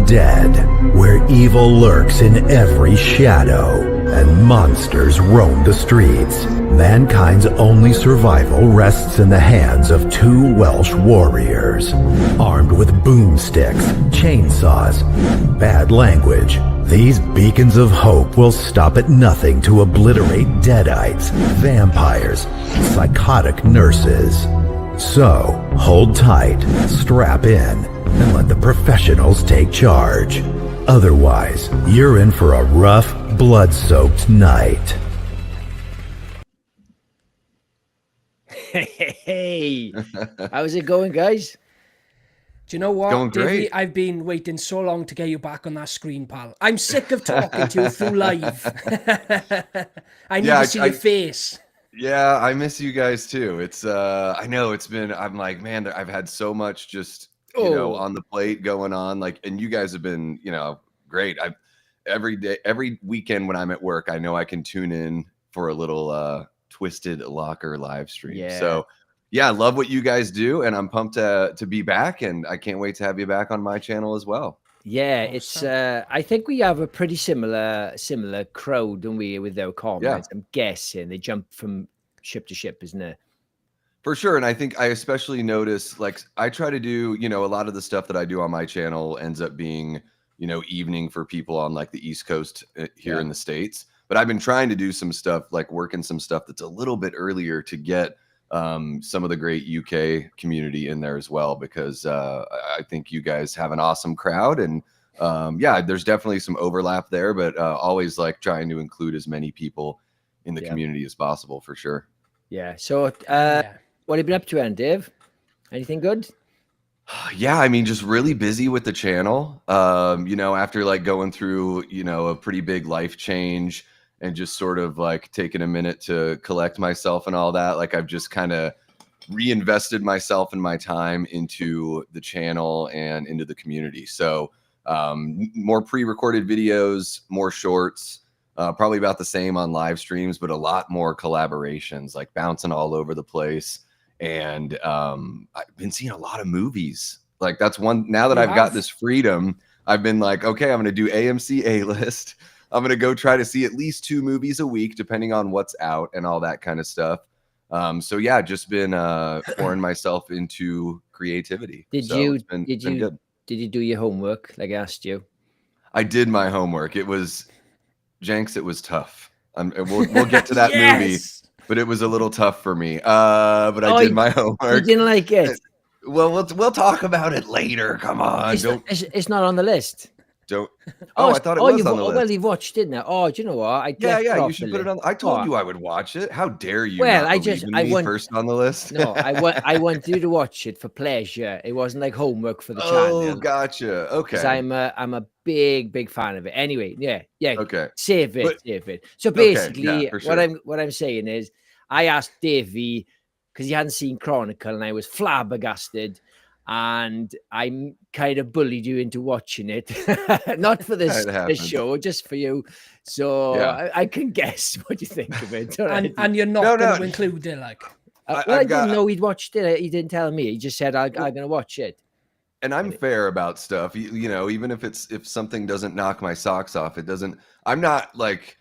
Undead, where evil lurks in every shadow and monsters roam the streets. Mankind's only survival rests in the hands of two Welsh warriors. Armed with boomsticks, chainsaws, bad language, these beacons of hope will stop at nothing to obliterate deadites, vampires, psychotic nurses. So, hold tight, strap in, and let the professionals take charge. Otherwise, you're in for a rough, blood-soaked night. Hey, how's it going, guys? Do you know what, Going Davey? great. I've been waiting so long to get you back on that screen, pal. I'm sick of talking to you through live. I need to see your face. Yeah, I miss you guys too. It's I know it's been, I'm like, man, I've had so much just, you know, on the plate going on, like, and you guys have been, you know, great. Every day, every weekend when I'm at work, I know I can tune in for a little Twisted Locker live stream. Yeah. So yeah, I love what you guys do, and I'm pumped to be back, and I can't wait to have you back on my channel as well. Yeah, it's I think we have a pretty similar crowd, don't we, with our comments? I'm guessing they jump from ship to ship, isn't it? For sure. And I think I especially notice, like, I try to do, you know, a lot of the stuff that I do on my channel ends up being, you know, evening for people on like the East Coast here in the States. But I've been trying to do some stuff, like working some stuff that's a little bit earlier to get some of the great UK community in there as well, because I think you guys have an awesome crowd, and yeah, there's definitely some overlap there, but always like trying to include as many people in the community as possible, for sure. Yeah. So what have you been up to, Dave? Anything good? Yeah, I mean, just really busy with the channel. You know, after like going through, you know, a pretty big life change and just sort of like taking a minute to collect myself and all that, like I've just kind of reinvested myself and my time into the channel and into the community. So more pre-recorded videos, more shorts, probably about the same on live streams, but a lot more collaborations, like bouncing all over the place. And I've been seeing a lot of movies. Like that's one, now that I've got this freedom, I've been like, okay, I'm going to do AMC A-list. I'm going to go try to see at least 2 movies a week, depending on what's out and all that kind of stuff. So yeah, just been pouring myself into creativity. Did you do your homework like I asked you? I did my homework. It was Jenks. It was tough. We'll get to that movie, but it was a little tough for me. But I did my homework. You didn't like it? Well, we'll talk about it later. Come on. It's not on the list. I thought it was on the list. Well, you've watched it now. Oh, do you know what? You should put it on. I told you I would watch it. How dare you? Well, I went first on the list. No, I want you to watch it for pleasure. It wasn't like homework for the channel. Oh, gotcha. Okay. Because I'm a big fan of it. Anyway, yeah. Okay. Save it. So basically, okay, sure. what I'm saying is, I asked Davey because he hadn't seen Chronicle, and I was flabbergasted. And I kind of bullied you into watching it, not for this show, just for you. So I can guess what you think of it. And you're not going to include it, like. I didn't know he'd watched it. He didn't tell me. He just said, I'm going to watch it. And I'm fair about stuff. You know, even if something doesn't knock my socks off, it doesn't. I'm not like,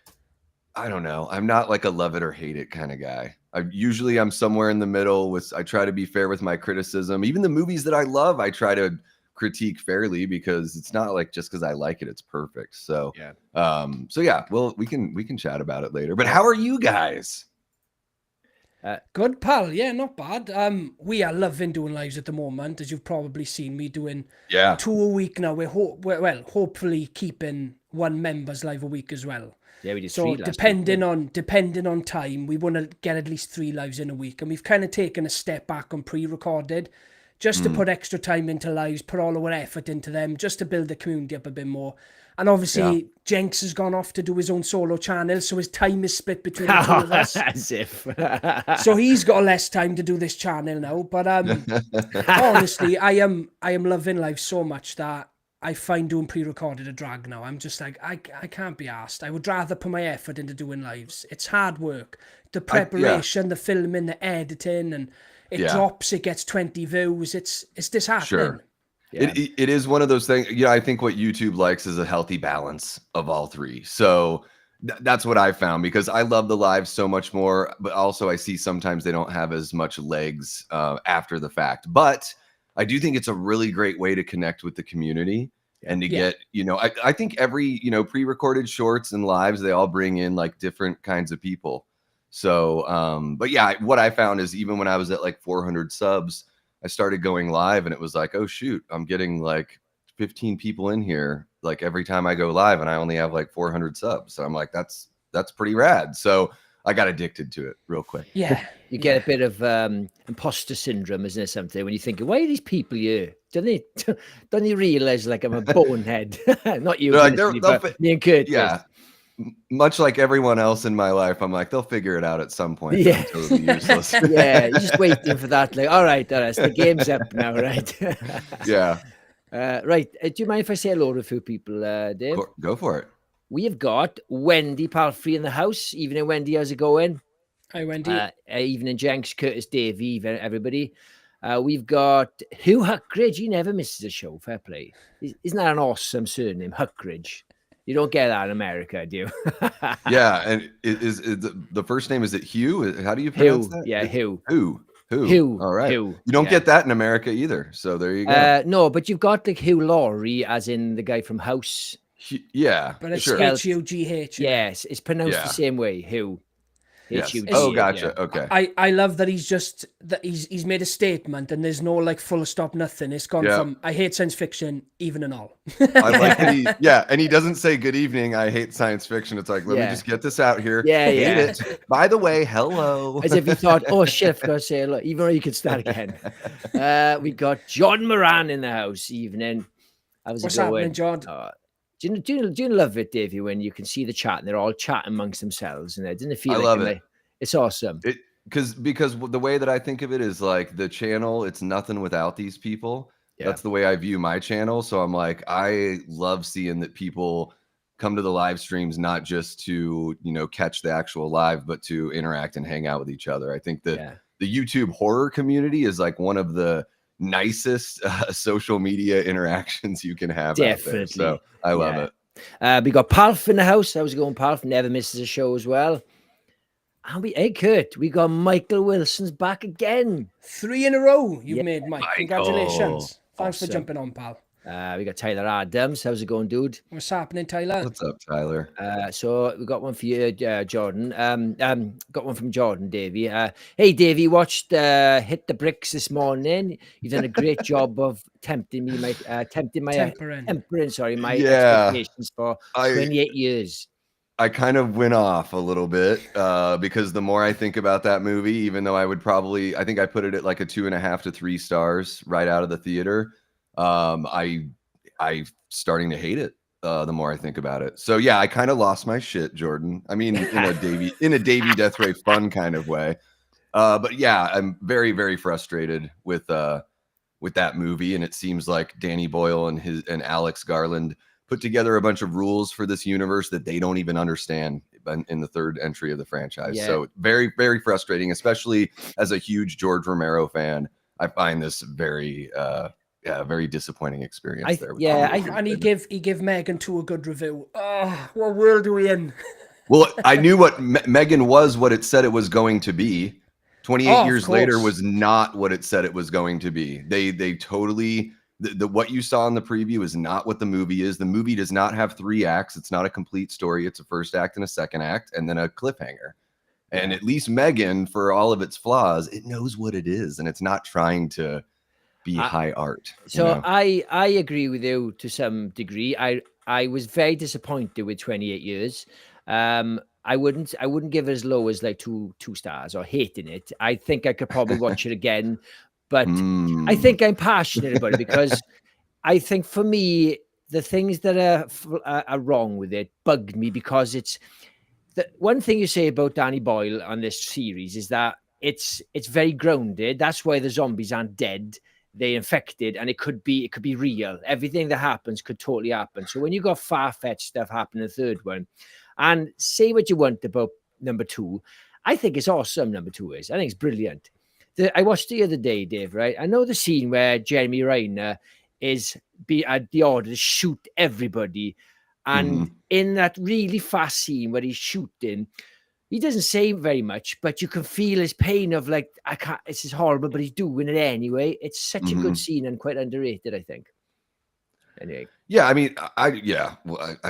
I don't know. I'm not like a love it or hate it kind of guy. I'm somewhere in the middle. I try to be fair with my criticism. Even the movies that I love, I try to critique fairly, because it's not like just because I like it, it's perfect. So well, we can chat about it later. But how are you guys? Good, pal. Yeah, not bad. We are loving doing lives at the moment, as you've probably seen me doing 2 a week now. We're hopefully keeping 1 member's live a week as well. Yeah, we did 3 so last depending on time, we want to get at least 3 lives in a week, and we've kind of taken a step back on pre-recorded, just to put extra time into lives, put all our effort into them, just to build the community up a bit more. And obviously, Jenks has gone off to do his own solo channel, so his time is split between the 2 of us. As if. So he's got less time to do this channel now. But honestly, I am loving life so much that I find doing pre-recorded a drag now. I'm just like, I can't be asked. I would rather put my effort into doing lives. It's hard work. The preparation, the filming, the editing, and it drops, it gets 20 views. It's disheartening. Sure. Yeah. It is one of those things. I think what YouTube likes is a healthy balance of all three. So that's what I found, because I love the live so much more, but also I see sometimes they don't have as much legs after the fact. But I do think it's a really great way to connect with the community and to get, I think every, pre-recorded shorts and lives, they all bring in like different kinds of people. So, but yeah, what I found is even when I was at like 400 subs, I started going live and it was like, oh shoot, I'm getting like 15 people in here like every time I go live, and I only have like 400 subs. So I'm like, that's pretty rad. So I got addicted to it real quick. Yeah. You get a bit of imposter syndrome, isn't it? Something when you think, why are these people here? Don't they realize like I'm a bonehead? Not you, Like, but me and Kurt. Yeah. Much like everyone else in my life, I'm like, they'll figure it out at some point. Yeah. Until it'll be useless. Yeah, you're just waiting for that. Like, all right, so the game's up now, right? Yeah. Right. Do you mind if I say hello to a few people, Dave? Go for it. We have got Wendy Palfrey in the house. Evening, Wendy. How's it going? Hi, Wendy. Evening, Jenks, Curtis, Davey, everybody. We've got Hugh Huckridge. He never misses a show. Fair play. Isn't that an awesome surname, Huckridge? You don't get that in America, do you? Yeah, and is the first name, is it Hugh? How do you pronounce that? Yeah, Hugh. Hugh. All right. Hugh. You don't get that in America either. So there you go. No, but you've got like Hugh Laurie, as in the guy from House. Yeah, but it's sure. H-U-G-H. Yes, it's pronounced the same way. Hugh. Yes. Oh, gotcha. Okay. I love that he's made a statement and there's no like full stop nothing. It's gone from I hate science fiction, even and all. I like that and he doesn't say good evening, I hate science fiction. It's like, let me just get this out here. Yeah, hate it. By the way, hello. As if you thought, oh shit, I forgot to say hello. Even though you could start again. We got John Moran in the house. Evening. What's happening, John? Do you love it, Davey, when you can see the chat and they're all chatting amongst themselves, and doesn't it feel? I love it. It's awesome. Because the way that I think of it is like the channel, it's nothing without these people. Yeah. That's the way I view my channel. So I'm like, I love seeing that people come to the live streams not just to catch the actual live, but to interact and hang out with each other. I think that the YouTube horror community is like one of the nicest social media interactions you can have. Definitely. Out there. So I love it. We got Palf in the house. How's it going, Palf? Never misses a show as well. And Kurt, we got Michael Wilson's back again. 3 in a row you've made, Mike. Congratulations. Thanks for jumping on, pal. We got Tyler Adams. How's it going, dude? What's happening, Tyler? What's up, Tyler? So we got one for you, Jordan. Got one from Jordan, Davey. Hey, Davey, watched Hit the Bricks this morning. You've done a great job of tempering my expectations for 28 years. I kind of went off a little bit because the more I think about that movie, even though I think I put it at like a 2.5 to 3 stars right out of the theater. I starting to hate it the more I think about it. So yeah, I kind of lost my shit, Jordan. I mean, in a Davey Deathray fun kind of way. But yeah, I'm very, very frustrated with that movie, and it seems like Danny Boyle and Alex Garland put together a bunch of rules for this universe that they don't even understand in the third entry of the franchise. Yeah. So very, very frustrating, especially as a huge George Romero fan. I find this very disappointing experience there. And he gave Megan 2 a good review. Oh, what world are we in? Well, I knew what Megan was, what it said it was going to be. 28 years later was not what it said it was going to be. They totally... what you saw in the preview is not what the movie is. The movie does not have 3 acts. It's not a complete story. It's a first act and a second act and then a cliffhanger. And at least Megan, for all of its flaws, it knows what it is, and it's not trying to be high art. So I agree with you to some degree. I was very disappointed with 28 years. I wouldn't give it as low as like 2 stars or hating it. I think I could probably watch it again. But I think I'm passionate about it because I think for me, the things that are wrong with it bugged me because it's the one thing you say about Danny Boyle on this series is that it's very grounded. That's why the zombies aren't dead. They're infected, and it could be real. Everything that happens could totally happen. So when you got far-fetched stuff happen in the third one, and say what you want about number 2, I think it's awesome. Number 2 is. I think it's brilliant. I watched the other day, Dave, right? I know the scene where Jeremy Renner is be at the order to shoot everybody. And in that really fast scene where he's shooting, he doesn't say very much, but you can feel his pain of like, I can't, this is horrible, but he's doing it anyway. It's such a good scene and quite underrated, I think. Anyway. Yeah, I mean, I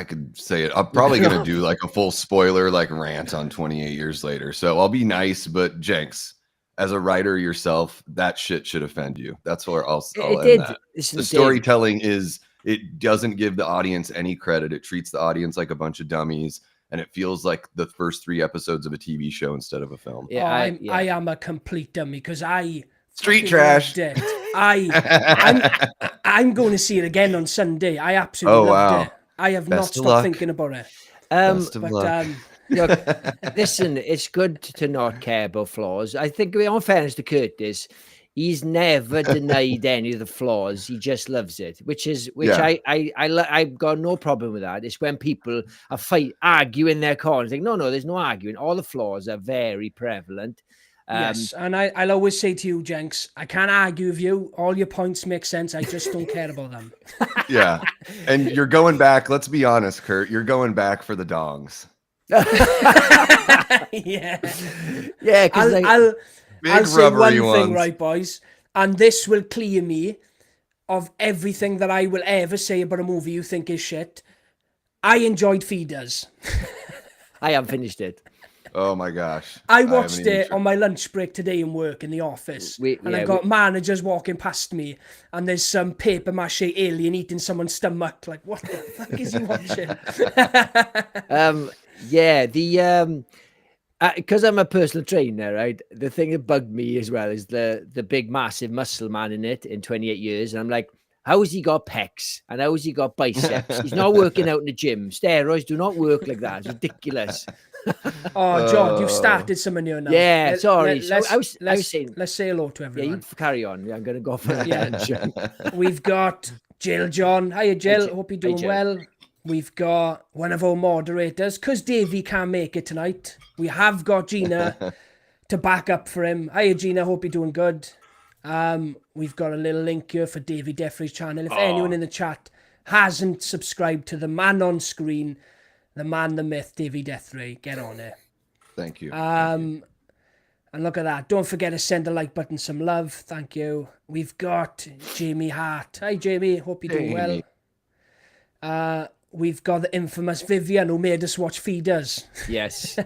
could say it. I'm probably going to do like a full spoiler, like rant on 28 Years Later. So I'll be nice, but Jenks, as a writer yourself, that shit should offend you. That's where I'll end that. The storytelling it doesn't give the audience any credit. It treats the audience like a bunch of dummies. And it feels like the first 3 episodes of a TV show instead of a film. Yeah, I am a complete dummy because I street trash. Loved it. I'm going to see it again on Sunday. I absolutely loved it. I have not stopped thinking about it. Look, listen, it's good to not care about flaws. I think, in fairness to Curtis, he's never denied any of the flaws. He just loves it, I've got no problem with that. It's when people argue in their corner, think, no, there's no arguing. All the flaws are very prevalent. Yes, and I'll always say to you, Jenks, I can't argue with you. All your points make sense. I just don't care about them. Yeah, and you're going back. Let's be honest, Kurt. You're going back for the dongs. Yeah. I'll say one thing, right, boys, and this will clear me of everything that I will ever say about a movie you think is shit. I enjoyed Feeders. I haven't finished it. Oh my gosh. I watched it on my lunch break today in work in the office. I've got managers walking past me and there's some paper mache alien eating someone's stomach. Like, what the fuck is he watching? Because I'm a personal trainer, right? The thing that bugged me as well is the big, massive muscle man in it in 28 years. And I'm like, how has he got pecs? And how has he got biceps? He's not working out in the gym. Steroids do not work like that. It's ridiculous. Oh, John, you've started something new now. Yeah, sorry. Let's say hello to everyone. Yeah, you carry on. I'm going to go for that. We've got Jill John. Hiya, Jill. Hope you're doing well. We've got one of our moderators, because Davey can't make it tonight. We have got Gina to back up for him. Hiya, Gina. Hope you're doing good. We've got a little link here for Davey Deathray's channel. If anyone in the chat hasn't subscribed to the man on screen, the man, the myth, Davey Deathray, get on it. Thank you. And look at that. Don't forget to send the like button some love. Thank you. We've got Jamie Hart. Hi, Jamie. Hope you're doing well. We've got the infamous Vivian who made us watch Feeders. Yes.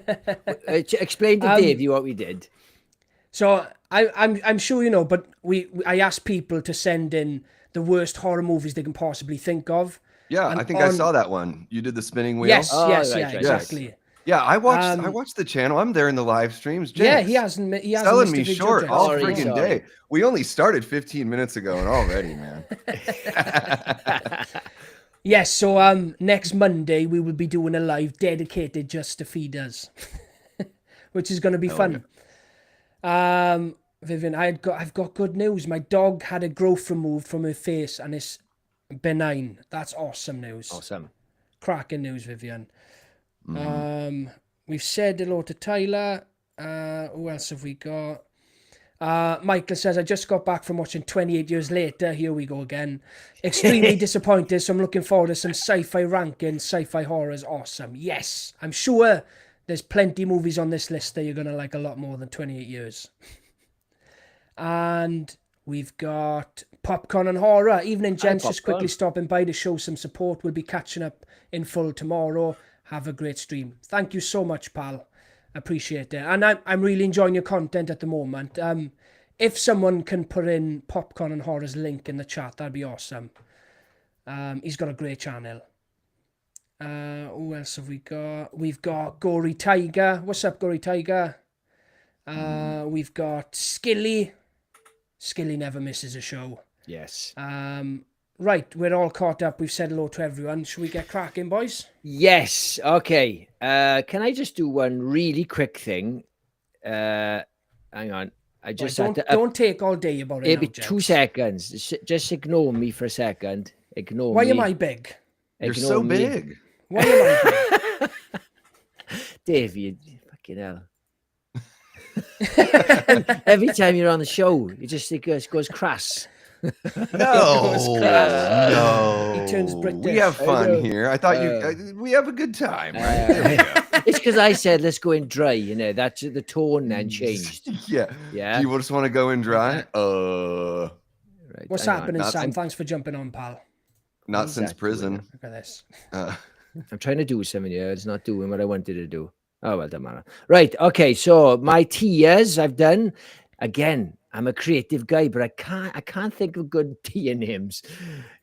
Explain to Davey what we did. So I'm sure you know, but I asked people to send in the worst horror movies they can possibly think of. Yeah, I think I saw that one. You did the spinning wheel. Yes, exactly. Yeah, I watched the channel. I'm there in the live streams. Jenks, yeah, he hasn't selling me short all friggin' day. We only started 15 minutes ago and already, man. Yes, so next Monday we will be doing a live dedicated just to Feeders, which is going to be fun. Vivian, I've got good news. My dog had a growth removed from her face and it's benign. That's awesome news. Awesome. Cracking news, Vivian. We've said hello to Tyler. Who else have we got? Michael says, I just got back from watching 28 Years Later. Here we go again. Extremely disappointed, so I'm looking forward to some sci-fi rankings. Sci-fi horror is awesome. Yes, I'm sure there's plenty of movies on this list that you're going to like a lot more than 28 Years. And we've got Popcorn and Horror. Evening, gents. Just quickly stopping by to show some support. We'll be catching up in full tomorrow. Have a great stream. Thank you so much, pal. Appreciate it. And I'm really enjoying your content at the moment. If someone can put in Popcorn and Horror's link in the chat, that'd be awesome. He's got a great channel. Who else have we got? We've got Gory Tiger. What's up, Gory Tiger? We've got Skilly. Skilly never misses a show. Yes. Right, we're all caught up. We've said hello to everyone. Should we get cracking, boys? Yes. Okay. Can I just do one really quick thing? Hang on. I just don't take all day about it. Maybe 2 seconds. Just ignore me for a second. Ignore me. Why am I big? You're so big. Why am I big? Davey, fucking hell. Every time you're on the show, it just goes crass. No. He turns British. We have fun here. I thought we have a good time, right? There we go. It's because I said let's go in dry. You know, that's the tone then changed. Yeah. Yeah. Do you just want to go in dry? Right, What's happening, Sam? Thanks for jumping on, pal. Not since prison. Look at this. I'm trying to do something here. It's not doing what I wanted to do. Oh, well, doesn't matter. Right. Okay. So my tiers I've done. Again, I'm a creative guy, but I can't think of good tier names.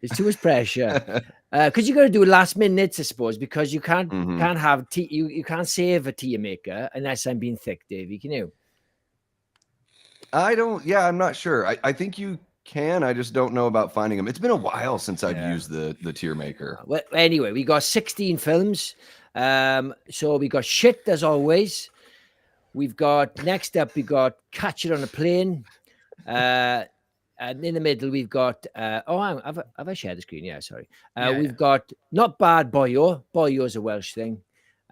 It's too much pressure. Because you got to do last minutes, I suppose, because you can't have you can't save a tier maker unless I'm being thick, Davey. Can you? I'm not sure. I think you can. I just don't know about finding them. It's been a while since I've used the tier maker. Well, anyway, we got 16 films. So we got shit as always. We've got next up we got Catch It on a Plane. And in the middle we've got have I shared the screen? Yeah, sorry. We've got Not Bad Boyo. Boyo's a Welsh thing.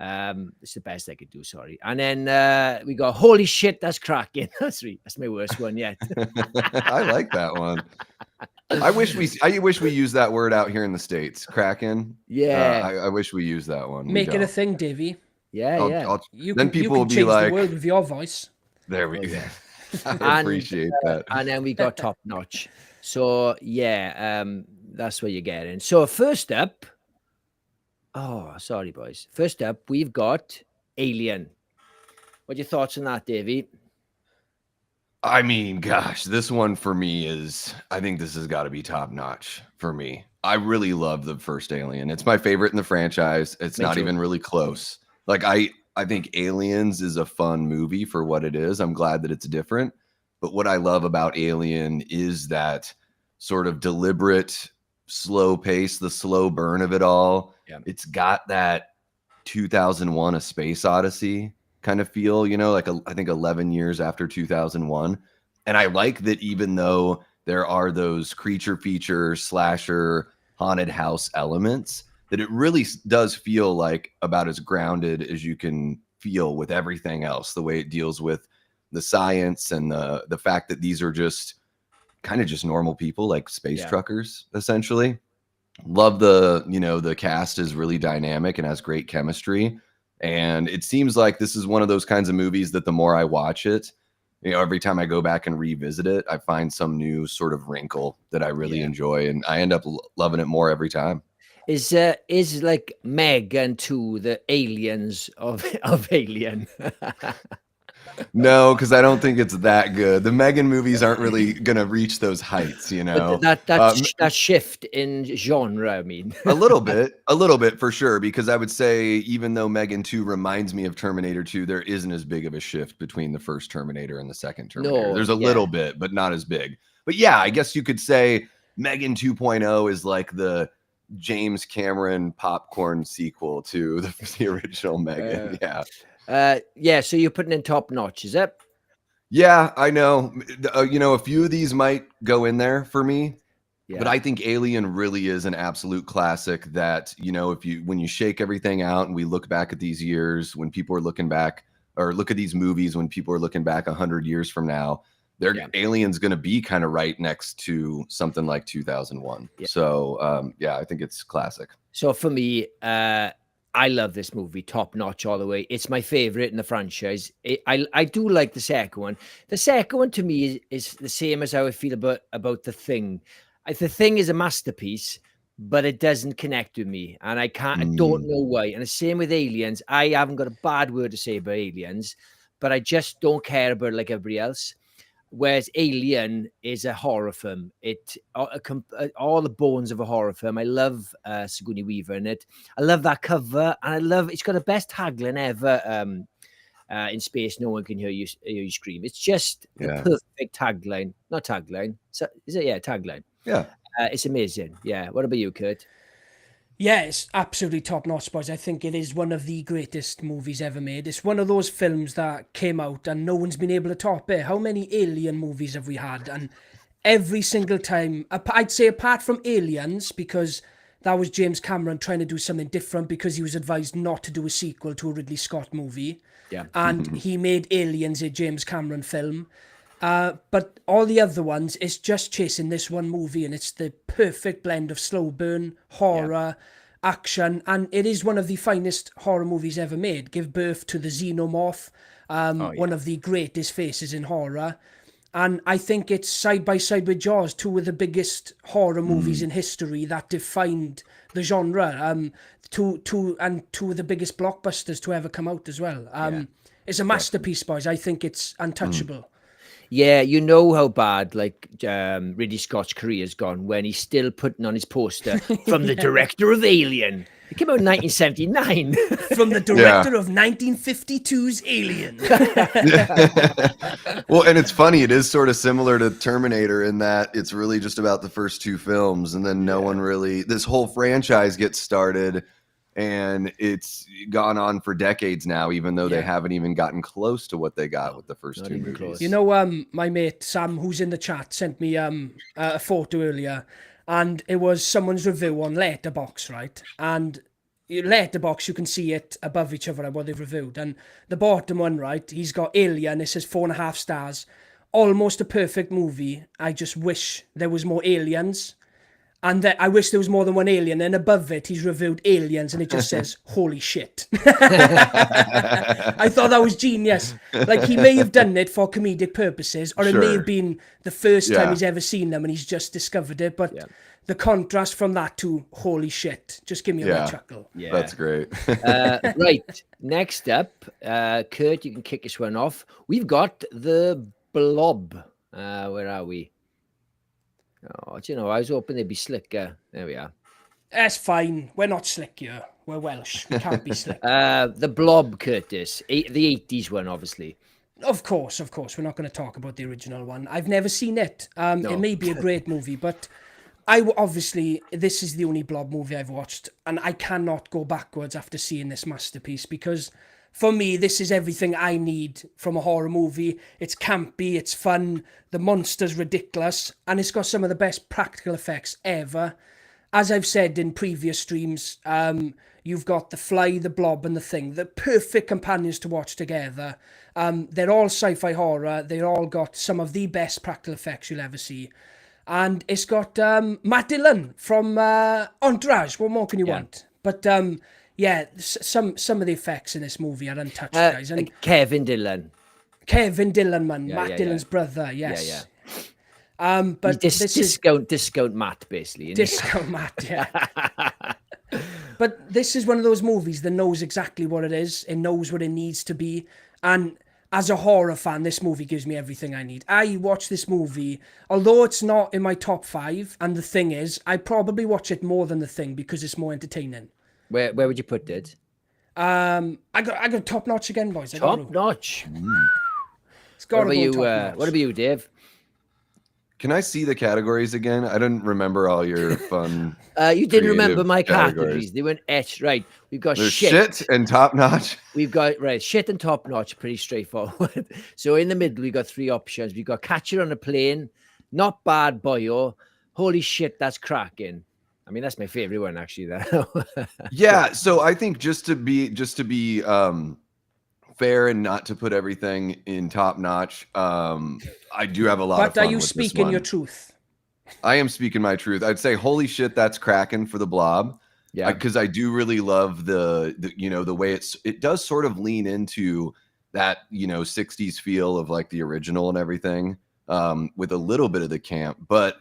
It's the best I could do, sorry. And then we got Holy Shit, That's Cracking. That's my worst one yet. I like that one. I wish we used that word out here in the States. Cracking. Yeah. I wish we used that one. Make it a thing, Davey. Yeah. Then people will be like, the world with your voice. There we go. I appreciate that. And then we got Top Notch. So that's what you're getting. So first up, sorry, boys. First up, we've got Alien. What are your thoughts on that, Davey? I mean, gosh, this one for me I think this has got to be top notch for me. I really love the first Alien. It's my favorite in the franchise. It's not even really close. Like I think Aliens is a fun movie for what it is. I'm glad that it's different. But what I love about Alien is that sort of deliberate, slow pace, the slow burn of it all. Yeah. It's got that 2001 A Space Odyssey kind of feel, like I think 11 years after 2001. And I like that even though there are those creature feature slasher haunted house elements, that it really does feel like about as grounded as you can feel with everything else, the way it deals with the science and the fact that these are just kind of just normal people, like space truckers, essentially. Love the cast is really dynamic and has great chemistry. And it seems like this is one of those kinds of movies that the more I watch it, every time I go back and revisit it, I find some new sort of wrinkle that I really enjoy. And I end up loving it more every time. Is like Megan 2 the aliens of Alien? No, because I don't think it's that good. The Megan movies aren't really gonna reach those heights, That shift in genre, I mean. a little bit for sure. Because I would say even though Megan 2 reminds me of Terminator 2, there isn't as big of a shift between the first Terminator and the second Terminator. There's a little bit, but not as big. But yeah, I guess you could say Megan 2.0 is like the James Cameron popcorn sequel to the original Megan. So you're putting in Top Notch, is it? Yeah, I know. A few of these might go in there for me, but I think Alien really is an absolute classic that, when you shake everything out and we look back at these years when people are looking back, or look at these movies when people are looking back 100 years from now, Alien's going to be kind of right next to something like 2001. So I think it's classic. So for me, I love this movie, top notch all the way. It's my favorite in the franchise. I do like the second one. The second one to me is the same as how I feel about The Thing. The Thing is a masterpiece, but it doesn't connect with me, and I don't know why. And the same with Aliens. I haven't got a bad word to say about Aliens, but I just don't care about it like everybody else. Whereas Alien is a horror film. It all the bones of a horror film. I love Sigourney Weaver in it. I love that cover, and it's got the best tagline ever. In space, no one can hear you scream. It's just the perfect tagline. Not tagline. So, is it? Yeah, tagline. Yeah. It's amazing. Yeah. What about you, Kurt? Yeah, it's absolutely top-notch, boys. I think it is one of the greatest movies ever made. It's one of those films that came out and no one's been able to top it. How many Alien movies have we had? And every single time, I'd say apart from Aliens, because that was James Cameron trying to do something different because he was advised not to do a sequel to a Ridley Scott movie. Yeah. And he made Aliens a James Cameron film. But all the other ones, it's just chasing this one movie, and it's the perfect blend of slow burn, horror, action, and it is one of the finest horror movies ever made. Give birth to the Xenomorph, one of the greatest faces in horror. And I think it's side by side with Jaws, two of the biggest horror movies in history that defined the genre. Two of the biggest blockbusters to ever come out as well. It's a masterpiece, boys. I think it's untouchable. Yeah, you know how bad like Ridley Scott's career's gone when he's still putting on his poster from the director of Alien. It came out in 1979. From the director of 1952's Alien. Well, and it's funny. It is sort of similar to Terminator in that it's really just about the first two films, and then no one really. This whole franchise gets started, and it's gone on for decades now, even though they haven't even gotten close to what they got with the first two movies. Close. You know, my mate Sam, who's in the chat, sent me a photo earlier, and it was someone's review on Letterboxd, right? And Letterboxd, you can see it above each other what they've reviewed. And the bottom one, right, he's got Alien. It says 4.5 stars. Almost a perfect movie. I just wish there was more aliens. And I wish there was more than one alien. And above it, he's reviewed Aliens, and it just says, holy shit. I thought that was genius. Like, he may have done it for comedic purposes, or it may have been the first time he's ever seen them and he's just discovered it. But the contrast from that to holy shit, just give me a little chuckle. Yeah, that's great. Right, next up, Kurt, you can kick this one off. We've got The Blob. Where are we? Oh, do you know, I was hoping they'd be slicker. There we are. That's fine. We're not slick here. We're Welsh. We can't be slick. The Blob, Curtis. The 80s one, obviously. Of course. We're not going to talk about the original one. I've never seen it. It may be a great movie, but obviously, this is the only Blob movie I've watched, and I cannot go backwards after seeing this masterpiece, because for me, this is everything I need from a horror movie. It's campy, it's fun, the monster's ridiculous, and it's got some of the best practical effects ever. As I've said in previous streams, you've got The Fly, The Blob, and The Thing, the perfect companions to watch together. They're all sci-fi horror. They're all got some of the best practical effects you'll ever see. And it's got Matt Dillon from Entourage. What more can you want? But some of the effects in this movie are untouched, guys. And Kevin Dillon, man, Matt Dillon's brother. Yes. But discount Matt, basically. Discount Matt, yeah. But this is one of those movies that knows exactly what it is. It knows what it needs to be. And as a horror fan, this movie gives me everything I need. I watch this movie, although it's not in my top 5, and The Thing is, I probably watch it more than The Thing because it's more entertaining. Where would you put it? I got top notch again, boys. Top notch. It's got to go top notch. What about you, Dave? Can I see the categories again? I didn't remember all your fun. You didn't remember my categories. They weren't etched. Right. We've got shit and top notch. We've got shit and top notch. Pretty straightforward. So in the middle, we got 3 options. We've got Catcher on a Plane, Not Bad Boyo, Holy Shit, That's Cracking. I mean, that's my favorite one, actually. Yeah. So I think just to be fair and not to put everything in top notch, I do have a lot of fun. But are you speaking your truth? I am speaking my truth. I'd say Holy Shit, That's Cracking for The Blob. Yeah, because I do really love the the way it does sort of lean into that 60s feel of like the original and everything, with a little bit of the camp. But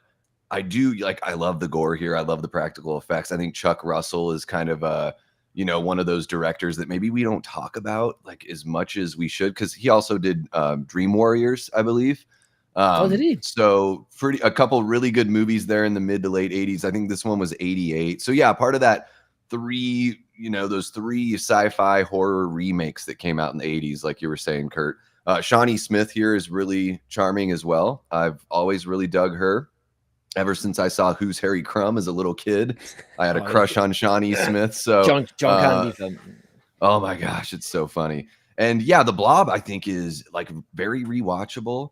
I do I love the gore here. I love the practical effects. I think Chuck Russell is kind of one of those directors that maybe we don't talk about like as much as we should, because he also did Dream Warriors, I believe. Did he? So a couple really good movies there in the mid to late 80s. I think this one was 88. So yeah, part of that those 3 sci-fi horror remakes that came out in the 80s, like you were saying, Kurt. Shawnee Smith here is really charming as well. I've always really dug her. Ever since I saw Who's Harry Crumb as a little kid, I had a crush on Shawnee Smith. So John Candy film. Oh my gosh, it's so funny. And yeah, The Blob I think is like very rewatchable.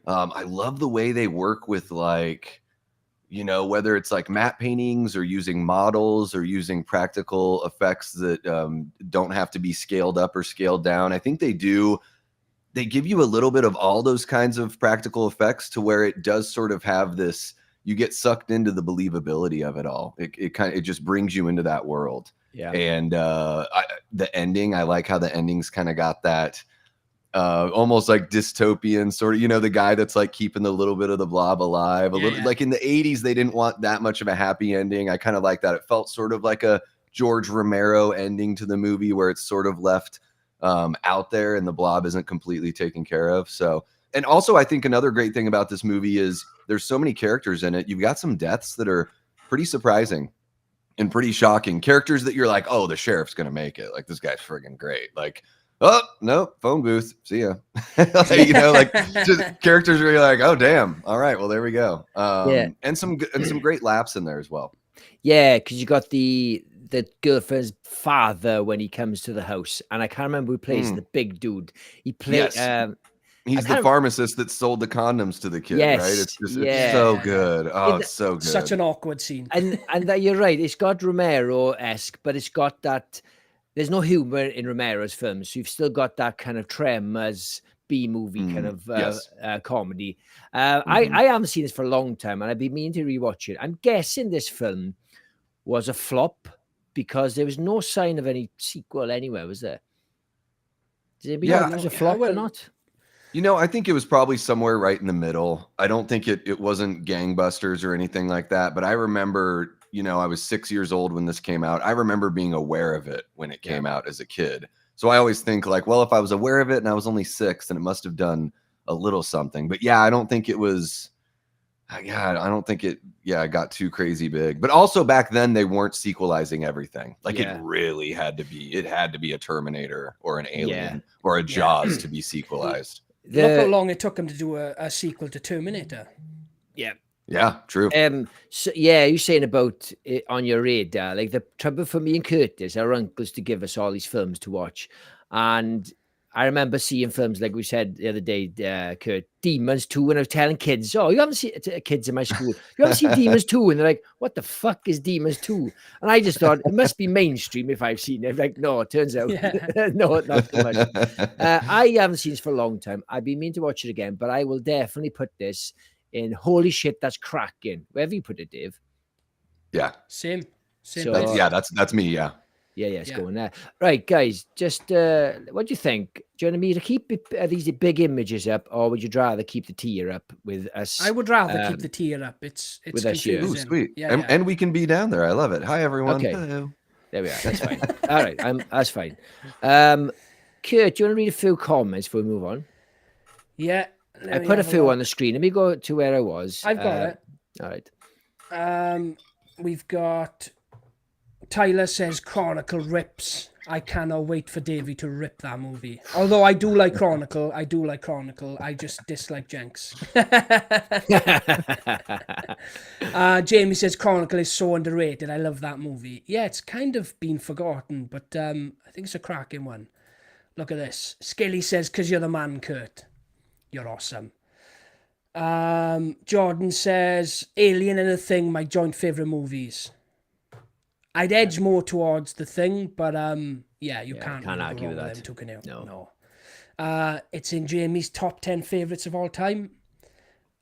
I love the way they work with whether it's like matte paintings or using models or using practical effects that don't have to be scaled up or scaled down. I think they they give you a little bit of all those kinds of practical effects to where it does sort of have this, you get sucked into the believability of it all. It just brings you into that world. Yeah. And the ending, I like how the ending's kind of got that almost like dystopian sort of, you know, the guy that's like keeping the little bit of the blob alive. Like in the 80s, they didn't want that much of a happy ending. I kind of like that. It felt sort of like a George Romero ending to the movie where it's sort of left out there and the blob isn't completely taken care of. So, and also I think another great thing about this movie is there's so many characters in it. You've got some deaths that are pretty surprising and pretty shocking. Characters that you're like, oh, the sheriff's going to make it. Like, this guy's friggin' great. Like, oh, no, phone booth. See ya. Like, you know, like just characters where you're like, oh, damn. All right. Well, there we go. And some great laughs in there as well. Yeah, because you got the girlfriend's father when he comes to the house, and I can't remember who plays the big dude. He played. Yes. He's the pharmacist that sold the condoms to the kid, yes, right? It's just it's so good. Oh, it's so good. Such an awkward scene. And that you're right. It's got Romero-esque, but it's got that. There's no humor in Romero's films, so you've still got that kind of Tremors B-movie kind of comedy. I haven't seen this for a long time, and I've been meaning to rewatch it. I'm guessing this film was a flop because there was no sign of any sequel anywhere, was there? Did it it was a flop or not? You know, I think it was probably somewhere right in the middle. I don't think it wasn't gangbusters or anything like that. But I remember, you know, I was 6 years old when this came out. I remember being aware of it when it came out as a kid. So I always think like, well, if I was aware of it and I was only 6, then it must have done a little something. But yeah, I don't think it was. Yeah, I don't think it got too crazy big. But also back then they weren't sequelizing everything. Like it really had to be. It had to be a Terminator or an Alien or a Jaws to be sequelized. Look how long it took him to do a sequel to Terminator. Yeah. Yeah, true. So yeah, you're saying about it on your radar. Like the trouble for me and Curtis, our uncles, to give us all these films to watch, and I remember seeing films like we said the other day, Kurt, Demons 2, when I was telling kids, oh, you haven't seen kids in my school, you haven't seen Demons 2, and they're like, what the fuck is Demons 2? And I just thought it must be mainstream if I've seen it. Like, no, it turns out no, not too much. I haven't seen this for a long time. I've been meaning to watch it again, but I will definitely put this in holy shit, that's cracking. Wherever you put it, Dave. Yeah. Same. So, that's me, yeah. Yeah, it's going there. Right, guys, just what do you think? Do you want me to keep these big images up, or would you rather keep the tier up with us? I would rather keep the tier up. It's with us here. Ooh, sweet. And we can be down there. I love it. Hi, everyone. Okay. Hello. There we are. That's fine. All right, that's fine. Kurt, do you want to read a few comments before we move on? Yeah. I put a few on the screen. Let me go to where I was. I've got it. All right. We've got... Tyler says Chronicle rips. I cannot wait for Davey to rip that movie. Although I do like Chronicle. I just dislike Jenks. Jamie says Chronicle is so underrated. I love that movie. Yeah, it's kind of been forgotten, but I think it's a cracking one. Look at this. Skilly says, because you're the man, Kurt. You're awesome. Jordan says, Alien and The Thing, my joint favourite movies. I'd edge more towards The Thing, but you can't really argue with that. Them took it out. No. It's in Jamie's top 10 favourites of all time.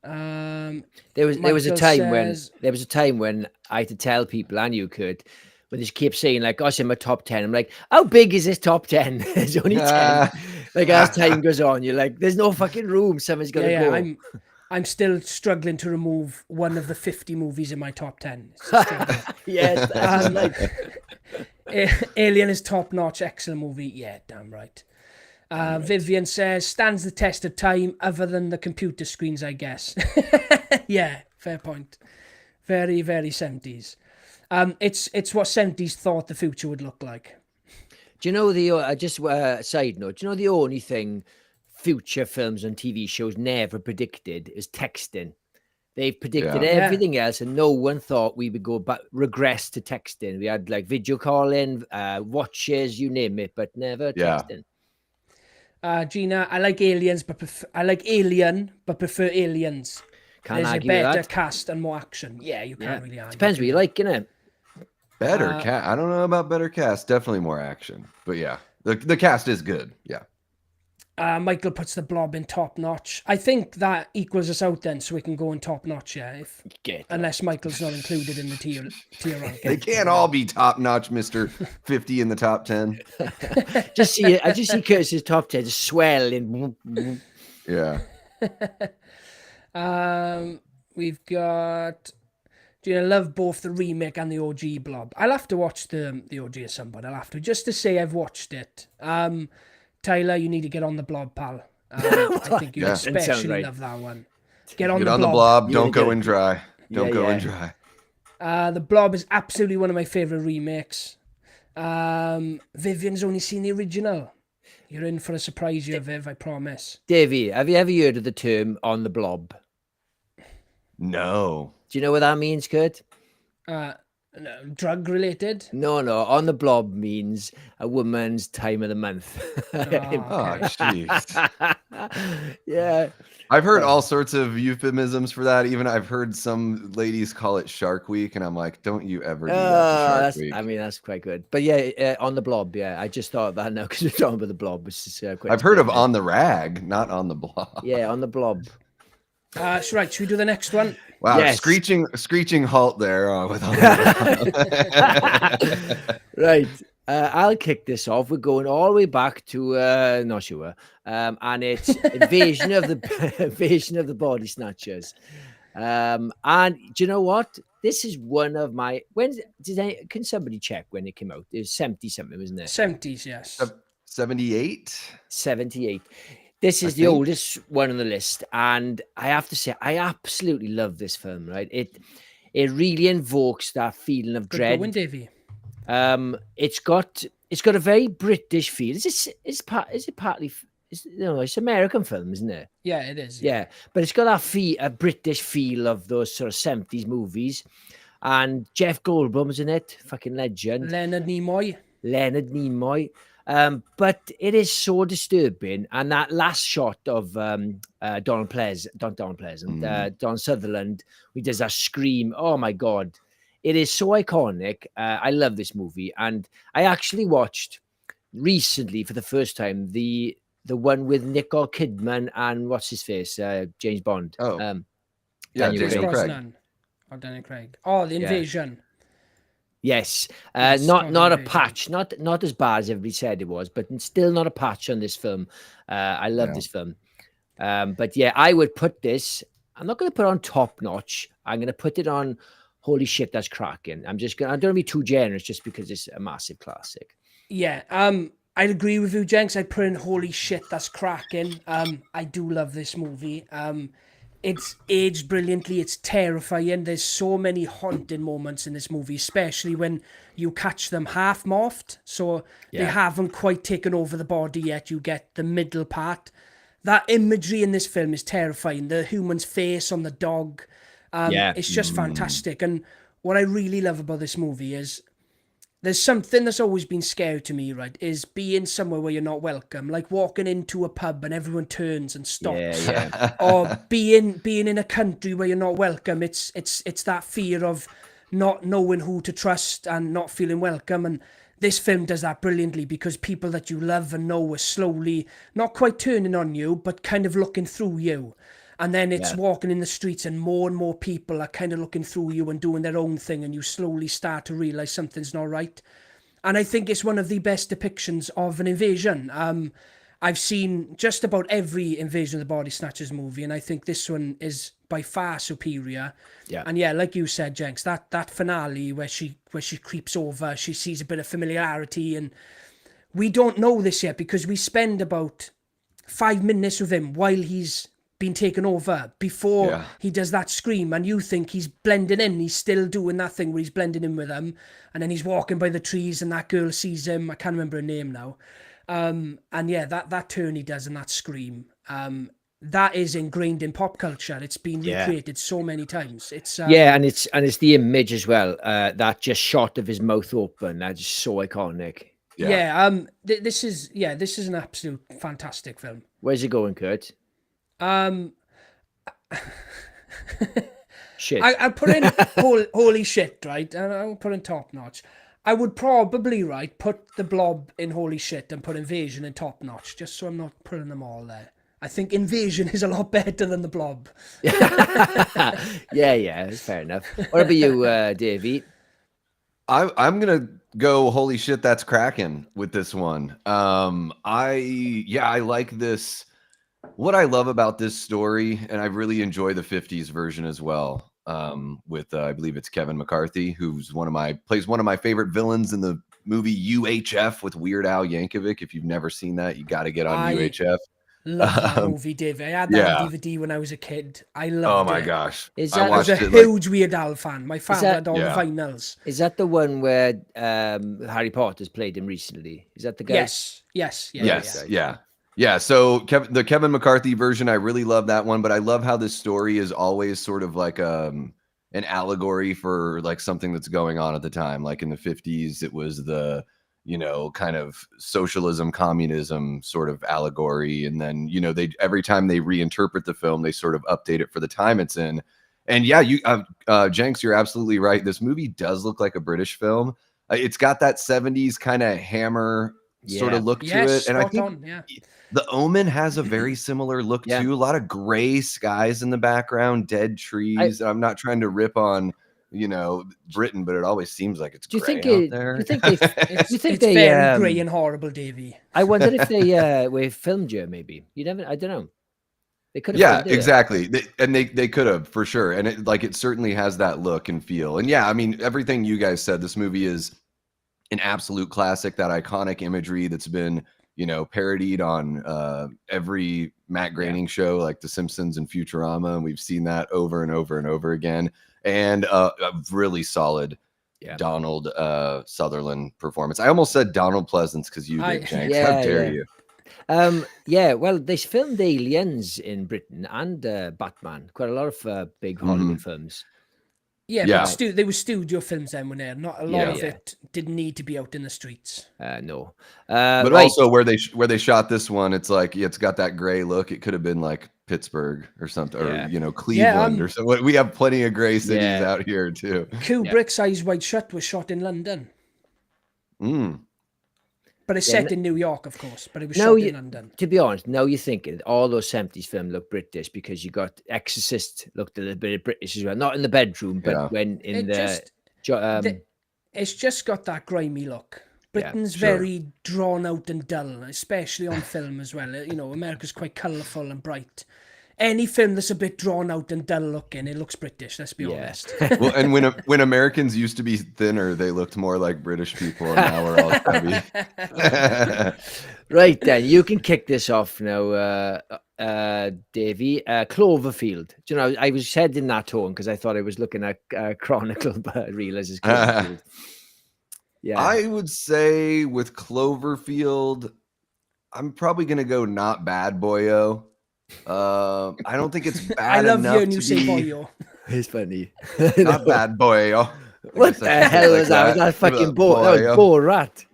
There was a time when I had to tell people, and you could, when they keep saying like, "Oh, it's in my top 10." I'm like, "How big is this top 10?" There's only 10. Like as time goes on, you're like, "There's no fucking room. Someone's gonna go." I'm still struggling to remove one of the 50 movies in my top 10. Yes, Alien is top-notch, excellent movie. Yeah, damn right. Vivian says, stands the test of time other than the computer screens, I guess. Yeah, fair point. Very, very 70s. It's what 70s thought the future would look like. Do you know side note, do you know the only thing future films and TV shows never predicted is texting? They've predicted everything else, and no one thought we would go back, regress to texting. We had like video calling, watches, you name it, but never texting. Gina, I like Aliens, I like Alien, but prefer Aliens. Can't argue There's a with better that. cast and more action. Yeah, you can't really argue. Depends what you like, innit? Better cast. I don't know about better cast. Definitely more action. But yeah, the cast is good. Yeah. Michael puts the Blob in top notch. I think that equals us out then, so we can go in top notch. Yeah, unless Michael's not included in the tier ranking. They can't all be top notch, Mr. 50 in the top 10. I just see Curtis's top 10 swelling. Yeah. We've got. Do you love both the remake and the OG Blob? I'll have to watch the OG at some point. I'll have to, just to say I've watched it. Tyler, you need to get on the Blob, pal. I think you especially love that one. Get on the Blob. Don't go in dry. Don't go in dry. The Blob is absolutely one of my favorite remakes. Vivian's only seen the original. You're in for a surprise here, Viv, I promise. Davey, have you ever heard of the term on the blob? No. Do you know what that means, Kurt? No, drug related? No. On the blob means a woman's time of the month. Oh, jeez. Yeah. I've heard all sorts of euphemisms for that. Even I've heard some ladies call it Shark Week, and I'm like, don't you ever do that to Shark Week. I mean, that's quite good. But yeah, on the blob, yeah. I just thought of that now because we're talking about the blob. Which is, I've heard of on the rag, not on the blob. Yeah, on the blob. Right, should we do the next one? Wow, yes. screeching halt there with on the Right. I'll kick this off. We're going all the way back to not sure. And it's invasion of the body snatchers. And do you know what? This is one of my can somebody check when it came out? It was 70 something, wasn't it? 70s, yes. 78. 78. This is the oldest one on the list, and I have to say I absolutely love this film. Right, it really invokes that feeling of dread. Good going, Davey. It's got a very British feel. It's American film, isn't it? Yeah, it is. Yeah, but it's got a British feel of those sort of 70s movies. And Jeff Goldblum's in it, fucking legend. Leonard Nimoy. But it is so disturbing, and that last shot of Don Sutherland, he does that scream. Oh my god, it is so iconic. I love this movie, and I actually watched recently for the first time the one with Nicole Kidman and what's his face, James Bond. James Brosnan. Or Daniel Craig. Oh, The Invasion. Yes, not a patch, not as bad as everybody said it was, but still not a patch on this film. I love this film, but yeah, I would put this. I'm not going to put it on top notch. I'm going to put it on. Holy shit, that's cracking. I don't want to be too generous just because it's a massive classic. Yeah, I'd agree with you, Jenks. I'd put in holy shit, that's cracking. I do love this movie. It's aged brilliantly. It's terrifying. There's so many haunting moments in this movie, especially when you catch them half morphed. So they haven't quite taken over the body yet. You get the middle part. That imagery in this film is terrifying. The human's face on the dog. It's just fantastic. And what I really love about this movie is there's something that's always been scary to me, right? Is being somewhere where you're not welcome, like walking into a pub and everyone turns and stops, or being in a country where you're not welcome. It's that fear of not knowing who to trust and not feeling welcome. And this film does that brilliantly because people that you love and know are slowly not quite turning on you, but kind of looking through you. And then it's walking in the streets and more people are kind of looking through you and doing their own thing, and you slowly start to realise something's not right. And I think it's one of the best depictions of an invasion. I've seen just about every Invasion of the Body Snatchers movie, and I think this one is by far superior. Yeah. And yeah, like you said, Jenks, that finale where she creeps over, she sees a bit of familiarity, and we don't know this yet because we spend about 5 minutes with him while he's been taken over before he does that scream, and you think he's blending in. He's still doing that thing where he's blending in with them, and then he's walking by the trees and that girl sees him. I can't remember her name now. And yeah, that turn he does and that scream, that is ingrained in pop culture. It's been recreated so many times. It's and it's the image as well. That just shot of his mouth open. That's just so iconic. This is an absolute fantastic film. Where's it going, Kurt? Shit. I put in holy shit, right? And I'll put in top notch. I would probably, right, put the Blob in holy shit and put Invasion in top notch, just so I'm not putting them all there. I think Invasion is a lot better than the Blob. Yeah, that's fair enough. What about you, Davey? I'm gonna go. Holy shit, that's cracking with this one. I like this. What I love about this story, and I really enjoy the '50s version as well. With I believe it's Kevin McCarthy, who's plays one of my favorite villains in the movie UHF with Weird Al Yankovic. If you've never seen that, you got to get on UHF. Love that movie, Dave. I had that on DVD when I was a kid. I loved it. Oh my gosh. I was a huge Weird Al fan. My father had all the vinyls. Is that the one where Harry Potter's played him recently? Is that the guy? Yes. Yeah. So the Kevin McCarthy version, I really love that one, but I love how this story is always sort of like an allegory for like something that's going on at the time. Like in the 50s, it was the kind of socialism, communism sort of allegory. And then, every time they reinterpret the film, they sort of update it for the time it's in. And yeah, Jenks, you're absolutely right. This movie does look like a British film. It's got that 70s kind of Hammer sort of look to it. And I think The Omen has a very similar look too. A lot of gray skies in the background, dead trees. I'm not trying to rip on Britain, but it always seems like it's gray out there. Do you think they very grey and horrible, Davey? I wonder if they were filmed here. Maybe I don't know. They could have. Yeah, exactly. They could have for sure, and it certainly has that look and feel. And yeah, I mean everything you guys said. This movie is an absolute classic. That iconic imagery that's been parodied on every Matt Groening show, like The Simpsons and Futurama, and we've seen that over and over and over again. And a really solid Donald Sutherland performance. I almost said Donald Pleasance because you did, Jenks. How dare you? Well, they filmed Aliens in Britain and Batman. Quite a lot of big Hollywood films. Yeah. But they were studio films then, when not a lot of it didn't need to be out in the streets. No. But also where they shot this one, it's like it's got that gray look. It could have been like Pittsburgh or something, or Cleveland or so. We have plenty of gray cities out here too. Kubrick's Eyes Wide Shut was shot in London. But it's set in New York, of course. But it was shot in London. To be honest, now you're thinking all those 70s films look British because you got Exorcist looked a little bit British as well. Not in the bedroom, but when in it's just got that grimy look. Britain's very drawn out and dull, especially on film as well. America's quite colourful and bright. Any film that's a bit drawn out and dull looking, it looks British. Let's be honest. Well, and when Americans used to be thinner, they looked more like British people, and now we're all chubby. Right then, you can kick this off now, Davey. Cloverfield. I was said in that tone because I thought I was looking at Chronicle, but I realized it's Cloverfield. Yeah, I would say with Cloverfield, I'm probably gonna go not bad, boyo. I don't think it's bad enough. I love you when you say boyo. It's funny. Not bad, boyo. What the hell was that? Was that fucking Borat?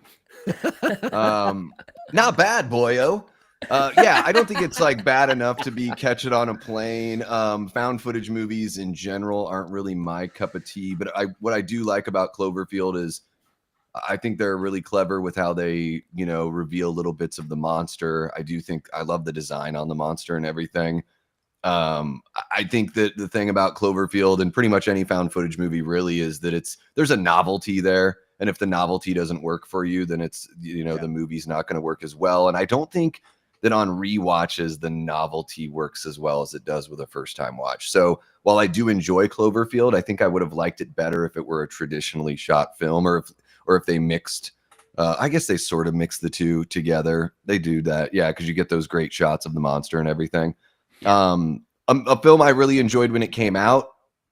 Not bad, boyo. I don't think it's like bad enough to be Catch It on a Plane. Found footage movies in general aren't really my cup of tea, but what I do like about Cloverfield is I think they're really clever with how they, reveal little bits of the monster. I love the design on the monster and everything. I think that the thing about Cloverfield and pretty much any found footage movie really is that there's a novelty there. And if the novelty doesn't work for you, then it's, the movie's not going to work as well. And I don't think that on rewatches, the novelty works as well as it does with a first time watch. So while I do enjoy Cloverfield, I think I would have liked it better if it were a traditionally shot film, or if they mixed, I guess they sort of mix the two together. They do that. Yeah. Cause you get those great shots of the monster and everything. A film I really enjoyed when it came out,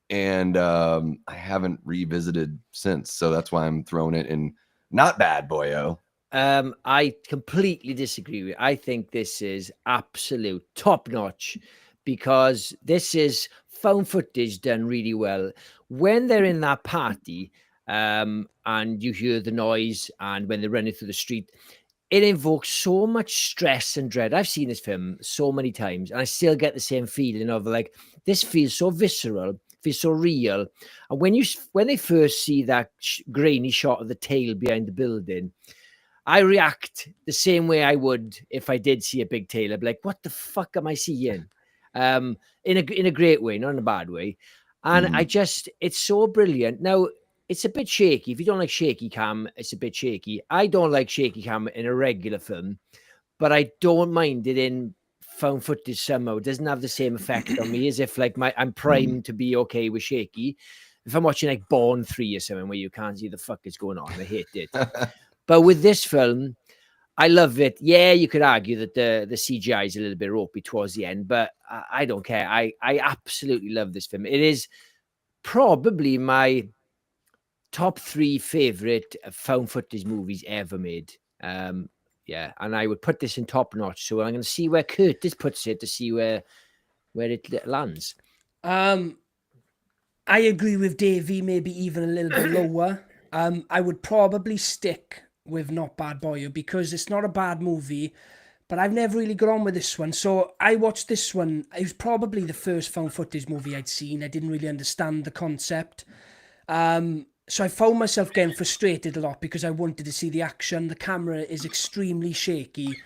and I haven't revisited since. So that's why I'm throwing it in not bad, boyo. I completely disagree with you. I think this is absolute top notch because this is found footage done really well. When they're in that party, and you hear the noise, and when they're running through the street, it invokes so much stress and dread. I've seen this film so many times, and I still get the same feeling of like, this feels so visceral, feels so real. And when they first see that grainy shot of the tail behind the building, I react the same way I would if I did see a big tail. I'd be like, what the fuck am I seeing? In a great way, not in a bad way. And it's so brilliant. Now, it's a bit shaky. If you don't like shaky cam, it's a bit shaky. I don't like shaky cam in a regular film, but I don't mind it in found footage somehow. It doesn't have the same effect on me as if like I'm primed to be okay with shaky. If I'm watching like Born 3 or something where you can't see the fuck is going on, I hate it. But with this film, I love it. Yeah, you could argue that the CGI is a little bit ropey towards the end, but I don't care. I absolutely love this film. It is probably my top 3 favorite found footage movies ever made. Yeah, and I would put this in top notch. So I'm going to see where Curtis puts it to see where it lands. I agree with Davey, maybe even a little bit lower. I would probably stick with Not Bad Boyo because it's not a bad movie, but I've never really got on with this one. So I watched this one. It was probably the first found footage movie I'd seen. I didn't really understand the concept. So I found myself getting frustrated a lot because I wanted to see the action. The camera is extremely shaky.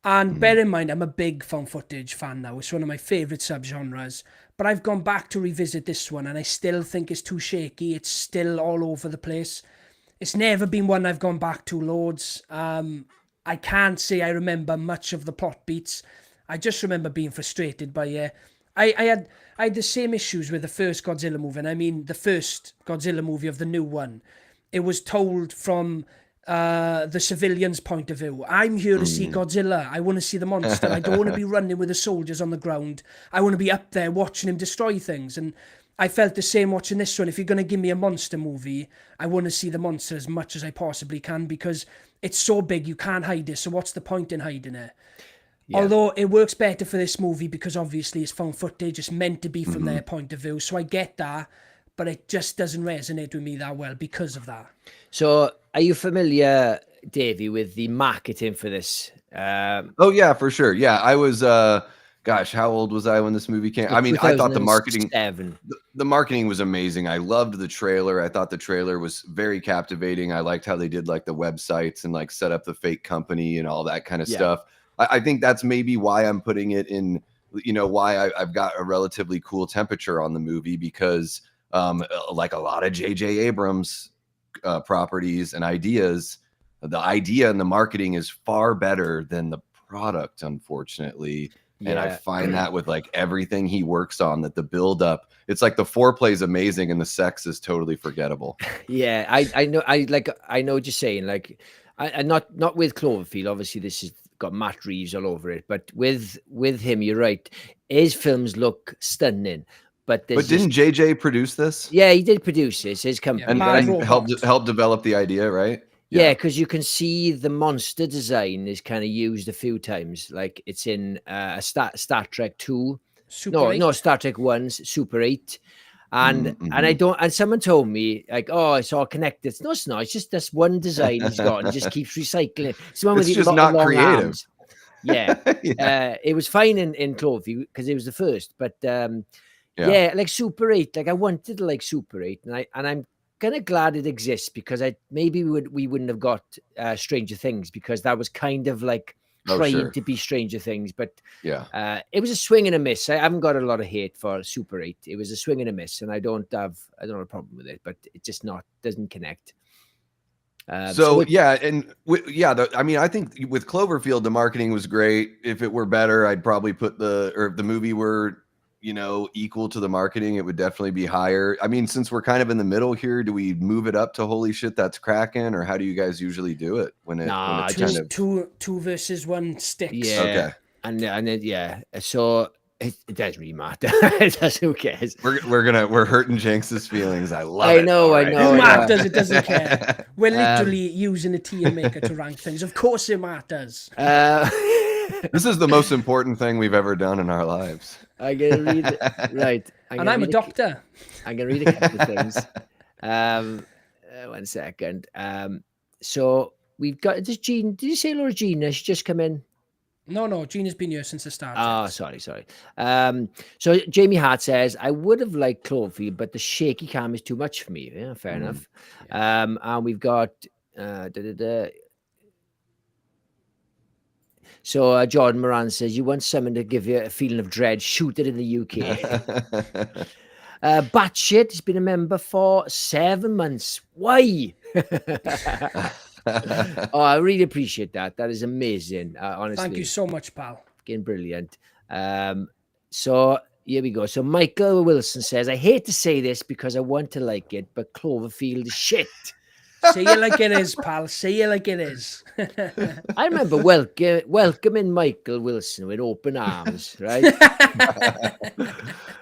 And bear in mind, I'm a big found footage fan now. It's one of my favourite subgenres. But I've gone back to revisit this one and I still think it's too shaky. It's still all over the place. It's never been one I've gone back to loads. I can't say I remember much of the plot beats. I just remember being frustrated by it. I had the same issues with the first Godzilla movie. And I mean, the first Godzilla movie of the new one. It was told from the civilian's point of view. I'm here to see Godzilla. I want to see the monster. I don't want to be running with the soldiers on the ground. I want to be up there watching him destroy things. And I felt the same watching this one. If you're going to give me a monster movie, I want to see the monster as much as I possibly can because it's so big you can't hide it. So what's the point in hiding it? Yeah. Although it works better for this movie because obviously it's found footage. It's meant to be from their point of view. So I get that, but it just doesn't resonate with me that well because of that. So are you familiar, Davey, with the marketing for this? Oh, yeah, for sure. Yeah, I was, gosh, how old was I when this movie came? I mean, I thought the marketing was amazing. I loved the trailer. I thought the trailer was very captivating. I liked how they did like the websites and like set up the fake company and all that kind of stuff. I think that's maybe why I'm putting it in, you know, why I've got a relatively cool temperature on the movie because like a lot of J.J. Abrams properties and ideas, the idea and the marketing is far better than the product, unfortunately. And I find that with like everything he works on, that the build up, it's like the foreplay is amazing and the sex is totally forgettable. Yeah, I know. I know what you're saying. Like, I not with Cloverfield. Obviously, this has got Matt Reeves all over it. But with him, you're right. His films look stunning. But didn't JJ produce this? Yeah, he did produce this. His company and helped develop the idea, right? Yeah, because you can see the monster design is kind of used a few times. Like it's in Star Trek 2. No, Star Trek 1's Super 8. And and someone told me like, oh, it's all connected. No, it's not. It's just this one design he's got and just keeps recycling. It's the one with just not creative. Arms. Yeah. It was fine in Cloverfield because it was the first, but like Super 8, like I wanted to like Super 8 and I'm kind of glad it exists because we wouldn't have got Stranger Things because that was kind of like trying to be Stranger Things, but it was a swing and a miss. I haven't got a lot of hate for Super 8. It was a swing and a miss, and I don't have a problem with it, but it just doesn't connect. I mean, I think with Cloverfield, the marketing was great. If it were better, I'd probably put if the movie were, you know, equal to the marketing, it would definitely be higher. I mean, since we're kind of in the middle here, do we move it up to holy shit, that's cracking, or how do you guys usually do it when it's kind of two versus one sticks? Yeah. Okay. And then so it doesn't really matter. It does. Who cares? We're hurting Jenks's feelings. I love it. I know. It matters. It doesn't care. We're literally using a tier maker to rank things. Of course, it matters. This is the most important thing we've ever done in our lives. I'm gonna read it. Right. I'm a doctor. I'm gonna read a couple of things. 1 second. So we've got this Jean. Did you say Laura Gina? She's just come in. No, Gina's been here since the start. Oh, sorry. So Jamie Hart says, I would have liked Cloverfield, but the shaky cam is too much for me. Yeah, fair enough. Yeah. And we've got So Jordan Moran says, you want someone to give you a feeling of dread, shoot it in the UK. Batshit has been a member for 7 months. Why? Oh, I really appreciate that. That is amazing. Honestly. Thank you so much, pal. Fucking brilliant. So here we go. So Michael Wilson says, I hate to say this because I want to like it, but Cloverfield is shit. Say it like it is, pal. Say it like it is. I remember welcoming Michael Wilson with open arms, right?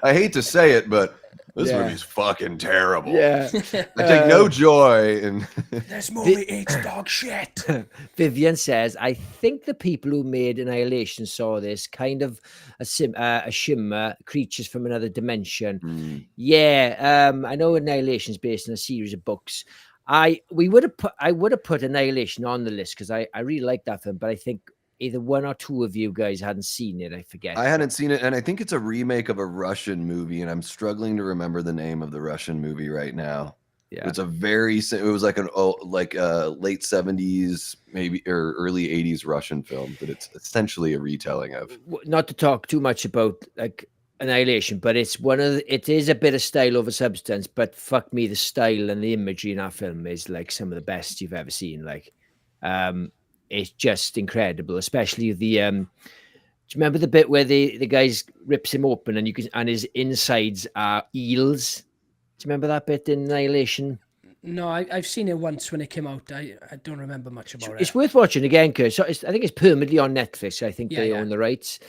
I hate to say it, but this movie's fucking terrible. Yeah. I take no joy in this movie eats dog shit. Vivian says, I think the people who made Annihilation saw this kind of a shimmer, creatures from another dimension. Yeah, I know Annihilation is based on a series of books. I would have put Annihilation on the list because I really like that film, but I think either one or two of you guys hadn't seen it. I forget. I hadn't seen it, and I think it's a remake of a Russian movie, and I'm struggling to remember the name of the Russian movie right now. Yeah, it was like a late 70s, maybe, or early 80s Russian film, but it's essentially a retelling of. Not to talk too much about like Annihilation, but it is a bit of style over substance, but fuck me, the style and the imagery in that film is like some of the best you've ever seen. Like, it's just incredible, especially the do you remember the bit where the guys rips him open and his insides are eels? Do you remember that bit in Annihilation? No, I've seen it once when it came out. I don't remember much about it. It's worth watching again, Kurt. So I think it's permanently on Netflix. I think they own the rights.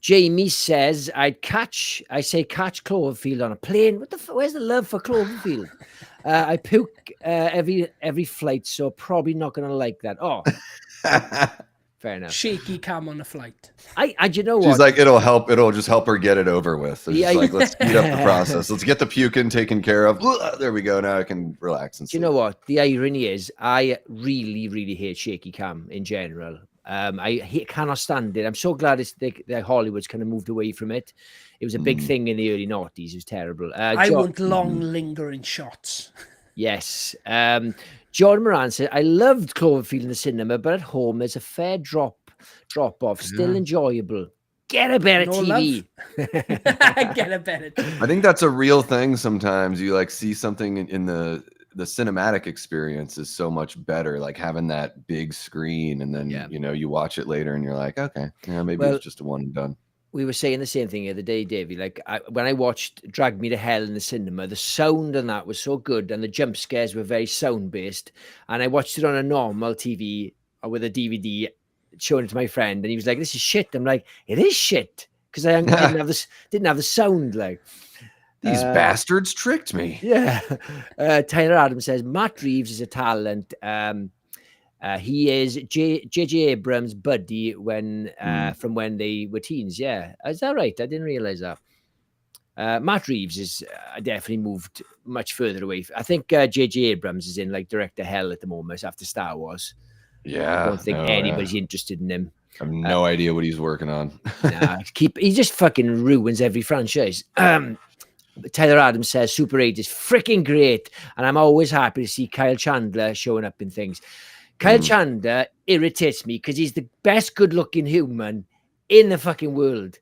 Jamie says, catch Cloverfield on a plane. Where's the love for Cloverfield? I puke every flight, so probably not going to like that. Oh, fair enough. Shaky cam on a flight. You know what? She's like, it'll just help her get it over with. So like, let's speed up the process. Let's get the puking taken care of. There we go. Now I can relax and sleep. Do you know what? The irony is, I really, really hate shaky cam in general. I cannot stand it. I'm so glad that Hollywood's kind of moved away from it. It was a big thing in the early 90s. It was terrible. I want long, lingering shots. Yes. John Moran said, I loved Cloverfield in the cinema, but at home there's a fair drop off. Still enjoyable. Get a better TV. Get a better TV. I think that's a real thing sometimes. You like see something in the cinematic experience is so much better, like having that big screen, and then you watch it later and you're like, okay, maybe it's just a one and done. We were saying the same thing the other day, Davey. Like when I watched Drag Me to Hell in the cinema, the sound on that was so good, and the jump scares were very sound based. And I watched it on a normal TV or with a DVD, showing it to my friend, and he was like, "This is shit." I'm like, "It is shit," because I didn't have the sound like. These bastards tricked me. Yeah. Tyler Adams says, Matt Reeves is a talent. He is J.J. Abrams' buddy from when they were teens. Yeah. Is that right? I didn't realize that. Matt Reeves is definitely moved much further away. I think J.J. Abrams is in like director hell at the moment after Star Wars. Yeah. I don't think anybody's interested in him. I have no idea what he's working on. He just fucking ruins every franchise. Tyler Adams says Super 8 is freaking great, and I'm always happy to see Kyle Chandler showing up in things. Kyle Chandler irritates me because he's the best good-looking human in the fucking world.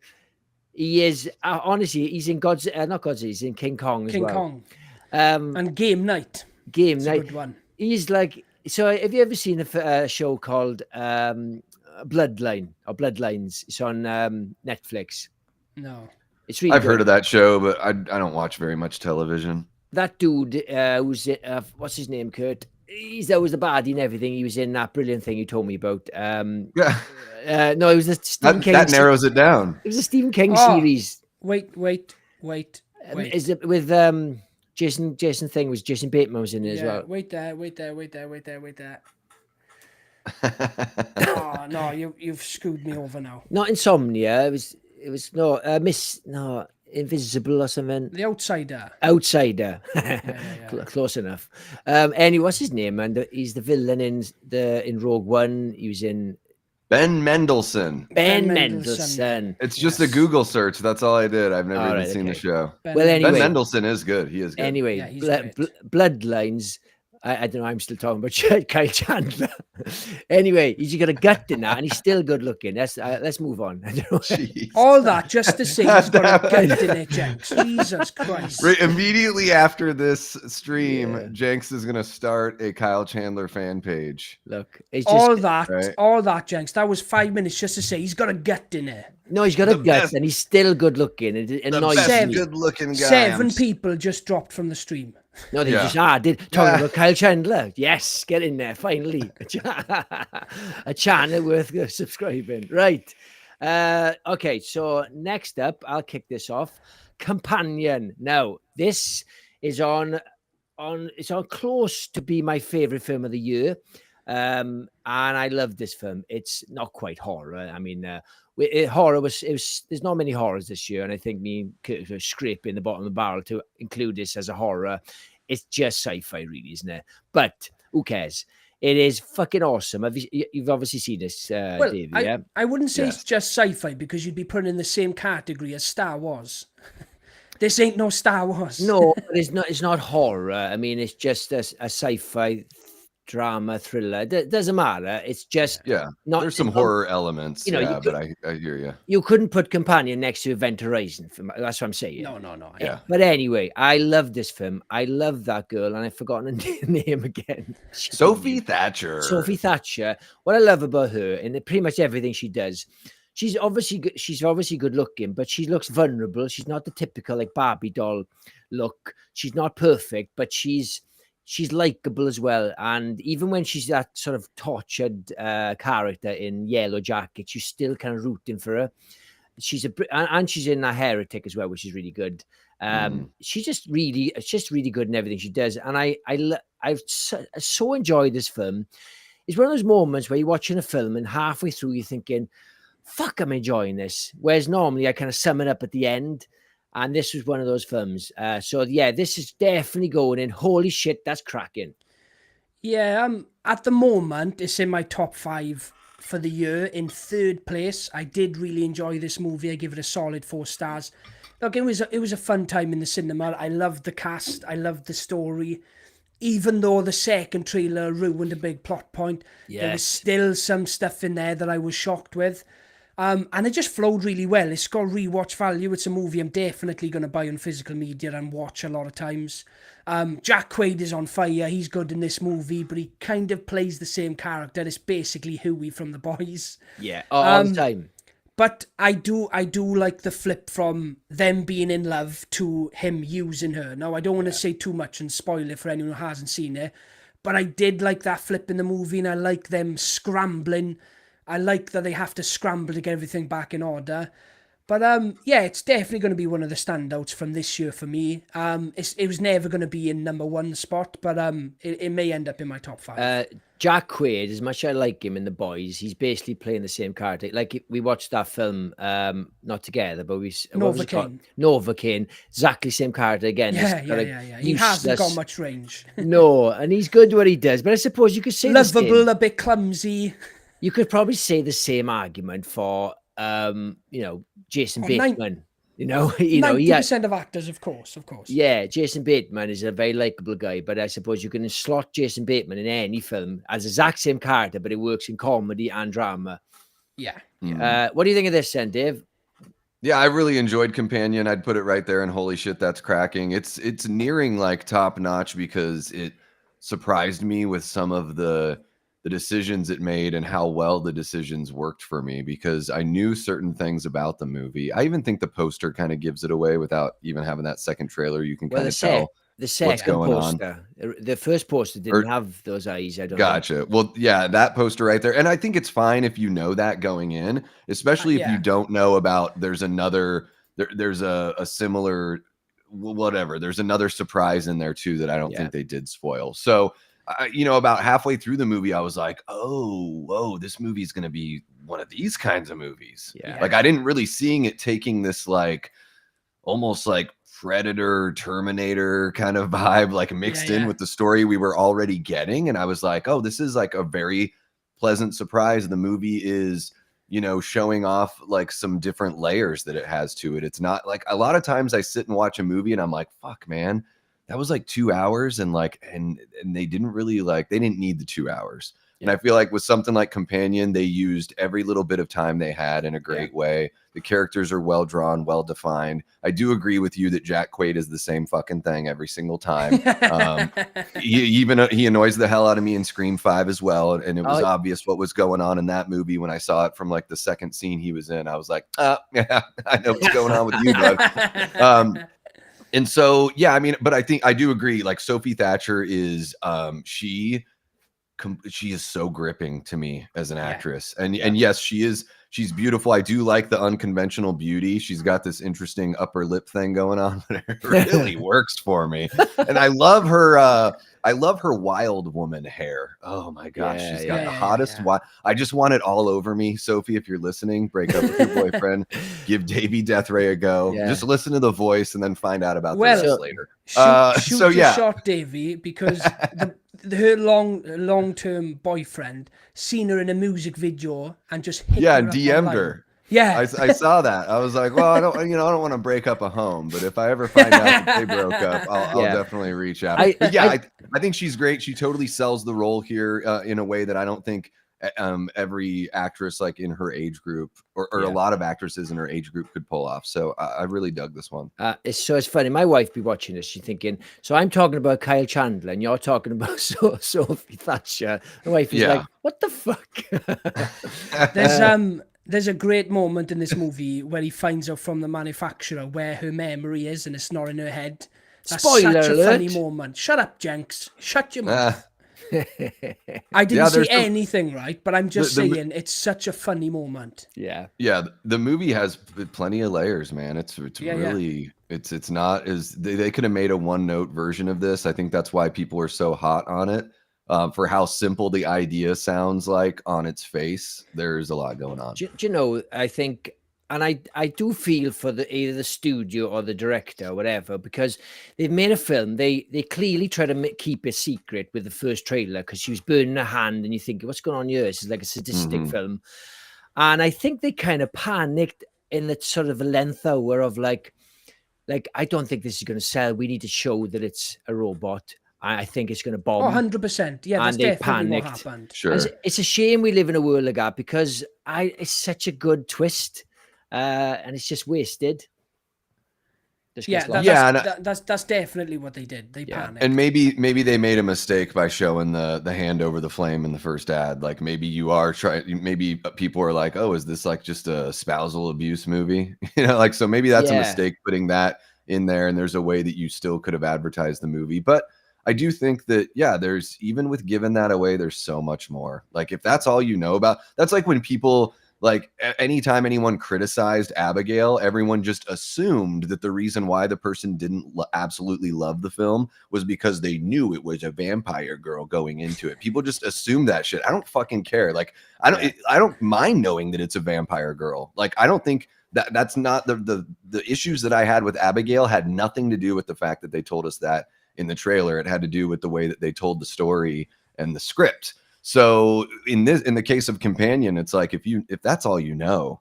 He is honestly, he's in he's in King Kong as well. King Kong, and Game Night. That's a good one. He's like. So, have you ever seen a show called Bloodline or Bloodlines? It's on Netflix. No. It's really I've heard of that show, but I don't watch very much television. That dude who's what's his name, Kurt? He's always the baddie and everything. He was in that brilliant thing you told me about. No, it was a Stephen King. That narrows it down. It was a Stephen King series. Wait. Is it with Jason Thing? Was Jason Bateman was in it as well? Wait there. Oh no, you've screwed me over now. Not Insomnia. It was Invisible or something. The Outsider. Yeah. Close enough. Anyway, what's his name? And he's the villain in Rogue One. He was in Ben Mendelsohn. Ben Mendelsohn. It's just a Google search. That's all I did. I've never even seen the show. Well, anyway, Ben Mendelsohn is good. He is good. Anyway, Bloodlines. I don't know. I'm still talking about Kyle Chandler. Anyway, he's got a gut in that, and he's still good looking. Let's move on. All that just to say he's got a gut in it, Jenks. Jesus Christ! Right, immediately after this stream, Jenks is gonna start a Kyle Chandler fan page. Look, it's just, right? all that, Jenks. That was 5 minutes just to say he's got a gut in it. No, he's got a gut, and he's still good looking. It annoys me. Good looking guy. 7 people just dropped from the stream. No, they just talking about Kyle Chandler. Yes, get in there finally. A channel worth subscribing. Right. Okay. So next up, I'll kick this off. Companion. Now this is on close to be my favorite film of the year. And I love this film. It's not quite horror. I mean, there's not many horrors this year, and I think me and Kurt were scraping the bottom of the barrel to include this as a horror. It's just sci-fi, really, isn't it? But who cares? It is fucking awesome. You've obviously seen this, Davey, yeah? I wouldn't say it's just sci-fi, because you'd be putting in the same category as Star Wars. This ain't no Star Wars. No, it's not horror. I mean, it's just a sci-fi drama thriller. It doesn't matter. It's just there's some horror elements. But I hear you. You couldn't put Companion next to Event Horizon. That's what I'm saying. No. Yeah. But anyway, I love this film. I love that girl, and I've forgotten her name again. Sophie Thatcher. Sophie Thatcher. What I love about her, and pretty much everything she does, she's obviously good looking, but she looks vulnerable. She's not the typical like Barbie doll look. She's not perfect, but she's likable as well. And even when she's that sort of tortured character in Yellow Jacket, you're still kind of rooting for her. She's in A Heretic as well, which is really good. She's just really good in everything she does. And I've so enjoyed this film. It's one of those moments where you're watching a film and halfway through you're thinking, fuck, I'm enjoying this. Whereas normally I kind of sum it up at the end. And this was one of those films. This is definitely going in. Holy shit, that's cracking. Yeah, at the moment, it's in my top 5 for the year. In 3rd place, I did really enjoy this movie. I give it a solid 4 stars. Look, it was a fun time in the cinema. I loved the cast. I loved the story. Even though the second trailer ruined a big plot point, there was still some stuff in there that I was shocked with. And it just flowed really well. It's got rewatch value. It's a movie I'm definitely going to buy on physical media and watch a lot of times. Jack Quaid is on fire. He's good in this movie, but he kind of plays the same character. It's basically Huey from The Boys. Yeah, all the time. But I do like the flip from them being in love to him using her. Now, I don't want to say too much and spoil it for anyone who hasn't seen it, but I did like that flip in the movie, and I like them scrambling. I like that they have to scramble to get everything back in order. But it's definitely going to be one of the standouts from this year for me. It was never going to be in number 1 spot, but it may end up in my top 5. Jack Quaid, as much as I like him in The Boys, he's basically playing the same character. Like we watched that film, not together, but Novocaine, exactly same character again. Yeah. He hasn't got much range. No, and he's good at what he does. But I suppose you could say lovable, a bit clumsy. You could probably say the same argument for, Jason Bateman. 90% of actors, of course. Yeah, Jason Bateman is a very likable guy, but I suppose you can slot Jason Bateman in any film as the exact same character, but it works in comedy and drama. Yeah. What do you think of this, then, Dave? Yeah, I really enjoyed Companion. I'd put it right there, and holy shit, that's cracking. It's nearing like top notch because it surprised me with some of the decisions it made and how well the decisions worked for me, because I knew certain things about the movie. I even think the poster kind of gives it away without even having that second trailer. You can kind of tell what's going poster. The first poster didn't have those eyes. I don't know. Well, yeah, that poster right there. And I think it's fine if you know that going in, especially if you don't know about there's a similar whatever. There's another surprise in there too that I don't think they did spoil. So about halfway through the movie, I was like, oh, whoa, this movie is going to be one of these kinds of movies. Yeah. Like I didn't really seeing it taking this like almost like Predator, Terminator kind of vibe, like mixed in with the story we were already getting. And I was like, oh, this is like a very pleasant surprise. The movie is, showing off like some different layers that it has to it. It's not like a lot of times I sit and watch a movie and I'm like, fuck, man, that was like 2 hours. And they didn't really they didn't need the 2 hours. And I feel like with something like Companion, they used every little bit of time they had in a great way. The characters are well drawn, well defined. I do agree with you that Jack Quaid is the same fucking thing every single time. He annoys the hell out of me in Scream 5 as well. And it was obvious what was going on in that movie when I saw it from like the second scene he was in. I was like, yeah, I know what's going on with you, bud. And so, yeah, I mean, but I do agree. Like Sophie Thatcher is, she is so gripping to me as an actress. And yes, she's beautiful. I do like the unconventional beauty. She's got this interesting upper lip thing going on, but it really works for me. And I love her wild woman hair. Oh my gosh, she's got the hottest I just want it all over me. Sophie, if you're listening, break up with your boyfriend, give Davey Deathray a go. Just listen to the voice and then find out about the rest later. Shoot your shot, Davey, because her long-term boyfriend seen her in a music video and just hit her up DM'd online. her. Yeah, I saw that. I was like, well, I don't want to break up a home, but if I ever find out that they broke up, I'll definitely reach out. I think she's great. She totally sells the role here in a way that I don't think every actress like in her age group or a lot of actresses in her age group could pull off. So I really dug this one. It's funny. My wife be watching this. She's thinking, so I'm talking about Kyle Chandler and you're talking about Sophie Thatcher. My wife is like, what the fuck? There's a great moment in this movie where he finds out from the manufacturer where her memory is and it's not in her head. That's Spoiler such alert. a funny moment. Shut up, Jenks. Shut your mouth. I didn't see anything, right? But I'm just saying it's such a funny moment. Yeah. The movie has plenty of layers, man. It's really it's not as they could have made a one-note version of this. I think that's why people are so hot on it. For how simple the idea sounds like on its face. There's a lot going on. Do you know, I think, and I do feel for either the studio or the director or whatever, because they've made a film. They clearly try to keep it secret with the first trailer because she was burning her hand and you think, what's going on here? This is like a sadistic film. And I think they kind of panicked in that sort of a length hour of like, I don't think this is going to sell. We need to show that it's a robot. I think it's going to bomb. 100%. Yeah, that's definitely what happened. Sure. It's a shame we live in a world like that because it's such a good twist and it's just wasted. That's definitely what they did. They panicked. And maybe they made a mistake by showing the hand over the flame in the first ad. Like maybe maybe people are like, oh, is this like just a spousal abuse movie? So maybe that's a mistake putting that in there. And there's a way that you still could have advertised the movie. But I do think that, there's even with giving that away, there's so much more. Like if that's all you know about, that's like when people anytime anyone criticized Abigail, everyone just assumed that the reason why the person didn't absolutely love the film was because they knew it was a vampire girl going into it. People just assume that shit. I don't fucking care. Like I don't mind knowing that it's a vampire girl. Like I don't think that's not the issues that I had with Abigail had nothing to do with the fact that they told us that in the trailer. It had to do with the way that they told the story and the script. So in the case of Companion, it's like if that's all you know,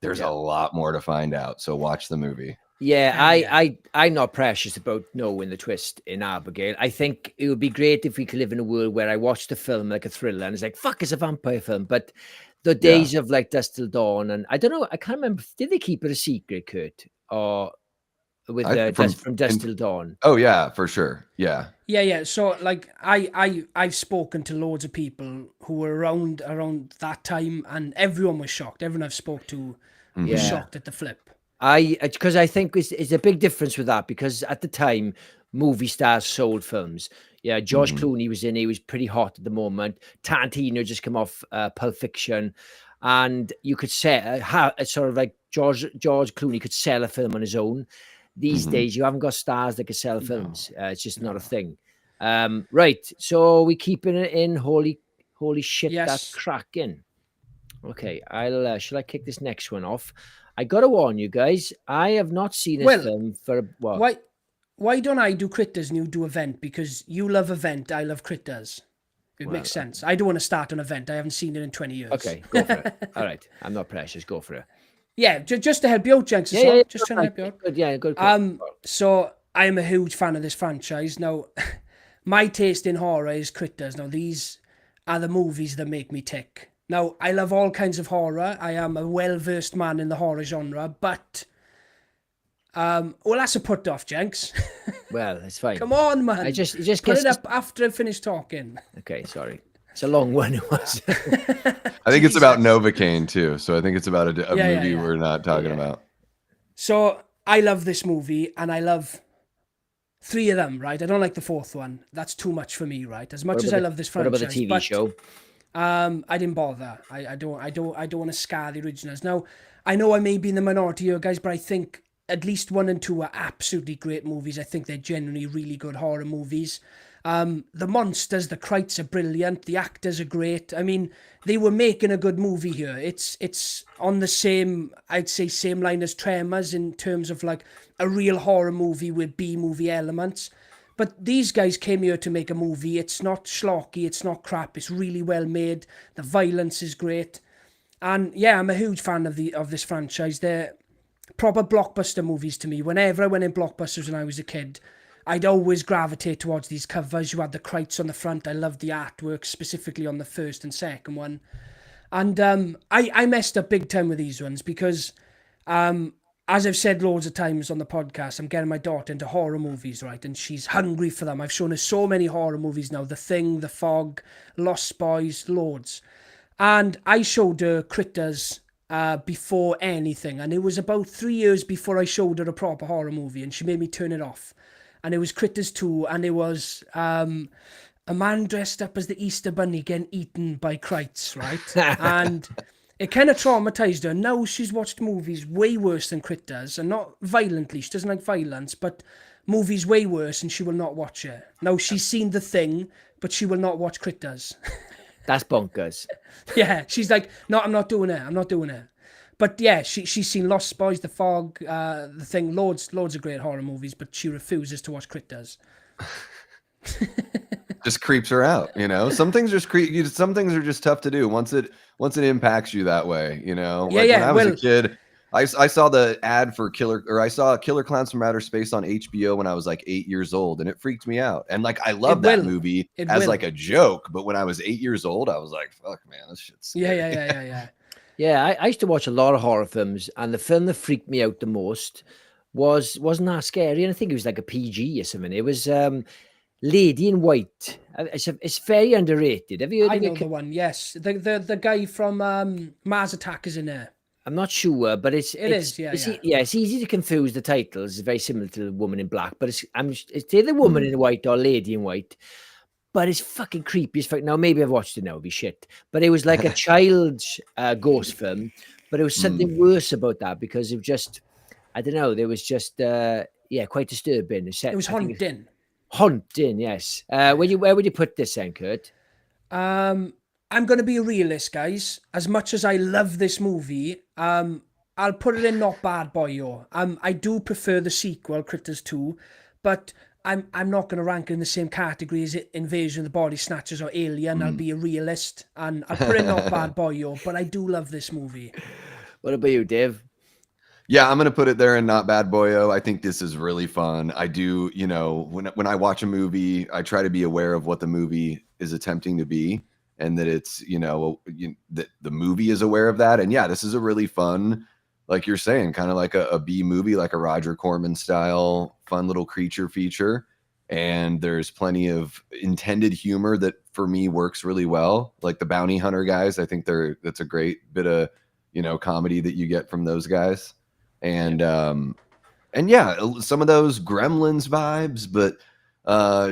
there's a lot more to find out. So watch the movie. I'm not precious about knowing the twist in Abigail. I think it would be great if we could live in a world where I watch the film like a thriller and it's like, fuck, it's a vampire film. But the days of like Dusk Till Dawn, and I don't know, I can't remember, did they keep it a secret, Kurt? Or with from Dusk Till Dawn? Oh yeah, for sure. Yeah. So like I've spoken to loads of people who were around that time, and everyone was shocked. Everyone I've spoke to was shocked at the flip. Because I think it's a big difference with that, because at the time movie stars sold films. Yeah, George Clooney was in. He was pretty hot at the moment. Tarantino just come off Pulp Fiction, and you could say sort of like George Clooney could sell a film on his own. These days, you haven't got stars that can sell films. It's just not a thing. Right. So we keeping it in. Holy shit, that's cracking. Okay. Shall I kick this next one off? I got to warn you guys. I have not seen this film for Why don't I do Critters and you do Event? Because you love Event, I love Critters. It makes sense. I don't want to start an event. I haven't seen it in 20 years. Okay, go for it. All right. I'm not precious. Go for it. Yeah, just to help you out, Jenks. Just trying to help you out. Good, yeah, good. So I am a huge fan of this franchise. Now, my taste in horror is Critters. Now, these are the movies that make me tick. Now, I love all kinds of horror. I am a well-versed man in the horror genre, but well, that's a put off, Jenks. Well, it's fine. Come on, man. You just put it up after I finish talking. Okay, sorry. It's a long one. It was. I think it's about Novocaine too. So I think it's about a movie we're not talking about. So I love this movie, and I love 3 of them, right? I don't like the 4th one. That's too much for me, right? As much as I love this franchise. What about the TV show? I didn't bother. I don't want to scar the originals. Now, I know I may be in the minority here, guys, but I think at least 1 and 2 are absolutely great movies. I think they're genuinely really good horror movies. The monsters, the Krites are brilliant. The actors are great. I mean, they were making a good movie here. It's on the same, I'd say, same line as Tremors in terms of like a real horror movie with B-movie elements. But these guys came here to make a movie. It's not schlocky. It's not crap. It's really well made. The violence is great. And yeah, I'm a huge fan of this franchise. They're proper blockbuster movies to me. Whenever I went in blockbusters when I was a kid, I'd always gravitate towards these covers. You had the Krites on the front. I loved the artwork, specifically on the first and second one. And I messed up big time with these ones because, as I've said loads of times on the podcast, I'm getting my daughter into horror movies, right? And she's hungry for them. I've shown her so many horror movies now. The Thing, The Fog, Lost Boys, loads. And I showed her Critters before anything. And it was about 3 years before I showed her a proper horror movie. And she made me turn it off. And it was Critters 2, and it was a man dressed up as the Easter Bunny getting eaten by Krites, right? And it kind of traumatized her. Now she's watched movies way worse than Critters, and not violently. She doesn't like violence, but movies way worse, and she will not watch it. Now she's seen The Thing, but she will not watch Critters. That's bonkers. Yeah, she's like, no, I'm not doing it. I'm not doing it. But yeah, she's seen Lost Boys, The Fog, The Thing, loads of great horror movies, but she refuses to watch Critters. Just creeps her out, you know. Some things some things are just tough to do once it impacts you that way, you know. Like when I was a kid, I saw the ad for I saw Killer Clowns from Outer Space on HBO when I was like 8 years old, and it freaked me out. And like I love that movie as like a joke, but when I was 8 years old, I was like, "Fuck, man, this shit's scary." Yeah. Yeah, I used to watch a lot of horror films, and the film that freaked me out the most wasn't that scary, and I think it was like a PG or something. It was Lady in White. It's very underrated. Have you heard of it? I know the one. Yes, the guy from Mars Attackers in there. I'm not sure, but it's easy to confuse the titles. It's very similar to The Woman in Black, but it's either The Woman in White or Lady in White. But it's fucking creepy as fuck. Now, maybe I've watched it now, it'd be shit. But it was like a child's ghost film. But it was something worse about that because it was just, I don't know, there was just, quite disturbing. It was haunting. Haunting, yes. Where would you put this then, Kurt? I'm going to be a realist, guys. As much as I love this movie, I'll put it in Not Bad Boyo. I do prefer the sequel, Critters 2, but I'm not going to rank it in the same category as Invasion of the Body Snatchers or Alien. I'll be a realist, and I'll put it in Not Bad Boyo, but I do love this movie. What about you, Dave? Yeah, I'm going to put it there in Not Bad Boyo. I think this is really fun. I do, you know, when I watch a movie, I try to be aware of what the movie is attempting to be, and that it's, you know, that the movie is aware of that. And yeah, this is a really fun, like you're saying, kind of like a B movie, like a Roger Corman style, fun little creature feature. And there's plenty of intended humor that for me works really well. Like the bounty hunter guys, I think that's a great bit of, you know, comedy that you get from those guys. And yeah, some of those Gremlins vibes, but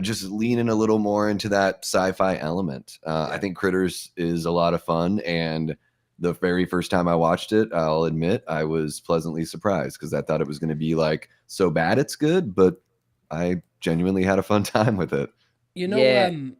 just leaning a little more into that sci-fi element. I think Critters is a lot of fun, and the very first time I watched it, I'll admit I was pleasantly surprised because I thought it was going to be like so bad it's good, but I genuinely had a fun time with it. You know,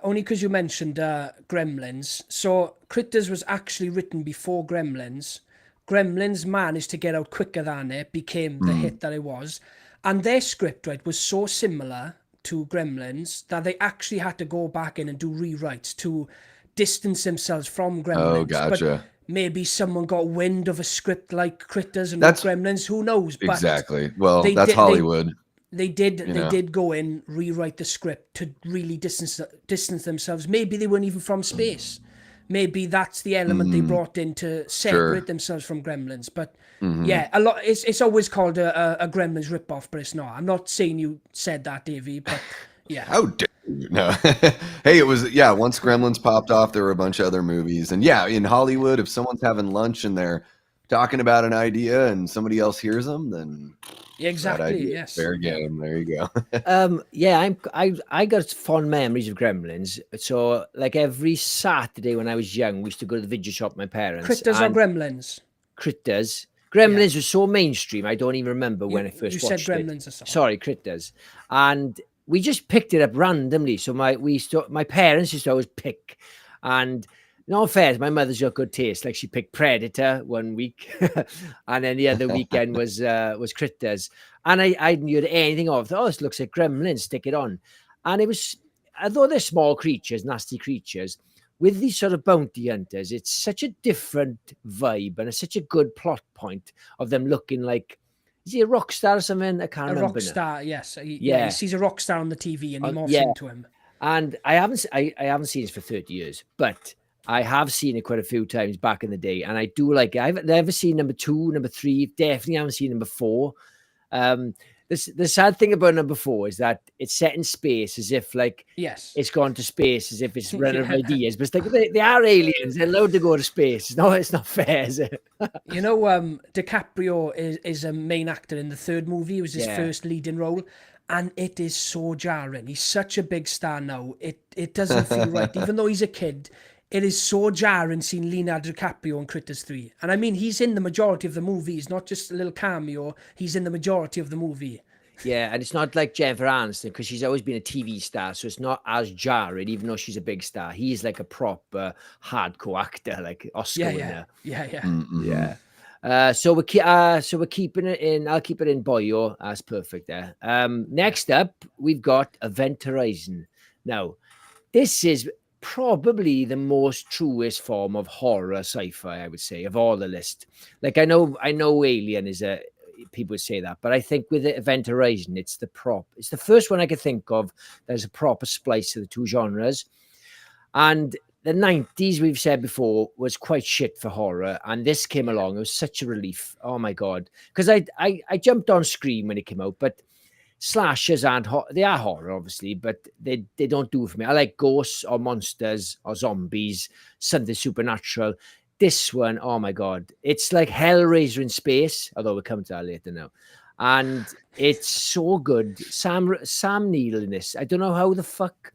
only because you mentioned Gremlins. So Critters was actually written before Gremlins. Gremlins managed to get out quicker than it, became the hit that it was. And their script, right, was so similar to Gremlins that they actually had to go back in and do rewrites to distance themselves from Gremlins. Oh, gotcha. But maybe someone got wind of a script like Critters and not Gremlins. Who knows? But exactly. Well, that's Hollywood. They did go in, rewrite the script to really distance themselves. Maybe they weren't even from space. Maybe that's the element they brought in to separate themselves from Gremlins. But yeah, a lot. It's always called a Gremlins ripoff, but it's not. I'm not saying you said that, Davey, but yeah. How dare you? No. Hey, it was, once Gremlins popped off, there were a bunch of other movies. And yeah, in Hollywood, if someone's having lunch and they're talking about an idea and somebody else hears them, then exactly, yes, fair game. There you go. I got fond memories of Gremlins. So like every Saturday when I was young, we used to go to the video shop with my parents. Critters or Gremlins? Critters. Gremlins was so mainstream. I don't even remember when I first watched it. You said Gremlins or something. Sorry, Critters. And we just picked it up randomly. So my parents used to always pick, and no offense, my mother's got good taste. Like she picked Predator one week, and then the other weekend was Critters. And I knew anything of. Oh, this looks like Gremlins. Stick it on. And it was, although they're small creatures, nasty creatures, with these sort of bounty hunters, it's such a different vibe and it's such a good plot point of them looking like, is he a rock star or something? I can't remember. A rock star, yes. He sees a rock star on the TV and he morphs into him. And I haven't seen this for 30 years, but I have seen it quite a few times back in the day, and I do like it. I've never seen number 2, number 3. Definitely haven't seen number 4. The sad thing about number 4 is that it's set in space, as if like it's gone to space, as if it's running out of ideas. But it's like they are aliens. They're allowed to go to space. It's not fair, is it? You know, DiCaprio is a main actor in the 3rd movie. It was his first leading role. And it is so jarring. He's such a big star now. It doesn't feel right. Even though he's a kid, it is so jarring seeing Leonardo DiCaprio in Critters 3. And I mean, he's in the majority of the movie. He's not just a little cameo. He's in the majority of the movie. Yeah, and it's not like Jennifer Aniston, because she's always been a TV star, so it's not as jarring, even though she's a big star. He's like a proper hardcore actor, like Oscar winner. Yeah. Mm-hmm. Yeah. So we're keeping it in. I'll keep it in Boyo. That's perfect there. Next up, we've got Event Horizon. Now, this is probably the most truest form of horror sci-fi, I would say, of all the list. Like I know Alien is people say that, but I think with the Event Horizon, it's the first one I could think of. There's a proper splice of the two genres. And the 90s, we've said before, was quite shit for horror, and this came along. It was such a relief. Oh my God. Because I jumped on Scream when it came out, but slashers they are horror, obviously, but they don't do it for me. I like ghosts or monsters or zombies, something supernatural. This one, oh my God, it's like Hellraiser in space, although we'll come to that later now. And it's so good. Sam Neill in this. I don't know how the fuck,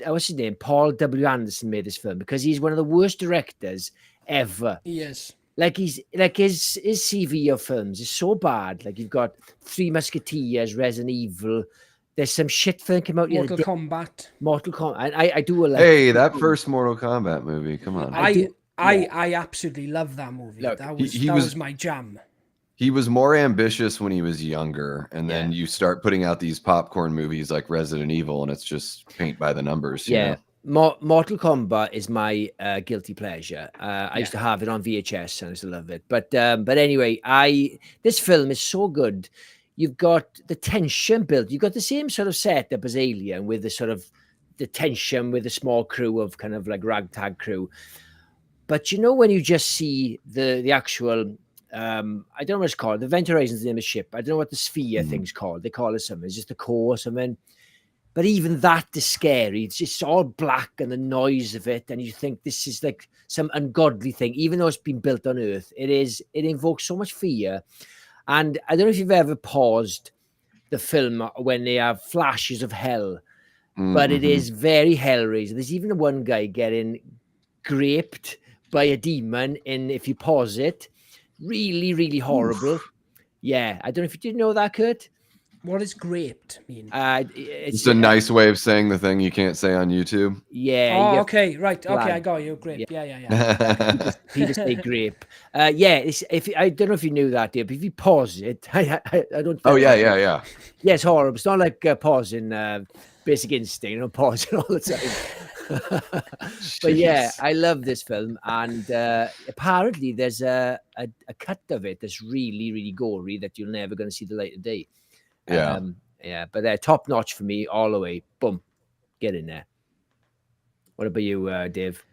what's his name? Paul W. Anderson made this film, because he's one of the worst directors ever. He is. Like his CV of films is so bad. Like you've got Three Musketeers, Resident Evil. There's some shit film came out. Mortal Kombat. I do like. Hey, that first Mortal Kombat movie. Come on. I absolutely love that movie. Look, that was my jam. He was more ambitious when he was younger, and then you start putting out these popcorn movies like Resident Evil, and it's just paint by the numbers. You know? Mortal Kombat is my guilty pleasure. I used to have it on VHS, and I used to love it. But anyway, this film is so good. You've got the tension built. You've got the same sort of setup as Alien, with the sort of the tension with a small crew of kind of like ragtag crew. But you know, when you just see the actual, I don't know what it's called. The Event Horizon's the name of the ship. I don't know what the sphere thing's called. They call it something. It's just a core or something. But even that is scary. It's just all black, and the noise of it. And you think this is like some ungodly thing, even though it's been built on Earth. It invokes so much fear. And I don't know if you've ever paused the film when they have flashes of hell, but it is very Hellraiser. There's even one guy getting graped by a demon, and if you pause it, really, really horrible. Yeah, I don't know if you did know that, Kurt. What does graped mean? It's a nice way of saying the thing you can't say on YouTube. Yeah. Oh, okay, right. Okay, I got you. Grape. Yeah. He just say grape. Yeah. If I don't know if you knew that, Dave, but if you pause it, I don't. Oh yeah. Yeah, it's horrible. It's not like pausing Basic Instinct, pausing all the time. But yeah, I love this film, and apparently there's a cut of it that's really, really gory that you're never going to see the light of day. Yeah, but they're top notch for me all the way. Boom, get in there. What about you, Dave?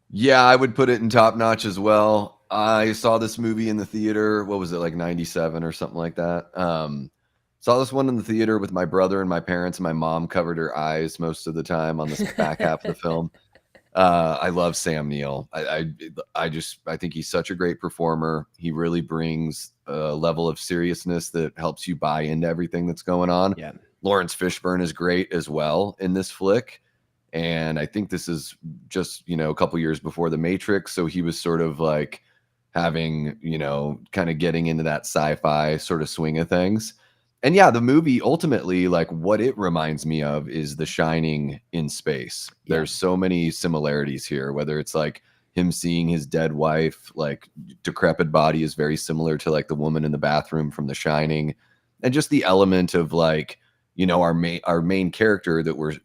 Yeah, I would put it in top notch as well. I saw this movie in the theater. What was it, like 97 or something like that? Saw this one in the theater with my brother and my parents, and my mom covered her eyes most of the time on the back half of the film. I love Sam Neill. I think he's such a great performer. He really brings a level of seriousness that helps you buy into everything that's going on. Yeah. Lawrence Fishburne is great as well in this flick. And I think this is just, a couple years before The Matrix. So he was sort of like having, kind of getting into that sci-fi sort of swing of things. And yeah, the movie ultimately, like what it reminds me of is The Shining in space. Yeah. There's so many similarities here, whether it's like him seeing his dead wife, like decrepit body is very similar to like the woman in the bathroom from The Shining. And just the element of like, our main character that we're,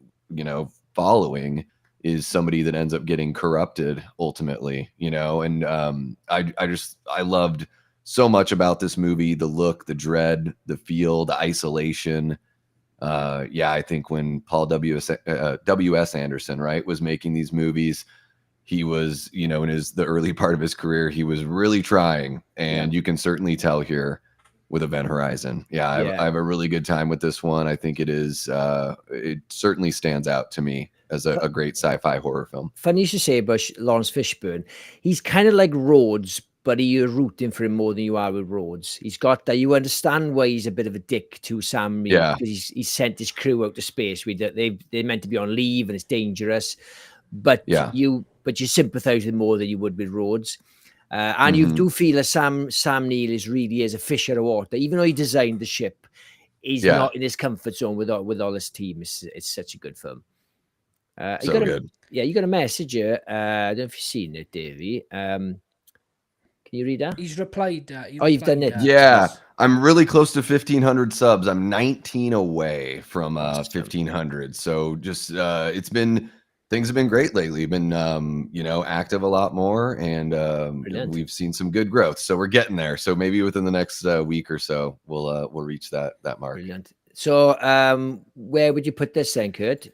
following is somebody that ends up getting corrupted ultimately, and I loved so much about this movie, the look, the dread, the feel, the isolation. I think when Paul W.S. Anderson, right, was making these movies, he was, in the early part of his career, he was really trying, and you can certainly tell here with Event Horizon. I have a really good time with this one. I think it is, it certainly stands out to me as a great sci-fi horror film. Funny you should say about Lawrence Fishburne. He's kind of like Rhodes, but you're rooting for him more than you are with Rhodes. He's got that. You understand why he's a bit of a dick to Sam. Because he's sent his crew out to space. They're meant to be on leave and it's dangerous. But you sympathize with more than you would with Rhodes. And you do feel that Sam Neill really is a fish out of water. Even though he designed the ship, he's not in his comfort zone with all his team. It's such a good film. Good. Yeah, you got a message here. I don't know if you've seen it, Davey. Can you read that? He's replied. You've done it. Yeah, I'm really close to 1,500 subs. I'm 19 away from 1,500. So just things have been great lately. Been active a lot more, and we've seen some good growth. So we're getting there. So maybe within the next week or so, we'll reach that mark. Brilliant. So where would you put this then, Kurt?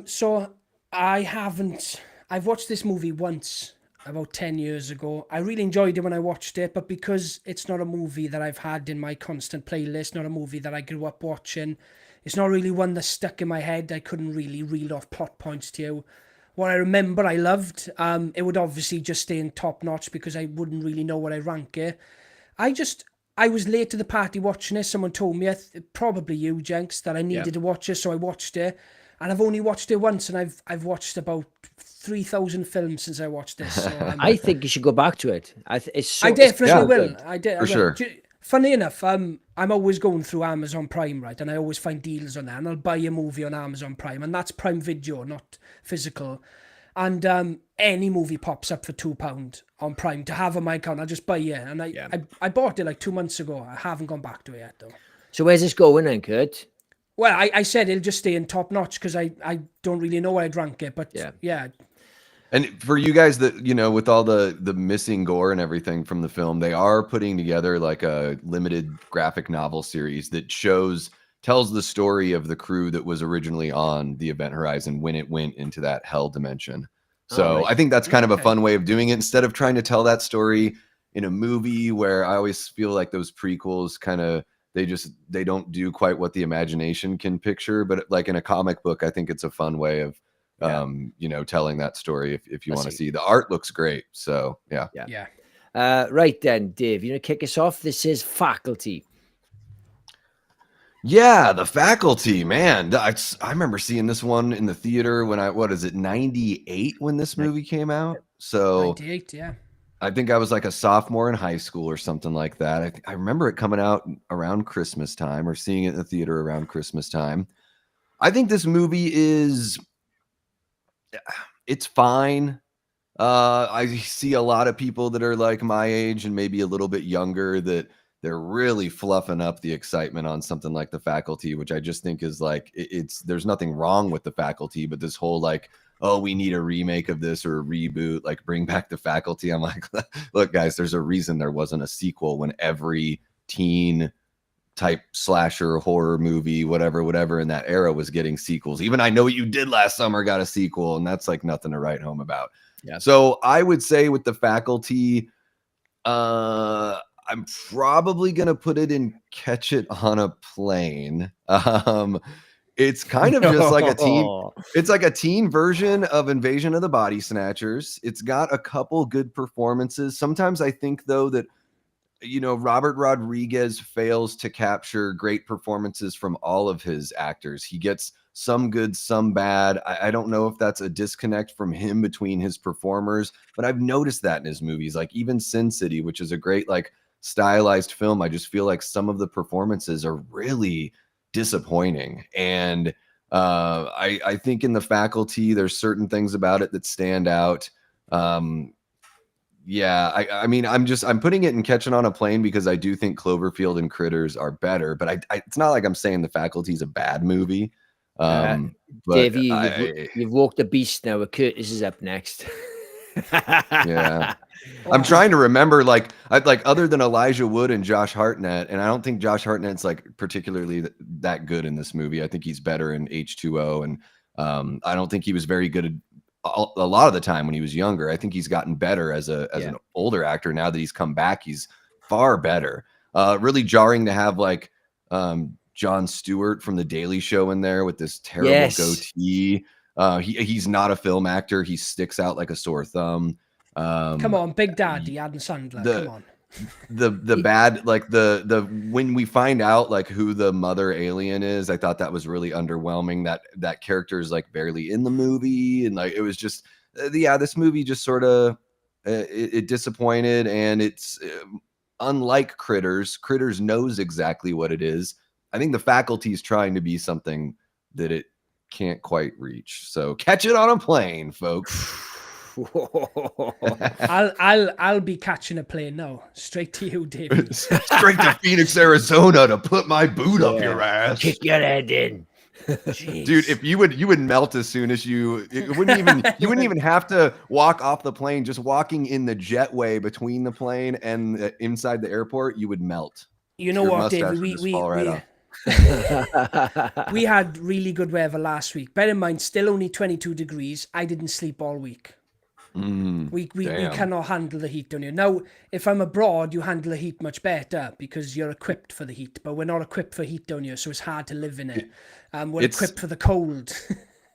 So I've watched this movie once about 10 years ago. I really enjoyed it when I watched it, but because it's not a movie that I've had in my constant playlist, not a movie that I grew up watching, it's not really one that stuck in my head. I couldn't really reel off plot points to you. What I remember I loved, it would obviously just stay in top notch because I wouldn't really know what I rank it. I was late to the party watching it. Someone told me, probably you, Jenks, that I needed to watch it, so I watched it. And I've only watched it once, and I've watched about 3,000 films since I watched this. So, I think you should go back to it. I definitely will. For sure. Funny enough, I'm always going through Amazon Prime, right? And I always find deals on that. And I'll buy a movie on Amazon Prime. And that's Prime Video, not physical. And any movie pops up for £2 on Prime to have on my account, I'll just buy it. And I bought it like 2 months ago. I haven't gone back to it yet, though. So where's this going then, Kurt? Well, I said it'll just stay in top notch because I don't really know where I'd rank it, but yeah. And for you guys that, with all the missing gore and everything from the film, they are putting together like a limited graphic novel series that tells the story of the crew that was originally on the Event Horizon when it went into that hell dimension. So I think that's kind of a fun way of doing it instead of trying to tell that story in a movie where I always feel like those prequels kind of, they don't do quite what the imagination can picture, but like in a comic book, I think it's a fun way of, telling that story if you want to see. The art looks great. So yeah. Right then, Dave, kick us off. This is Faculty. Yeah, The Faculty, man. I remember seeing this one in the theater when 98 when this movie came out. So 98, yeah. I think I was like a sophomore in high school or something like that. I remember it coming out around Christmas time or seeing it in the theater around Christmas time. I think this movie it's fine. I see a lot of people that are like my age and maybe a little bit younger that they're really fluffing up the excitement on something like The Faculty, which I just think is like, there's nothing wrong with The Faculty, but this whole like, oh, we need a remake of this or a reboot, like bring back The Faculty. I'm like, look, guys, there's a reason there wasn't a sequel when every teen type slasher horror movie, whatever in that era was getting sequels. Even I Know What You Did Last Summer got a sequel, and that's like nothing to write home about. Yeah. So I would say with The Faculty, I'm probably gonna put it in Catch It on a Plane. It's kind of just like a teen. It's like a teen version of Invasion of the Body Snatchers. It's got a couple good performances. Sometimes I think though that, you know, Robert Rodriguez fails to capture great performances from all of his actors. He gets some good, some bad. I don't know if that's a disconnect from him between his performers, but I've noticed that in his movies, like even Sin City, which is a great, like stylized film. I just feel like some of the performances are really disappointing. And I think in The Faculty, there's certain things about it that stand out. Yeah, I mean, I'm putting it in Catch It on a Plane because I do think Cloverfield and Critters are better, but it's not like I'm saying The Faculty is a bad movie. But Davey, you've walked the beast now. Curtis is up next. Yeah. I'm trying to remember, like other than Elijah Wood and Josh Hartnett, and I don't think Josh Hartnett's like particularly that good in this movie. I think he's better in H2O, and I don't think he was very good a lot of the time when he was younger. I think he's gotten better as an older actor. Now that he's come back, he's far better. Really jarring to have like Jon Stewart from The Daily Show in there with this terrible goatee. He's not a film actor. He sticks out like a sore thumb. Come on, Big Daddy, Adam Sandler. Come on. The bad, like the when we find out like who the mother alien is, I thought that was really underwhelming. That character is like barely in the movie, and like it was just this movie just sort of it disappointed. And it's unlike Critters. Critters knows exactly what it is. I think The Faculty is trying to be something that it can't quite reach. So Catch It on a Plane, folks. I'll be catching a plane now. Straight to you, David. Straight to Phoenix, Arizona to put my boot up your ass. Kick your head in. Jeez. Dude, if you would melt as soon as you wouldn't even have to walk off the plane. Just walking in the jetway between the plane and inside the airport, you would melt. You know what, David? We had really good weather last week. Bear in mind, still only 22 degrees. I didn't sleep all week. We cannot handle the heat down here. Now, if I'm abroad, you handle the heat much better because you're equipped for the heat, but we're not equipped for heat down here, so it's hard to live in it. We're equipped for the cold.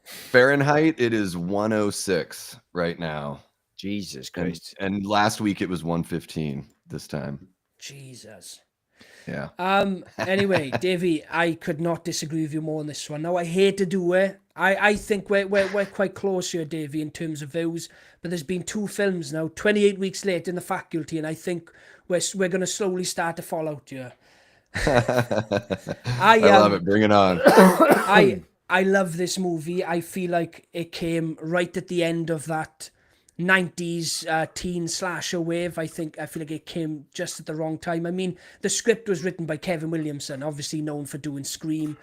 Fahrenheit, it is 106 right now. Jesus Christ. And last week it was 115 this time. Jesus. Yeah. Anyway, Davey, I could not disagree with you more on this one. Now, I hate to do it. I think we're quite close here, Davey, in terms of views. But there's been 2 films now, 28 weeks late in The Faculty, and I think we're going to slowly start to fall out here. I love it. Bring it on. I love this movie. I feel like it came right at the end of that 90s teen slasher wave. I feel like it came just at the wrong time. I mean, the script was written by Kevin Williamson, obviously known for doing Scream.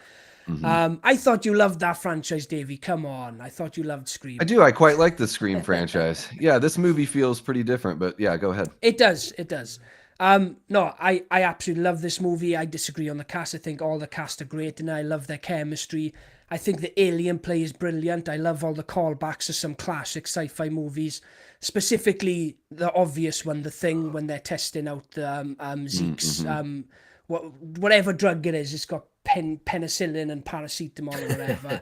I thought you loved that franchise, Davey. Come on. I thought you loved Scream. I do. I quite like the Scream franchise. Yeah, this movie feels pretty different, but yeah, go ahead. It does. No, I absolutely love this movie. I disagree on the cast. I think all the cast are great, and I love their chemistry. I think the alien play is brilliant. I love all the callbacks to some classic sci-fi movies, specifically the obvious one, The Thing, when they're testing out the Zeke's, whatever drug it is. It's got penicillin and paracetamol or whatever.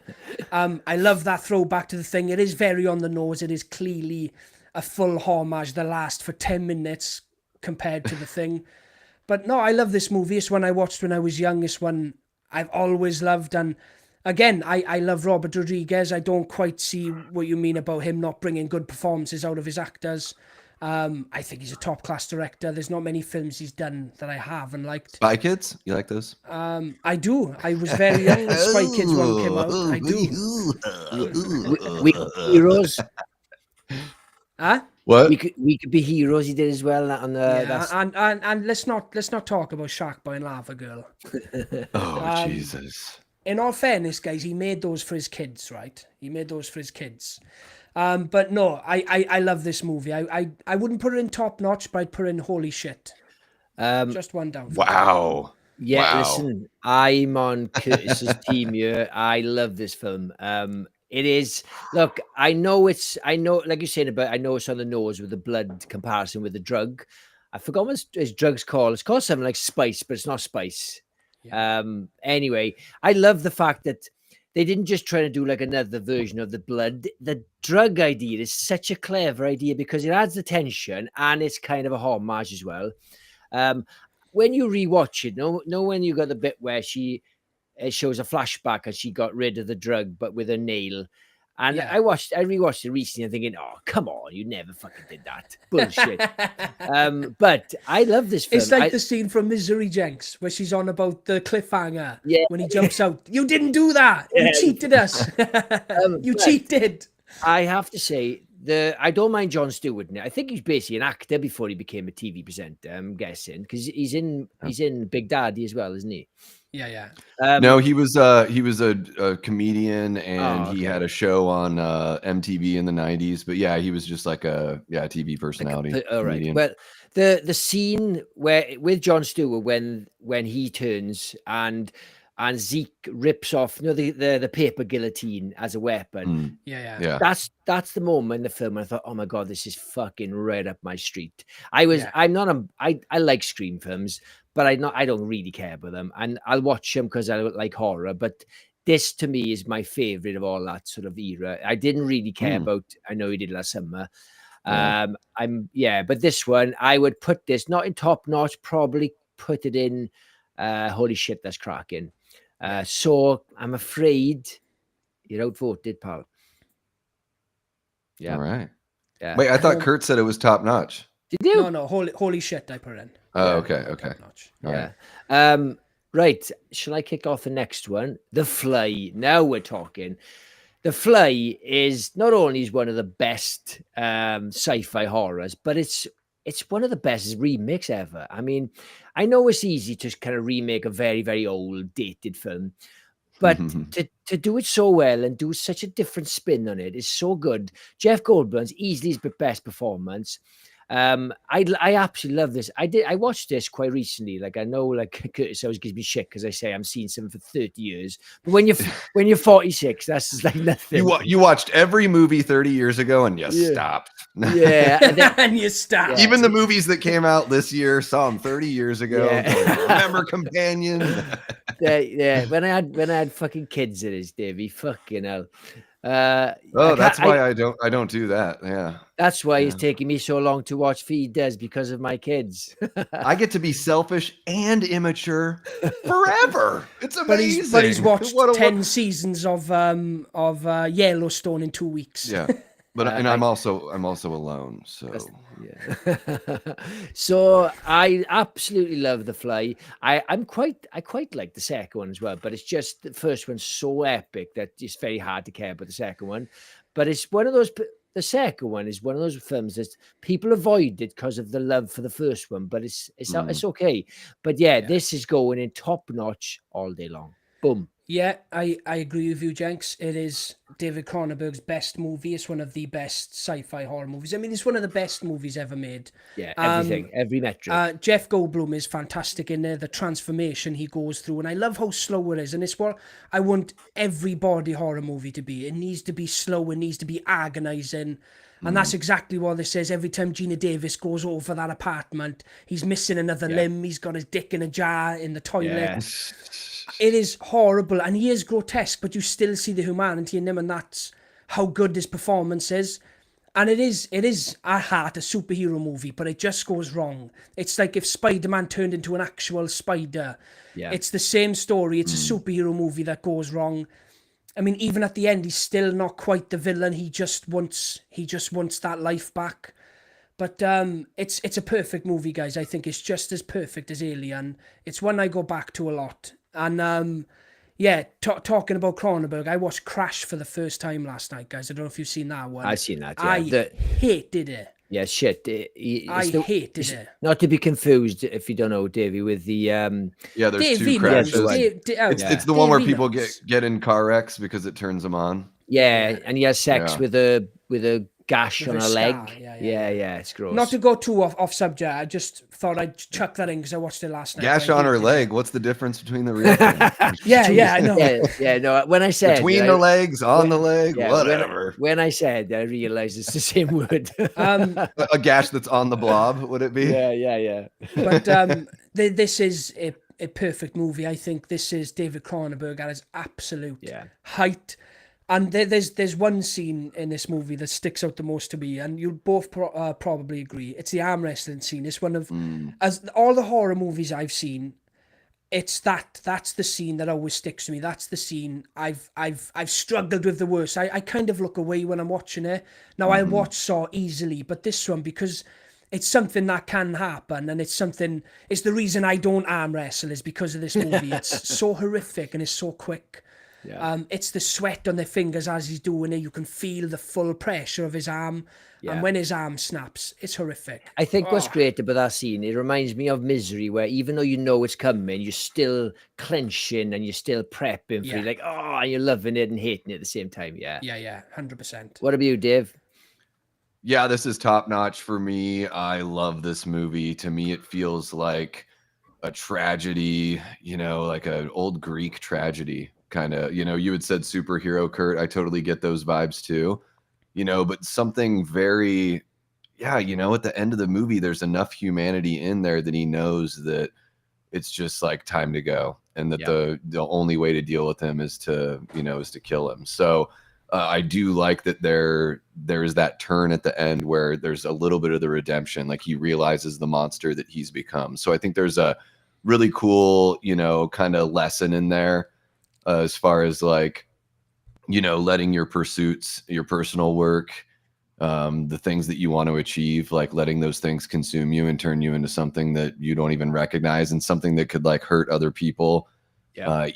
I love that throwback to The Thing. It is very on the nose. It is clearly a full homage that lasts for 10 minutes compared to The Thing. But no, I love this movie. It's one I watched when I was young. It's one I've always loved. And again, I love Robert Rodriguez. I don't quite see what you mean about him not bringing good performances out of his actors. I think he's a top class director. There's not many films he's done that I haven't liked. Spy Kids, you like those? I do. I was very young when Spy Kids 1 came out. I We heroes. Huh? What? We could be heroes. He did as well. On and let's not talk about Shark Boy and Lava Girl. Oh, Jesus. In all fairness, guys, he made those for his kids, right? He made those for his kids. But no, I love this movie. I wouldn't put it in top notch, but I'd put it in holy shit. Just one down. Wow. Yeah, Wow. listen, I'm on Curtis's team here. I love this film. It is, look, I know, like you're saying about, I know it's on the nose with the blood comparison with the drug. I forgot what his drug's called. It's called something like spice, but it's not spice. Yeah. Anyway, I love the fact that they didn't just try to do like another version of the blood. The drug idea is such a clever idea because it adds the tension and it's kind of a homage as well. When you rewatch it, when you got the bit where it shows a flashback and she got rid of the drug, but with a nail. And I rewatched it recently and thinking, oh, come on, you never fucking did that. Bullshit. But I love this film. It's like the scene from Misery, Jenks, where she's on about the cliffhanger when he jumps out. You didn't do that. You cheated us. You cheated. I have to say, I don't mind Jon Stewart in it. I think he's basically an actor before he became a TV presenter, I'm guessing, because he's in Big Daddy as well, isn't he? Yeah. No, he was a comedian and he had a show on MTV in the 90s. But yeah, he was just like a TV personality. All right. Well, the scene with Jon Stewart when he turns and Zeke rips off the paper guillotine as a weapon. Yeah. That's the moment in the film when I thought, oh my God, this is fucking right up my street. I like Scream films, but I don't really care about them, and I'll watch them because I like horror. But this to me is my favorite of all that sort of era. I didn't really care about. I know he did last summer. But this one I would put this not in top notch. Probably put it in. Holy shit, that's cracking. So I'm afraid you're outvoted, pal. Yeah. All right. Yeah. Wait, I thought Kurt said it was top notch. Did you? No. Holy shit, I put in. Oh, okay. Yeah. Right. Right. Shall I kick off the next one? The Fly. Now we're talking. The Fly is not only is one of the best sci-fi horrors, but it's one of the best remakes ever. I mean, I know it's easy to kind of remake a very, very old, dated film, but to do it so well and do such a different spin on it is so good. Jeff Goldblum's easily his best performance. I absolutely love this. I watched this quite recently. Like, I know, like, Curtis always gives me shit because I say I'm seeing something for 30 years. But when you're 46, that's just like nothing. You watched every movie 30 years ago and you stopped. Yeah, and you stopped. Even the movies that came out this year, saw them 30 years ago. Remember Companion? When I had fucking kids, it is, Davey. Fucking hell. That's why I don't do that. Yeah. That's why it's taking me so long to watch Feed Does, because of my kids. I get to be selfish and immature forever. It's amazing. But he's watched 10 seasons of Yellowstone in 2 weeks. Yeah. But I'm also alone. So So I absolutely love The Fly. I quite like the second one as well, but it's just the first one's so epic that it's very hard to care about the second one. But it's one of those. The second one is one of those films that people avoid it because of the love for the first one, but it's okay. But this is going in top notch all day long. Boom. Yeah, I agree with you, Jenks. It is David Cronenberg's best movie. It's one of the best sci-fi horror movies. I mean, it's one of the best movies ever made. Yeah, everything, every metric. Jeff Goldblum is fantastic in there, the transformation he goes through. And I love how slow it is. And it's what I want every body horror movie to be. It needs to be slow. It needs to be agonizing. And that's exactly what this is. Every time Gina Davis goes over that apartment, he's missing another limb. He's got his dick in a jar in the toilet. Yes. It is horrible, and he is grotesque, but you still see the humanity in him, and that's how good his performance is. And it is at heart a superhero movie, but it just goes wrong. It's like if Spider-Man turned into an actual spider. Yeah. It's the same story. It's a superhero movie that goes wrong. I mean, even at the end, he's still not quite the villain. He just wants that life back. But it's a perfect movie, guys. I think it's just as perfect as Alien. It's one I go back to a lot. And yeah, talking about Cronenberg, I watched Crash for the first time last night, guys. I don't know if you've seen that one. I've seen that. Yeah. I hated it. Yeah, shit. I hated it. Not to be confused, if you don't know, Davey, with the there's Davey two crashes. It's the one where people get in car wrecks because it turns them on. Yeah, and he has sex with a gash on her leg. Yeah, it's gross. Not to go too off subject, I just thought I'd chuck that in because I watched it last night. Gash on her leg. What's the difference between the real thing? Yeah, I know. Yeah, no. When I said between the legs, on the leg, whatever. When I said, I realized it's the same word. A gash that's on the blob, would it be? Yeah. But this is a perfect movie. I think this is David Cronenberg at his absolute height. And there's one scene in this movie that sticks out the most to me, and you'll both probably agree. It's the arm wrestling scene. It's one of, as all the horror movies I've seen, it's that's the scene that always sticks to me. That's the scene I've struggled with the worst. I kind of look away when I'm watching it. Now I watch Saw easily, but this one, because it's something that can happen, and it's the reason I don't arm wrestle is because of this movie. It's so horrific and it's so quick. Yeah. It's the sweat on their fingers as he's doing it. You can feel the full pressure of his arm. Yeah. And when his arm snaps, it's horrific. I think what's great about that scene, it reminds me of Misery, where even though you know it's coming, you're still clenching and you're still prepping for it. Like, you're loving it and hating it at the same time. Yeah, 100%. What about you, Dave? Yeah, this is top notch for me. I love this movie. To me, it feels like a tragedy, like an old Greek tragedy. Kind of, you had said superhero, Kurt. I totally get those vibes too, but something very, at the end of the movie, there's enough humanity in there that he knows that it's just like time to go, and that the only way to deal with him is to kill him. So I do like that there's that turn at the end where there's a little bit of the redemption, like he realizes the monster that he's become. So I think there's a really cool, kind of lesson in there. As far as like, letting your pursuits, your personal work, the things that you want to achieve, like letting those things consume you and turn you into something that you don't even recognize, and something that could like hurt other people,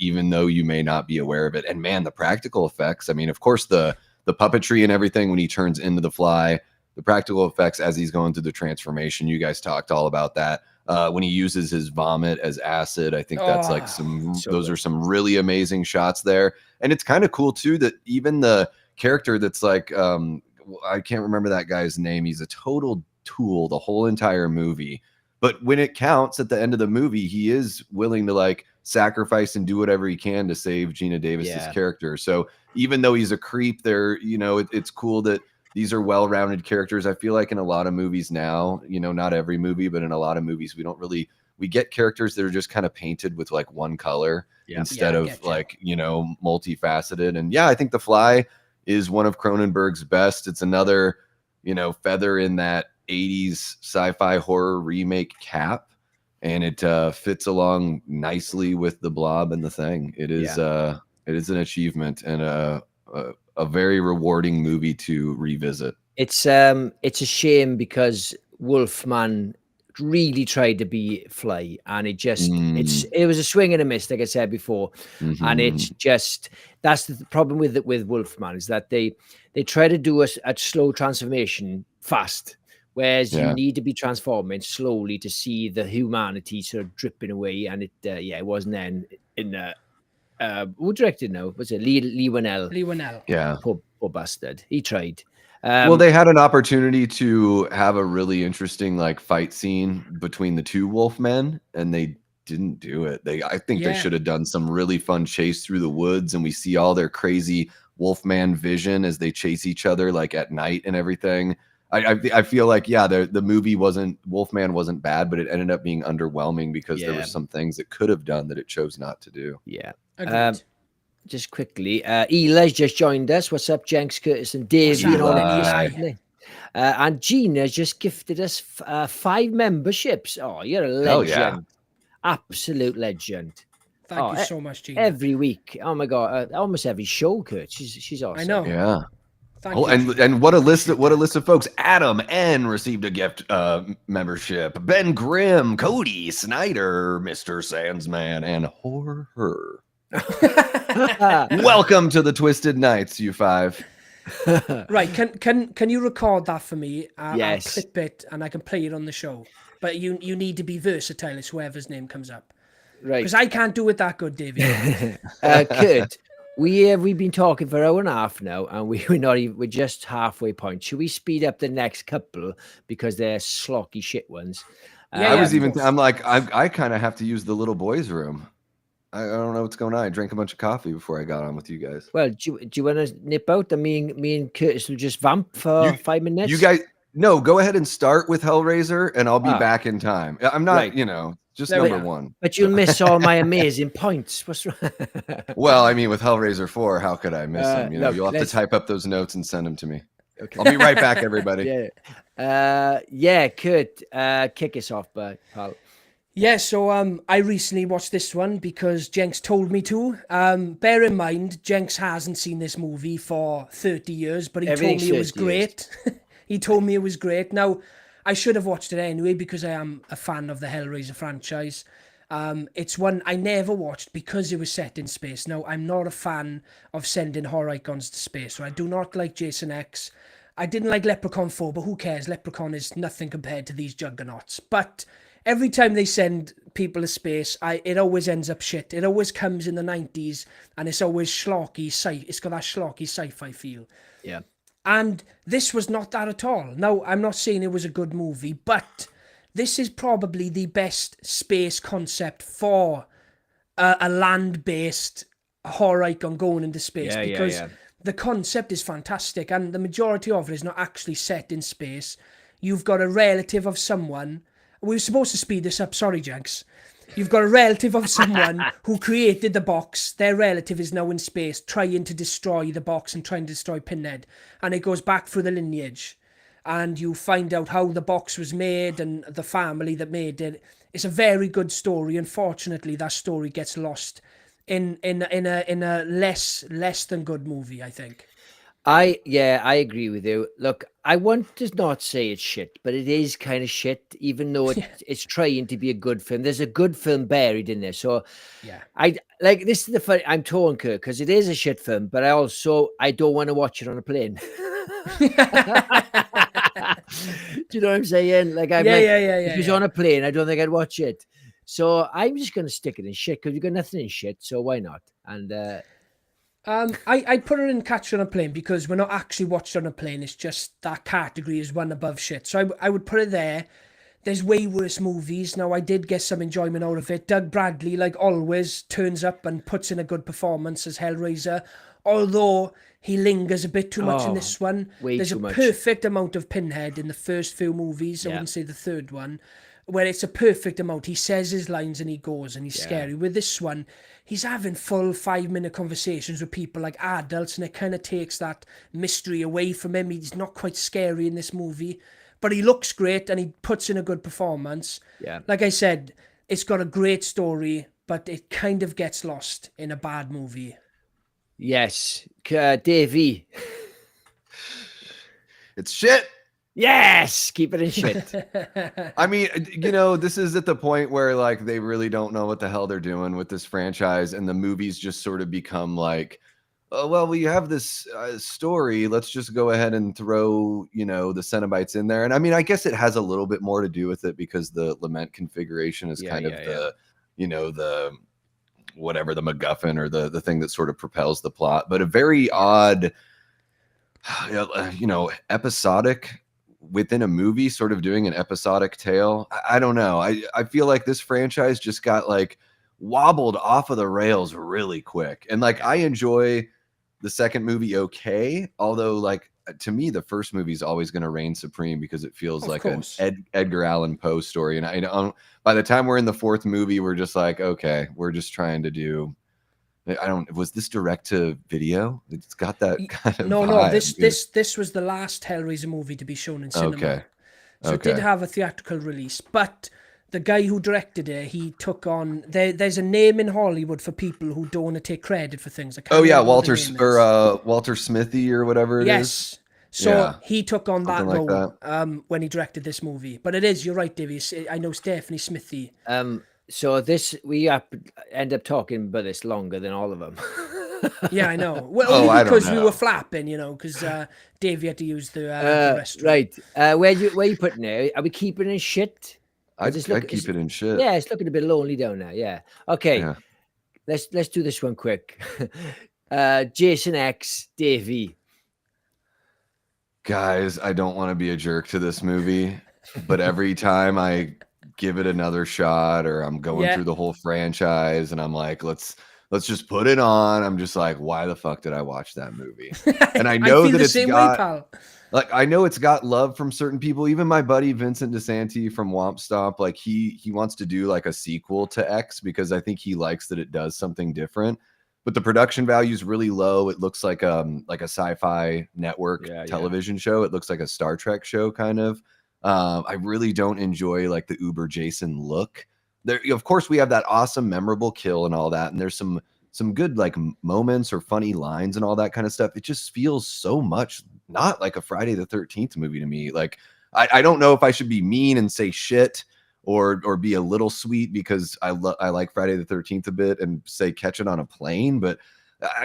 even though you may not be aware of it. And man, the practical effects. I mean, of course, the puppetry and everything when he turns into the fly, the practical effects as he's going through the transformation. You guys talked all about that. When he uses his vomit as acid, I think that's like those are some really amazing shots there. And it's kind of cool too, that even the character that's like, I can't remember that guy's name. He's a total tool the whole entire movie. But when it counts at the end of the movie, he is willing to like sacrifice and do whatever he can to save Gina Davis's character. So even though he's a creep there, it's cool that these are well-rounded characters. I feel like in a lot of movies now, not every movie, but in a lot of movies, we get characters that are just kind of painted with like one color instead of like, multifaceted. And I think The Fly is one of Cronenberg's best. It's another, feather in that 80s sci-fi horror remake cap. And it fits along nicely with The Blob and The Thing. It is an achievement and a very rewarding movie to revisit. It's a shame because Wolfman really tried to be Fly, and it was a swing and a miss, like I said before. And it's just, that's the problem with Wolfman, is that they try to do a slow transformation fast, whereas you need to be transforming slowly to see the humanity sort of dripping away. And it wasn't then in who directed now? Was it Lee Winnell? Lee Winnell. Yeah. Poor bastard. He tried. Well, they had an opportunity to have a really interesting like fight scene between the two Wolfmen, and they didn't do it. I think they should have done some really fun chase through the woods, and we see all their crazy Wolfman vision as they chase each other like at night and everything. I feel like the movie Wolfman wasn't bad, but it ended up being underwhelming because there were some things it could have done that it chose not to do. Yeah. Just quickly, Eli's just joined us. What's up, Jenks, Curtis, and Dave? And Gina's just gifted us 5 memberships. Oh, you're a legend. Absolute legend. Thank you so much, Gina. Every week. Oh my God. Almost every show, Kurt. She's awesome. I know. Yeah. Thank you. And what a list of folks. Adam N received a gift membership. Ben Grimm, Cody Snyder, Mr. Sandsman, and Horror. Welcome to the Twisted Nights, you five. Right, can you record that for me? Yes. I'll clip it and I can play it on the show. But you need to be versatile as whoever's name comes up. Right. Because I can't do it that good, Davey. Kurt, we've been talking for an hour and a half now, and we're just halfway point. Should we speed up the next couple because they're slocky shit ones? I'm like, I kind of have to use the little boys' room. I don't know what's going on. I drank a bunch of coffee before I got on with you guys. Well, do you want to nip out? And me and Curtis will just vamp for 5 minutes. You guys, no, go ahead and start with Hellraiser, and I'll be back in time. I'm not, just number one. But you'll miss all my amazing points. What's wrong? Well, I mean, with Hellraiser 4, how could I miss them? You'll have to type up those notes and send them to me. Okay. I'll be right back, everybody. Kurt, kick us off, pal. Yeah, so I recently watched this one because Jenks told me to. Bear in mind, Jenks hasn't seen this movie for 30 years, but he told me it was great. He told me it was great. Now, I should have watched it anyway because I am a fan of the Hellraiser franchise. It's one I never watched because it was set in space. Now, I'm not a fan of sending horror icons to space, so I do not like Jason X. I didn't like Leprechaun 4, but who cares? Leprechaun is nothing compared to these juggernauts. But every time they send people to space, it always ends up shit. It always comes in the 90s, and it's always schlocky. It's got that schlocky sci-fi feel. Yeah. And this was not that at all. Now, I'm not saying it was a good movie, but this is probably the best space concept for a land-based horror icon going into space because the concept is fantastic, and the majority of it is not actually set in space. You've got a relative of someone. We were supposed to speed this up. Sorry, Jenks. You've got a relative of someone who created the box. Their relative is now in space trying to destroy the box and trying to destroy Pinhead. And it goes back through the lineage. And you find out how the box was made and the family that made it. It's a very good story. Unfortunately, that story gets lost in a less than good movie, I think. I agree with you. Look, I want to not say it's shit, but it is kind of shit, even though it's trying to be a good film. There's a good film buried in there. So I like this is the fun. I'm torn, Kirk, because it is a shit film, but I don't want to watch it on a plane. Do you know what I'm saying? Like if it was on a plane, I don't think I'd watch it. So I'm just gonna stick it in shit because we've got nothing in shit, so why not? And I put it in Catch on a Plane because we're not actually watched on a plane. It's just that category is one above shit. So I would put it there. There's way worse movies. Now, I did get some enjoyment out of it. Doug Bradley, like always, turns up and puts in a good performance as Hellraiser. Although he lingers a bit too much in this one. There's a perfect amount of Pinhead in the first few movies. I wouldn't say the third one. Where it's a perfect amount. He says his lines and he goes and he's scary. With this one, he's having full 5-minute conversations with people like adults, and it kind of takes that mystery away from him. He's not quite scary in this movie, but he looks great and he puts in a good performance. Yeah. Like I said, it's got a great story, but it kind of gets lost in a bad movie. Yes. Davey. It's shit. Yes, keep it in shit. I mean, this is at the point where like they really don't know what the hell they're doing with this franchise, and the movies just sort of become like, oh, well, we have this story. Let's just go ahead and throw, the Cenobites in there. And I mean, I guess it has a little bit more to do with it because the lament configuration is the whatever, the MacGuffin or the thing that sort of propels the plot, but a very odd, episodic within a movie, sort of doing an episodic tale. I don't know. I feel like this franchise just got like wobbled off of the rails really quick. And like, I enjoy the second movie okay, although like to me the first movie is always going to reign supreme because it feels like an Edgar Allan Poe story. And I don't, by the time we're in the fourth movie, we're just like, okay, we're just trying to do, was this direct to video? It's got that kind of vibe. This was the last Hellraiser movie to be shown in cinema. Okay. So it did have a theatrical release, but the guy who directed it, he took on. There's a name in Hollywood for people who don't want to take credit for things. I can't remember what the name is. Walter Smithy or whatever it is. Yes. So he took on that like role when he directed this movie. But it is, you're right, Davies. I know it's definitely Smithy. So we end up talking about this longer than all of them. Yeah, I know. Well, only because we were flapping, because Davey had to use the restroom. Right. Where you putting it? Are we keeping it in shit? I keep it in shit. Yeah, it's looking a bit lonely down there. Yeah. Okay. Yeah. Let's do this one quick. Jason X, Davey. Guys, I don't want to be a jerk to this movie, but every time I give it another shot, or I'm going through the whole franchise and I'm like, let's just put it on, I'm just like, why the fuck did I watch that movie? And I know that I know it's got love from certain people. Even my buddy Vincent DeSanti from Womp Stomp, like he wants to do like a sequel to X because I think he likes that it does something different. But the production value is really low. It looks like a Sci-Fi network television show. It looks like a Star Trek show kind of. I really don't enjoy like the Uber Jason look. There, of course, we have that awesome, memorable kill and all that, and there's some good like moments or funny lines and all that kind of stuff. It just feels so much not like a Friday the 13th movie to me. Like I don't know if I should be mean and say shit or be a little sweet because I like Friday the 13th a bit and say Catch It on a Plane, but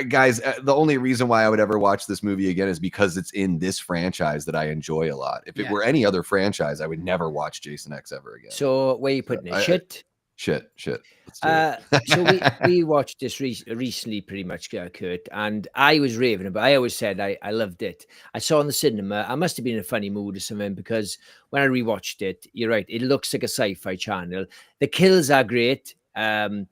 guys, the only reason why I would ever watch this movie again is because it's in this franchise that I enjoy a lot. If it were any other franchise, I would never watch Jason X ever again. So where are you putting it? Shit. So we watched this recently, pretty much, Kurt, and I was raving about. I always said I loved it. I saw it in the cinema. I must have been in a funny mood or something because when I rewatched it, you're right. It looks like a sci-fi channel. The kills are great. And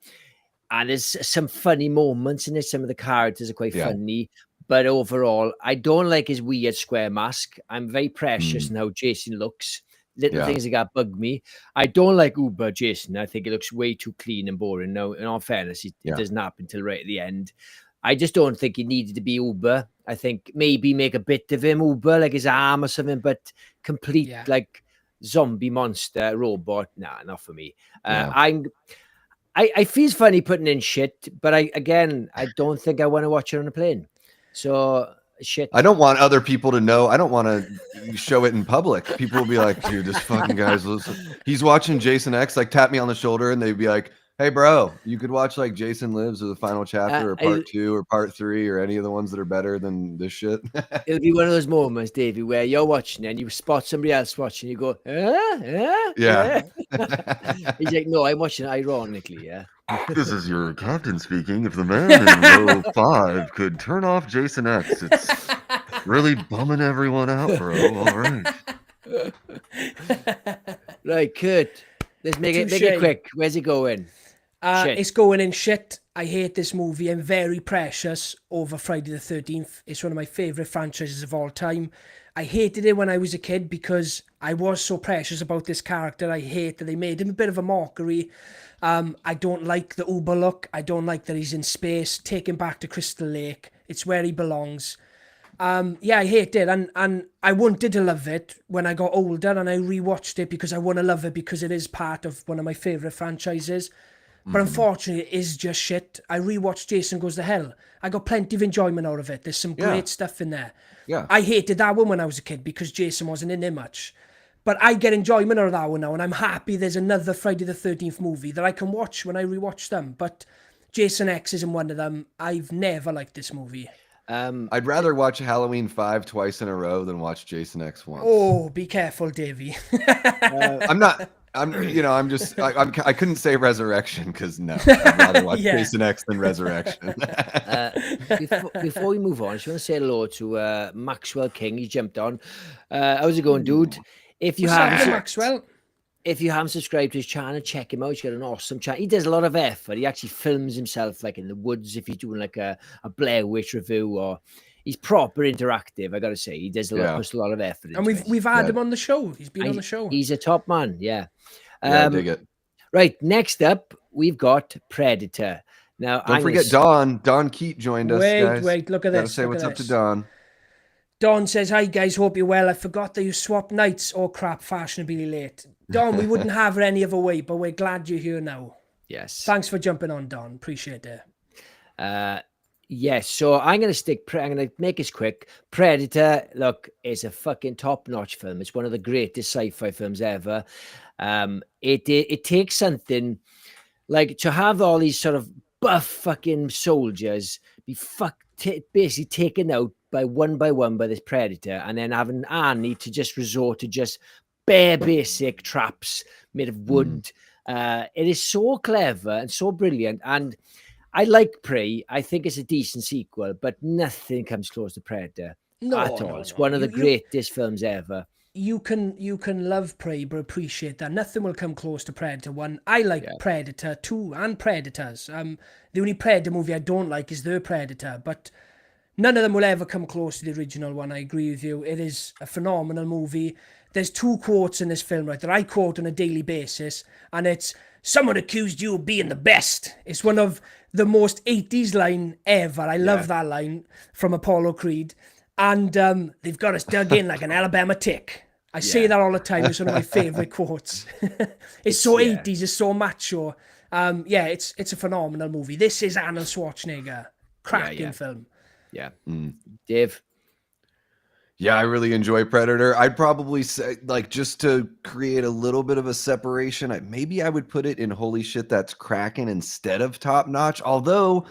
there's some funny moments in it. Some of the characters are quite funny, but overall, I don't like his weird square mask. I'm very precious in how Jason looks. Little things that bug me. I don't like Uber Jason. I think it looks way too clean and boring. Now, in all fairness, it doesn't happen until right at the end. I just don't think he needed to be Uber. I think maybe make a bit of him Uber, like his arm or something, but complete like zombie monster robot. Nah, not for me. I feel funny putting in shit, but I don't think I want to watch it on a plane. So shit. I don't want other people to know. I don't want to show it in public. People will be like, dude, this fucking guy's he's watching Jason X, like tap me on the shoulder and they'd be like, hey bro, you could watch like Jason Lives or the final chapter or part 2 or part 3 or any of the ones that are better than this shit. It'll be one of those moments, Davey, where you're watching and you spot somebody else watching, you go, yeah. He's like, no, I'm watching it ironically, yeah. This is your captain speaking. If the man in row 5 could turn off Jason X, it's really bumming everyone out, bro. All right. Right, Kurt. Let's make it quick. Where's it going? It's going in shit. I hate this movie. I'm very precious over Friday the 13th. It's one of my favorite franchises of all time. I hated it when I was a kid because I was so precious about this character. I hate that they made him a bit of a mockery. I don't like the Uber look. I don't like that he's in space. Take him back to Crystal Lake. It's where he belongs. I hate it. And I wanted to love it when I got older and I rewatched it because I want to love it because it is part of one of my favourite franchises. But unfortunately, it is just shit. I rewatched Jason Goes to Hell. I got plenty of enjoyment out of it. There's some great stuff in there. Yeah. I hated that one when I was a kid because Jason wasn't in there much. But I get enjoyment out of that one now, and I'm happy there's another Friday the 13th movie that I can watch when I rewatch them. But Jason X isn't one of them. I've never liked this movie. I'd rather watch Halloween 5 twice in a row than watch Jason X once. Oh, be careful, Davey. I couldn't say Resurrection because no, I'd rather watch Jason X than Resurrection. Before we move on, I just want to say hello to Maxwell King. He jumped on. How's it going, dude? If you haven't subscribed to his channel, check him out. He's got an awesome channel. He does a lot of effort. He actually films himself like in the woods if he's doing like a Blair Witch review, or he's proper interactive. I gotta say, he does puts a lot of effort. And we've had him on the show. He's been on the show. He's a top man. Yeah. I dig it. Right. Next up, we've got Predator. Now, don't forget Don. Don Keat joined us. Wait, look at this. Gotta say what's up to Don. Don says, hi guys, hope you're well. I forgot that you swapped nights. Oh crap, fashionably late. Don, we wouldn't have it any other way, but we're glad you're here now. Yes. Thanks for jumping on, Don. Appreciate it. Yes, so I'm going to make this quick. Predator, look, is a fucking top-notch film. It's one of the greatest sci-fi films ever. It takes something like to have all these sort of buff fucking soldiers be basically taken out by one by this predator, and then having Arnie to just resort to just bare basic traps made of wood. It is so clever and so brilliant, and I like Prey. I think it's a decent sequel, but nothing comes close to Predator at all. It's one of the greatest films ever. You can love Prey, but appreciate that nothing will come close to Predator 1. I like Predator 2 and Predators. The only Predator movie I don't like is The Predator, but none of them will ever come close to the original one. I agree with you. It is a phenomenal movie. There's 2 quotes in this film, right, that I quote on a daily basis, and it's, someone accused you of being the best. It's one of the most 80s line ever. I love that line from Apollo Creed. And they've got us dug in like an Alabama tick. I say that all the time. It's one of my favorite quotes. It's so 80s. It's so macho. It's a phenomenal movie. This is Arnold Schwarzenegger. Cracking film. Yeah. Dave? Yeah, I really enjoy Predator. I'd probably say, like, just to create a little bit of a separation, maybe I would put it in holy shit, that's cracking instead of top notch. Although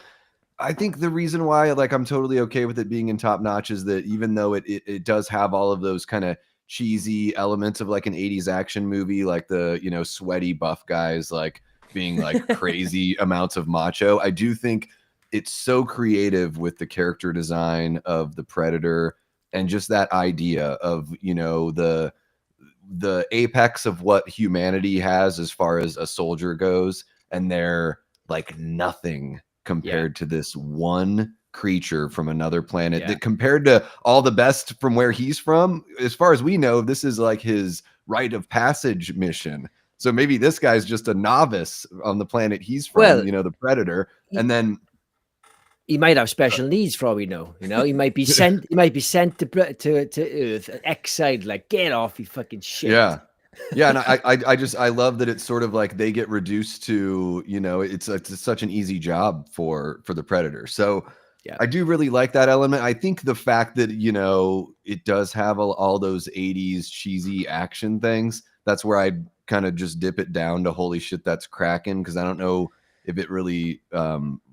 I think the reason why, like, I'm totally okay with it being in top notch is that even though it does have all of those kind of cheesy elements of like an 80s action movie, like the, you know, sweaty buff guys, like being like crazy amounts of macho, I do think it's so creative with the character design of the Predator. And just that idea of, you know, the apex of what humanity has as far as a soldier goes, and they're like nothing compared to this one creature from another planet that, compared to all the best from where he's from, as far as we know, this is like his rite of passage mission. So maybe this guy's just a novice on the planet he's from, you know, the Predator, and then he might have special needs for all we know. You know, he might be sent. He might be sent to Earth, exiled. Like, get off, you fucking shit. Yeah, and I love that it's sort of like they get reduced to, you know, it's such an easy job for the Predator. So I do really like that element. I think the fact that, you know, it does have all those 80s cheesy action things. That's where I kind of just dip it down to holy shit, that's cracking, because I don't know if it really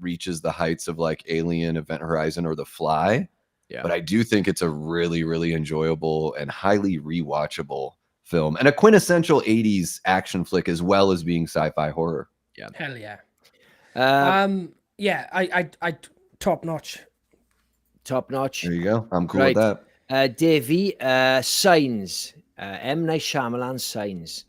reaches the heights of like Alien, Event Horizon, or The Fly. But I do think it's a really, really enjoyable and highly rewatchable film, and a quintessential 80s action flick as well as being sci-fi horror. Hell yeah. I top notch. There you go. I'm cool with that. Davey, Signs. M. Night Shyamalan's Signs.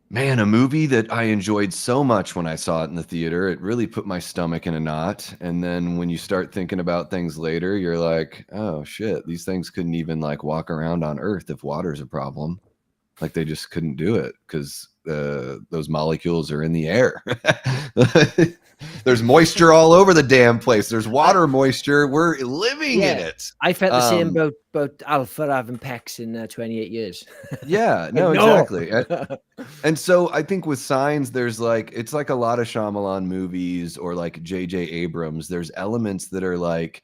Man, a movie that I enjoyed so much when I saw it in the theater. It really put my stomach in a knot. And then when you start thinking about things later, you're like, oh shit, these things couldn't even like walk around on Earth if water's a problem. Like, they just couldn't do it because those molecules are in the air. There's moisture all over the damn place. There's water moisture. We're living in it. I felt the same about Alpha having pecs in 28 years. Exactly. And so I think with Signs, there's like, it's like a lot of Shyamalan movies or like J.J. Abrams. There's elements that are like,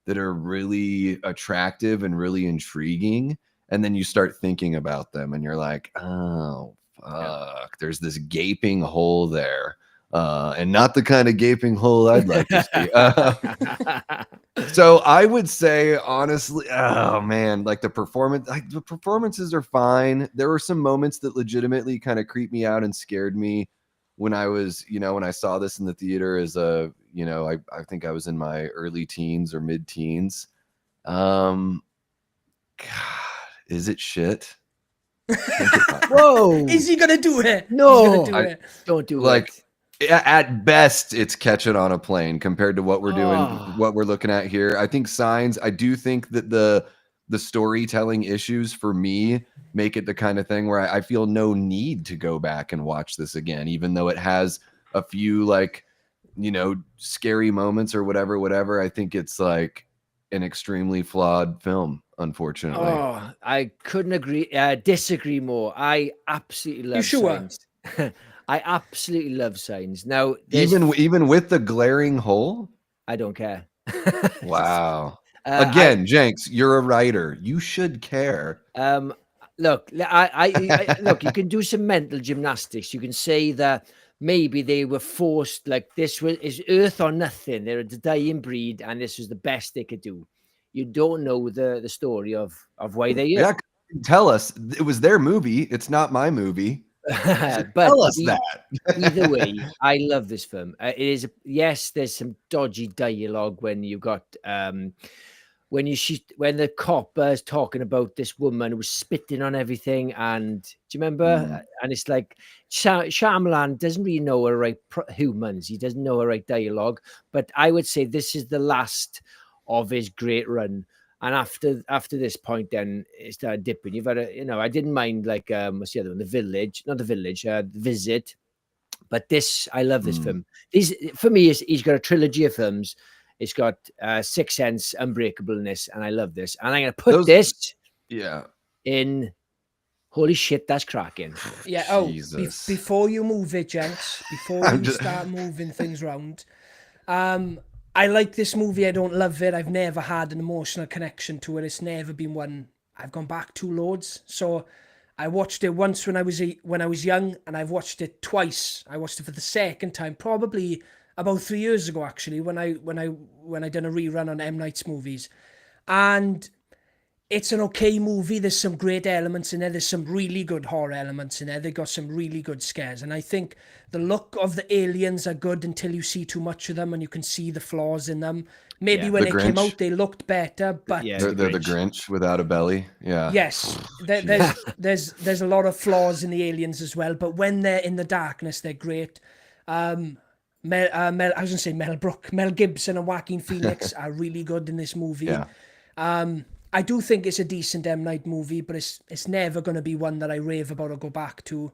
that are really attractive and really intriguing. And then you start thinking about them and you're like, oh, fuck, there's this gaping hole there. And not the kind of gaping hole I'd like to see. So I would say, honestly, oh man, like the performances are fine. There were some moments that legitimately kind of creeped me out and scared me when I was, you know, when I saw this in the theater as a, you know, I think I was in my early teens or mid-teens. God, is it shit? Whoa! Is he gonna do it? No, don't do like, it. At best, it's catching on a plane compared to what we're doing, what we're looking at here. I think Signs. I do think that the storytelling issues for me make it the kind of thing where I feel no need to go back and watch this again, even though it has a few like, you know, scary moments or whatever. I think it's like an extremely flawed film. unfortunately. Oh, I couldn't disagree more. I absolutely love Signs. I absolutely love Signs. Now, even with the glaring hole, I don't care. Wow. Again, Jenks, you're a writer. You should care. Look, look. You can do some mental gymnastics. You can say that maybe they were forced, like this is Earth or nothing. They're a dying breed, and this was the best they could do. You don't know the story of why they're here. Yeah, tell us. It was their movie. It's not my movie. So But tell us that. Either way, I love this film. It is yes, there's some dodgy dialogue when you got when the cop is talking about this woman who was spitting on everything, and do you remember? And it's like Shyamalan doesn't really know how to write humans. He doesn't know how to write dialogue. But I would say this is the last of his great run. And after this point, then it started dipping. You've had I didn't mind like what's the other one? The Visit. But this, I love this film. For me, he's got a trilogy of films. It's got Sixth Sense, Unbreakableness, and I love this. And I'm going to put this in. Holy shit, that's cracking. Yeah. Oh, before you move it, Jenks, before you start moving things around, I like this movie. I don't love it. I've never had an emotional connection to it. It's never been one I've gone back to loads. So I watched it once when I was young, and I've watched it twice. I watched it for the second time, probably about 3 years ago, actually, when I done a rerun on M. Night's movies. And it's an okay movie. There's some great elements in there. There's some really good horror elements in there. They got some really good scares. And I think the look of the aliens are good until you see too much of them and you can see the flaws in them. Maybe when it came out, they looked better, but they're the Grinch without a belly. Yeah. Yes, there's a lot of flaws in the aliens as well. But when they're in the darkness, they're great. Mel Gibson and Joaquin Phoenix are really good in this movie. Yeah. I do think it's a decent M. Night movie, but it's never going to be one that I rave about or go back to.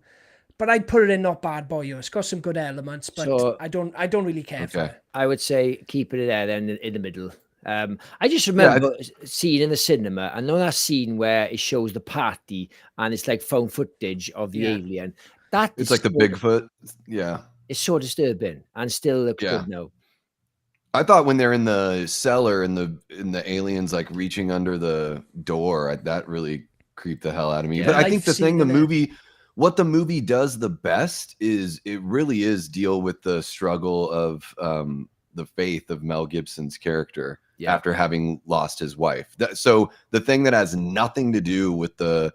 But I'd put it in Not Bad Boyo. It's got some good elements, but I don't really care for it. I would say keep it there then in the middle. I just remember seeing in the cinema, I know that scene where it shows the party and it's like found footage of the alien. It's like the Bigfoot. Yeah. It's so disturbing and still looks good now. I thought when they're in the cellar and the aliens like reaching under the door, that really creeped the hell out of me. But I think what the movie does the best is it really is deal with the struggle of the faith of Mel Gibson's character after having lost his wife. So the thing that has nothing to do with the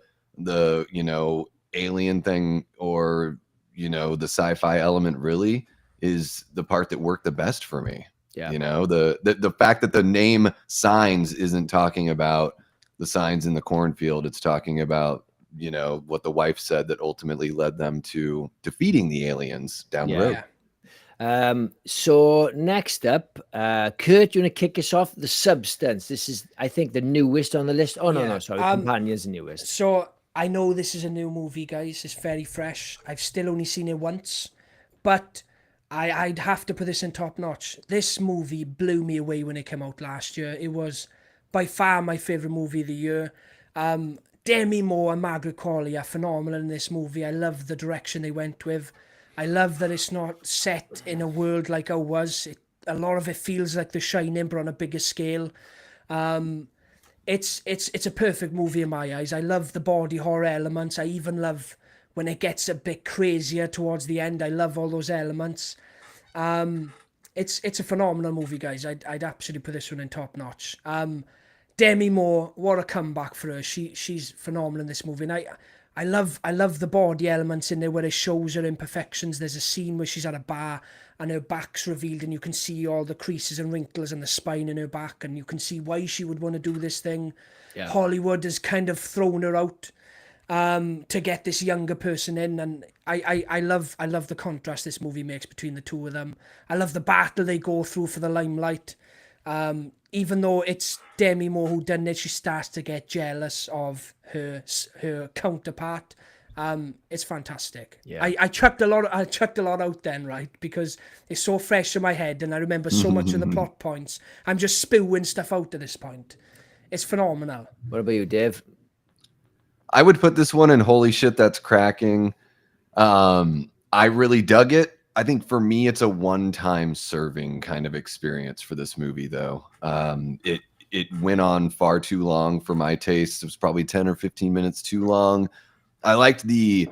alien thing or the sci-fi element really is the part that worked the best for me. Yeah. The fact that the name Signs isn't talking about the signs in the cornfield. It's talking about, what the wife said that ultimately led them to defeating the aliens down the road. So next up, Kurt, you want to kick us off? The Substance. This is, I think, the newest on the list. Oh, no, sorry. Companion's the newest. So I know this is a new movie, guys. It's very fresh. I've still only seen it once, but I'd have to put this in top notch. This movie blew me away when it came out last year. It was by far my favorite movie of the year. Demi Moore and Margaret Qualley are phenomenal in this movie. I love the direction they went with. I love that it's not set in a world like ours. A lot of it feels like The Shining, but on a bigger scale. It's a perfect movie in my eyes. I love the body horror elements. I even love when it gets a bit crazier towards the end. I love all those elements. It's a phenomenal movie, guys. I'd absolutely put this one in top notch. Demi Moore, what a comeback for her. She's phenomenal in this movie. And I love the body elements in there where it shows her imperfections. There's a scene where she's at a bar and her back's revealed and you can see all the creases and wrinkles and the spine in her back and you can see why she would want to do this thing. Yeah. Hollywood has kind of thrown her out to get this younger person in, and I love the contrast this movie makes between the two of them. I love the battle they go through for the limelight. Even though it's Demi Moore who done it, she starts to get jealous of her counterpart. It's fantastic. Yeah. I chucked a lot out then, right? Because it's so fresh in my head and I remember so much of the plot points. I'm just spewing stuff out at this point. It's phenomenal. What about you, Dave? I would put this one in holy shit, that's cracking. I really dug it. I think for me, it's a one-time serving kind of experience for this movie, though. It went on far too long for my taste. It was probably 10 or 15 minutes too long. I liked the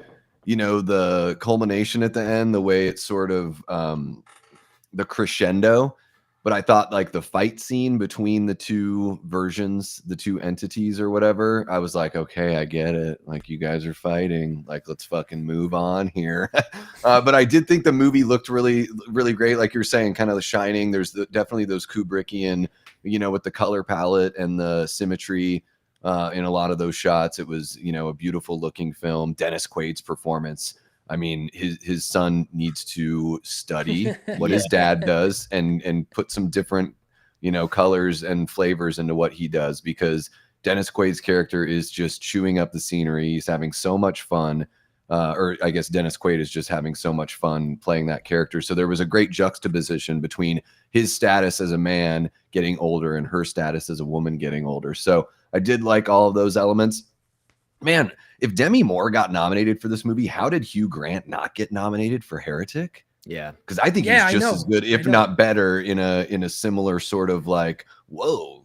culmination at the end, the way it sort of the crescendo. But I thought like the fight scene between the two versions, the two entities or whatever, I was like, okay, I get it. Like, you guys are fighting. Like, let's fucking move on here. But I did think the movie looked really, really great. Like you're saying, kind of The Shining. There's definitely those Kubrickian, with the color palette and the symmetry in a lot of those shots. It was, a beautiful looking film. Dennis Quaid's performance. I mean, his son needs to study what his dad does and put some different, colors and flavors into what he does, because Dennis Quaid's character is just chewing up the scenery. He's having so much fun. Or I guess Dennis Quaid is just having so much fun playing that character. So there was a great juxtaposition between his status as a man getting older and her status as a woman getting older. So I did like all of those elements. Man, if Demi Moore got nominated for this movie, how did Hugh Grant not get nominated for Heretic? Yeah, because I think he's just as good, if not better, in a similar sort of like, whoa,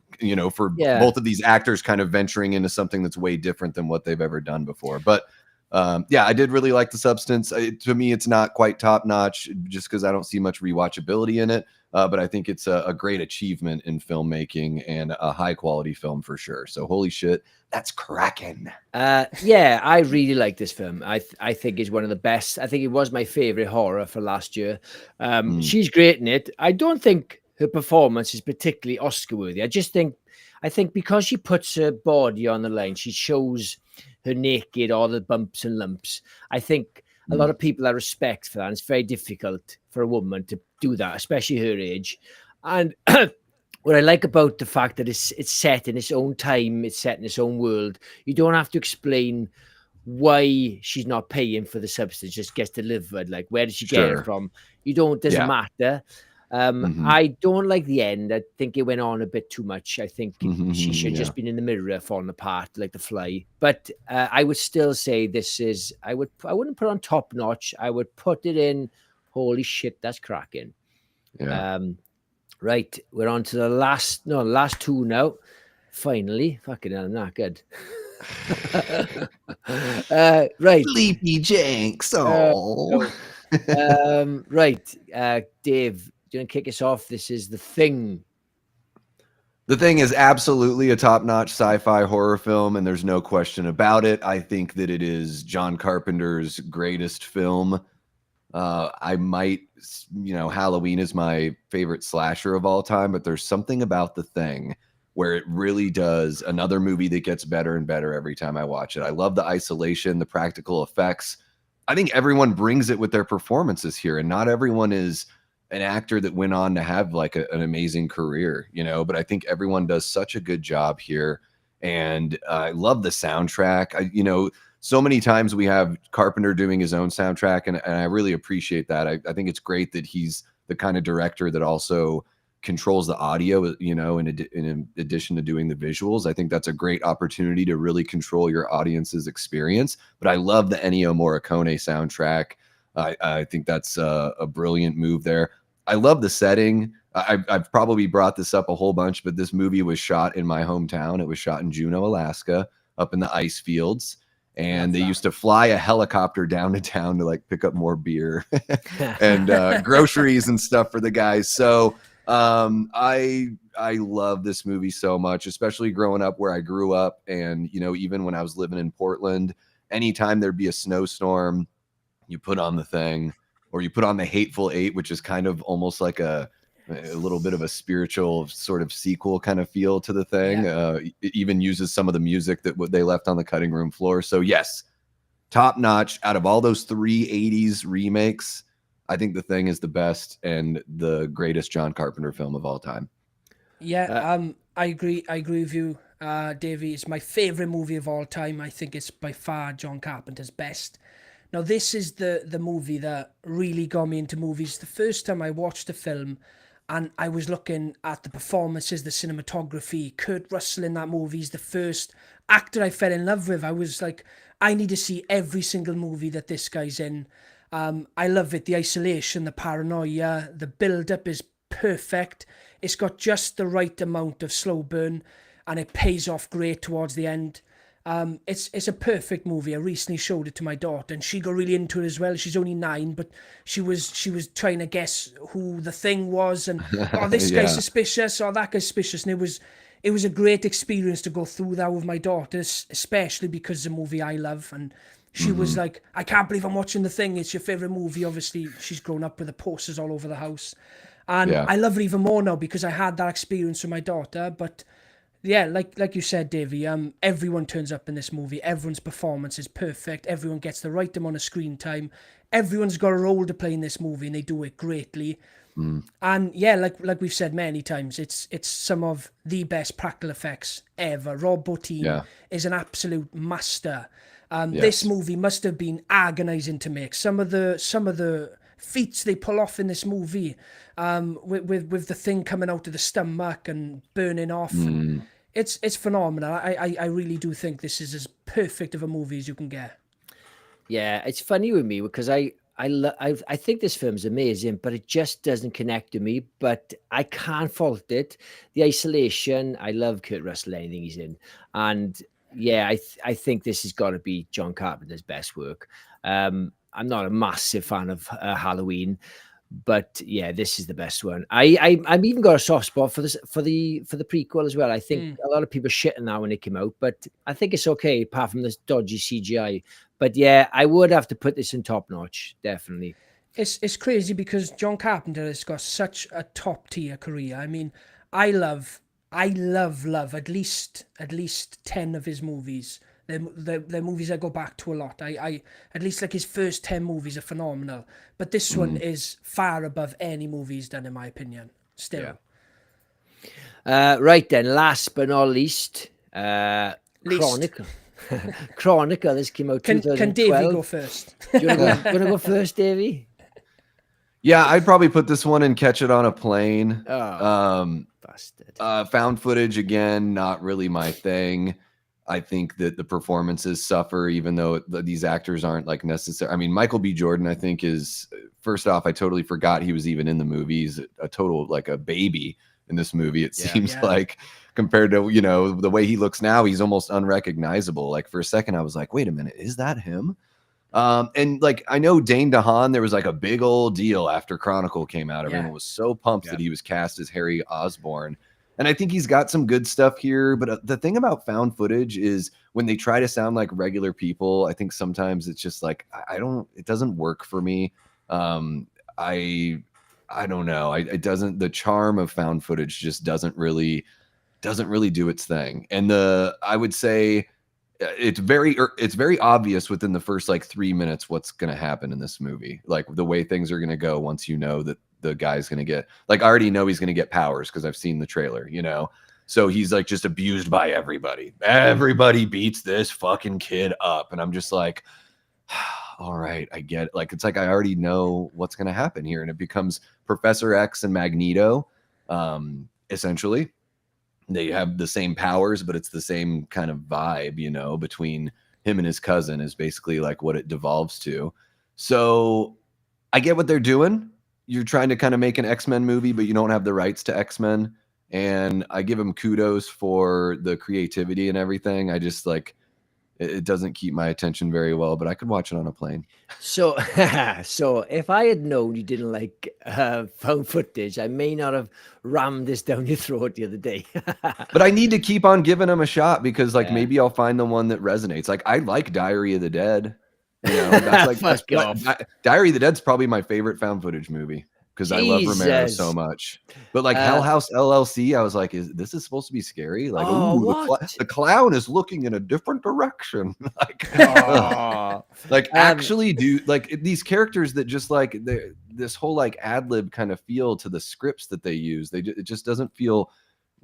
for both of these actors kind of venturing into something that's way different than what they've ever done before. But I did really like The Substance. To me, it's not quite top notch, just because I don't see much rewatchability in it. But I think it's a great achievement in filmmaking and a high quality film for sure. So holy shit, that's cracking. I really like this film. I think it's one of the best. I think it was my favorite horror for last year. She's great in it. I don't think her performance is particularly Oscar worthy. I think because she puts her body on the line, she shows her naked, all the bumps and lumps. I think a lot of people have respect for that. And it's very difficult for a woman to do that, especially her age. And what I like about the fact that it's set in its own time, it's set in its own world. You don't have to explain why she's not paying for the substance; just gets delivered. Like, where did she get it from? Doesn't matter. I don't like the end. I think it went on a bit too much. I think she should just been in the mirror falling apart like the fly. But I would still say this is. I wouldn't put it on top notch. I would put it in. Holy shit, that's cracking. Yeah. Right, we're on to the last two now. Finally, fucking hell, I'm not good. Right, Sleepy Jenks. Right, Dave, do you want to kick us off? This is The Thing. The Thing is absolutely a top-notch sci-fi horror film, and there's no question about it. I think that it is John Carpenter's greatest film. Halloween is my favorite slasher of all time, but there's something about The Thing where it really does, another movie that gets better and better every time I watch it. I love the isolation, the practical effects. I think everyone brings it with their performances here, and not everyone is an actor that went on to have like an amazing career, but I think everyone does such a good job here. And I love the soundtrack. So many times we have Carpenter doing his own soundtrack, and I really appreciate that. I think it's great that he's the kind of director that also controls the audio, in addition to doing the visuals. I think that's a great opportunity to really control your audience's experience. But I love the Ennio Morricone soundtrack. I think that's a brilliant move there. I love the setting. I've probably brought this up a whole bunch, but this movie was shot in my hometown. It was shot in Juneau, Alaska, up in the ice fields. And they used to fly a helicopter down to town to like pick up more beer and groceries and stuff for the guys. So I love this movie so much, especially growing up where I grew up. And, even when I was living in Portland, anytime there'd be a snowstorm, you put on The Thing, or you put on The Hateful Eight, which is kind of almost like a little bit of a spiritual sort of sequel kind of feel to The Thing. It even uses some of the music that they left on the cutting room floor. So yes, top notch. Out of all those 80s remakes, I think The Thing is the best and the greatest John Carpenter film of all time. Yeah, I agree with you, Davey. It's my favorite movie of all time. I think it's by far John Carpenter's best. Now, this is the movie that really got me into movies. The first time I watched the film, And I was looking at the performances, the cinematography. Kurt Russell in that movie is the first actor I fell in love with. I was like, I need to see every single movie that this guy's in. I love it. The isolation, the paranoia, the build-up is perfect. It's got just the right amount of slow burn, and it pays off great towards the end. It's a perfect movie. I recently showed it to my daughter, and she got really into it as well. She's only 9, but she was trying to guess who the Thing was, and oh, this guy's suspicious, or that guy's suspicious, and it was a great experience to go through that with my daughter, especially because it's a movie I love, and she was like, I can't believe I'm watching The Thing. It's your favorite movie. Obviously, she's grown up with the posters all over the house, and I love it even more now because I had that experience with my daughter, but. Yeah, like you said, Davey, everyone turns up in this movie. Everyone's performance is perfect. Everyone gets the right amount of screen time. Everyone's got a role to play in this movie, and they do it greatly. And yeah, like we've said many times, it's some of the best practical effects ever. Rob Bottin is an absolute master. This movie must have been agonizing to make. Some of the feats they pull off in this movie, with the Thing coming out of the stomach and burning off. It's phenomenal. I really do think this is as perfect of a movie as you can get. Yeah, it's funny with me because I think this film's amazing, but it just doesn't connect to me. But I can't fault it. The isolation, I love Kurt Russell, anything he's in, and yeah, I think this has got to be John Carpenter's best work. I'm not a massive fan of Halloween, but yeah, this is the best one. I've even got a soft spot for the prequel as well. I think a lot of people shitting that when it came out, but I think it's okay apart from this dodgy CGI. But yeah, I would have to put this in top notch, definitely. It's crazy because John Carpenter has got such a top tier career. I mean, I love at least 10 of his movies. They're movies I go back to a lot. I at least like his first 10 movies are phenomenal, but this one is far above any movie he's done in my opinion. Still, right then. Last but not least, Chronicle. Chronicle. This came out. Can Davey go first? Do you want to go first, Davey? Yeah, I'd probably put this one and Catch It on a Plane. Bastard. Found footage again, not really my thing. I think that the performances suffer, even though these actors aren't like necessary. I mean, Michael B. Jordan, I think, is, first off, I totally forgot he was even in the movie. He's a total like a baby in this movie. It seems like, compared to, you know, the way he looks now, he's almost unrecognizable. Like for a second, I was like, wait a minute, is that him? And like, I know Dane DeHaan, there was like a big old deal after Chronicle came out. Everyone was so pumped that he was cast as Harry Osborn. And I think he's got some good stuff here. But the thing about found footage is when they try to sound like regular people, I think sometimes it's just like, it doesn't work for me. I don't know. It doesn't, the charm of found footage just doesn't really do its thing. And I would say it's very obvious within the first like 3 minutes what's going to happen in this movie, like the way things are going to go once you know that the guy's going to get, like, I already know he's going to get powers because I've seen the trailer, you know? So he's like just abused by everybody. Everybody beats this fucking kid up. And I'm just like, all right, I get it. Like, it's like, I already know what's going to happen here. And it becomes Professor X and Magneto. Essentially, they have the same powers, but it's the same kind of vibe, you know, between him and his cousin is basically like what it devolves to. So I get what they're doing. You're trying to kind of make an X-Men movie, but you don't have the rights to X-Men. And I give him kudos for the creativity and everything. I just like, it doesn't keep my attention very well, but I could watch it on a plane. So, so if I had known you didn't like found footage, I may not have rammed this down your throat the other day. But I need to keep on giving them a shot because like maybe I'll find the one that resonates. Like I like Diary of the Dead. You know, that's like Diary of the Dead's probably my favorite found footage movie because I love Romero so much. But like Hell House LLC, I was like, this is supposed to be scary? Like, the clown is looking in a different direction. Like, like actually, like these characters that just like this whole like ad lib kind of feel to the scripts that they use. It just doesn't feel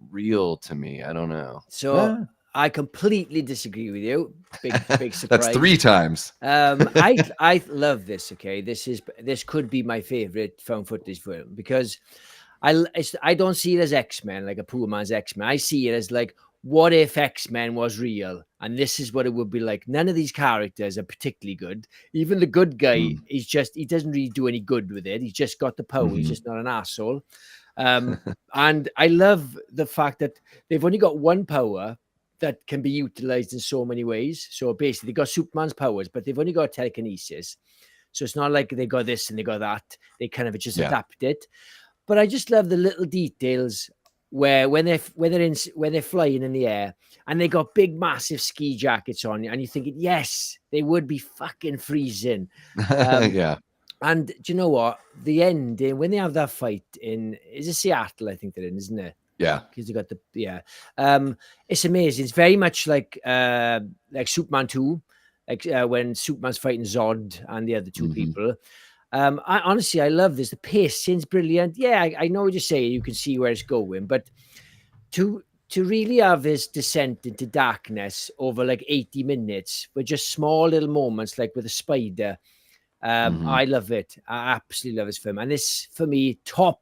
real to me. I don't know. So. I completely disagree with you. Big surprise. That's 3 times. I love this. Okay, this could be my favorite found footage film because I don't see it as X-Men, like a poor man's X-Men. I see it as like, what if X-Men was real? And this is what it would be like. None of these characters are particularly good. Even the good guy, he doesn't really do any good with it. He's just got the power. He's just not an asshole. And I love the fact that they've only got one power that can be utilized in so many ways. So basically, they got Superman's powers, but they've only got telekinesis. So it's not like they got this and they got that. They kind of just adapt it. But I just love the little details where when they're flying in the air and they got big, massive ski jackets on, and you're thinking, yes, they would be fucking freezing. Yeah. And do you know what? The ending, when they have that fight is it Seattle, I think they're in, isn't it? Yeah. Because they got it's amazing. It's very much like Superman 2, like when Superman's fighting Zod and the other two people. I love this. The pacing's brilliant. Yeah, I know what you're saying. You can see where it's going, but to really have this descent into darkness over like 80 minutes with just small little moments, like with a spider, I love it. I absolutely love this film, and this for me top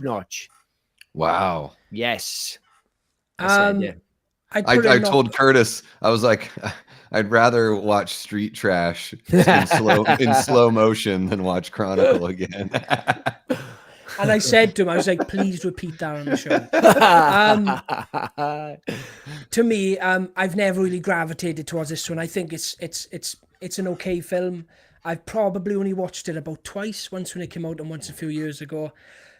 notch. Wow. Yes. I told Curtis, I was like, I'd rather watch Street Trash in slow motion than watch Chronicle again. And I said to him, I was like, please repeat that on the show. To me, I've never really gravitated towards this one. I think it's an okay film. I've probably only watched it about twice, once when it came out and once a few years ago.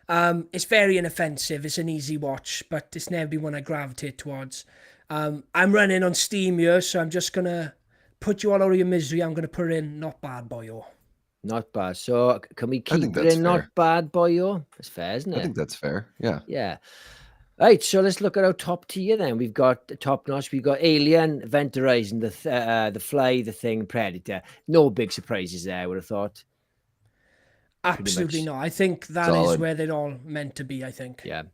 It's very inoffensive. It's an easy watch, but it's never been one I gravitate towards. I'm running on Steam here, so I'm just going to put you all out of your misery. I'm going to put in Not Bad Boyo. Not bad. So can we keep it in Not Bad Boyo? That's fair, isn't it? I think that's fair. Yeah. Yeah. Right, so let's look at our top tier then. We've got top notch. We've got Alien, Event Horizon, the Fly, The Thing, Predator. No big surprises there, I would have thought. Absolutely not. I think that is where they're all meant to be, I think. Yeah.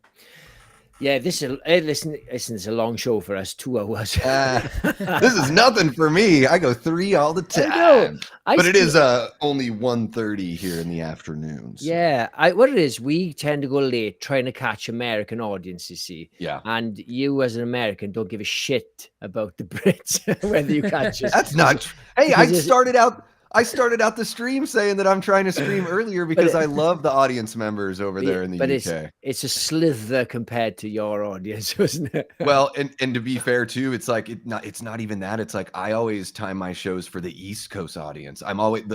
Yeah, listen, it's a long show for us, 2 hours. This is nothing for me. I go 3 all the time. But it is only 1:30 here in the afternoons. Yeah, what it is, we tend to go late trying to catch American audiences, see. Yeah. And you as an American don't give a shit about the Brits, whether you catch us. That's not Hey, I started out the stream saying that I'm trying to stream earlier because I love the audience members over there in the UK. It's a slither compared to your audience, isn't it? Well, and to be fair too, it's like it's not even that. It's like I always time my shows for the East Coast audience.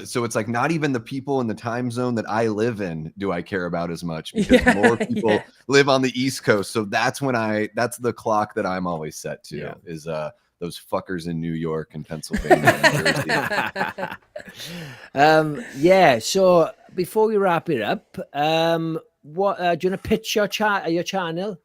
So it's like not even the people in the time zone that I live in do I care about as much because more people live on the East Coast. So that's the clock that I'm always set to is those fuckers in New York and Pennsylvania and Jersey. So before we wrap it up, what do you want to pitch your channel?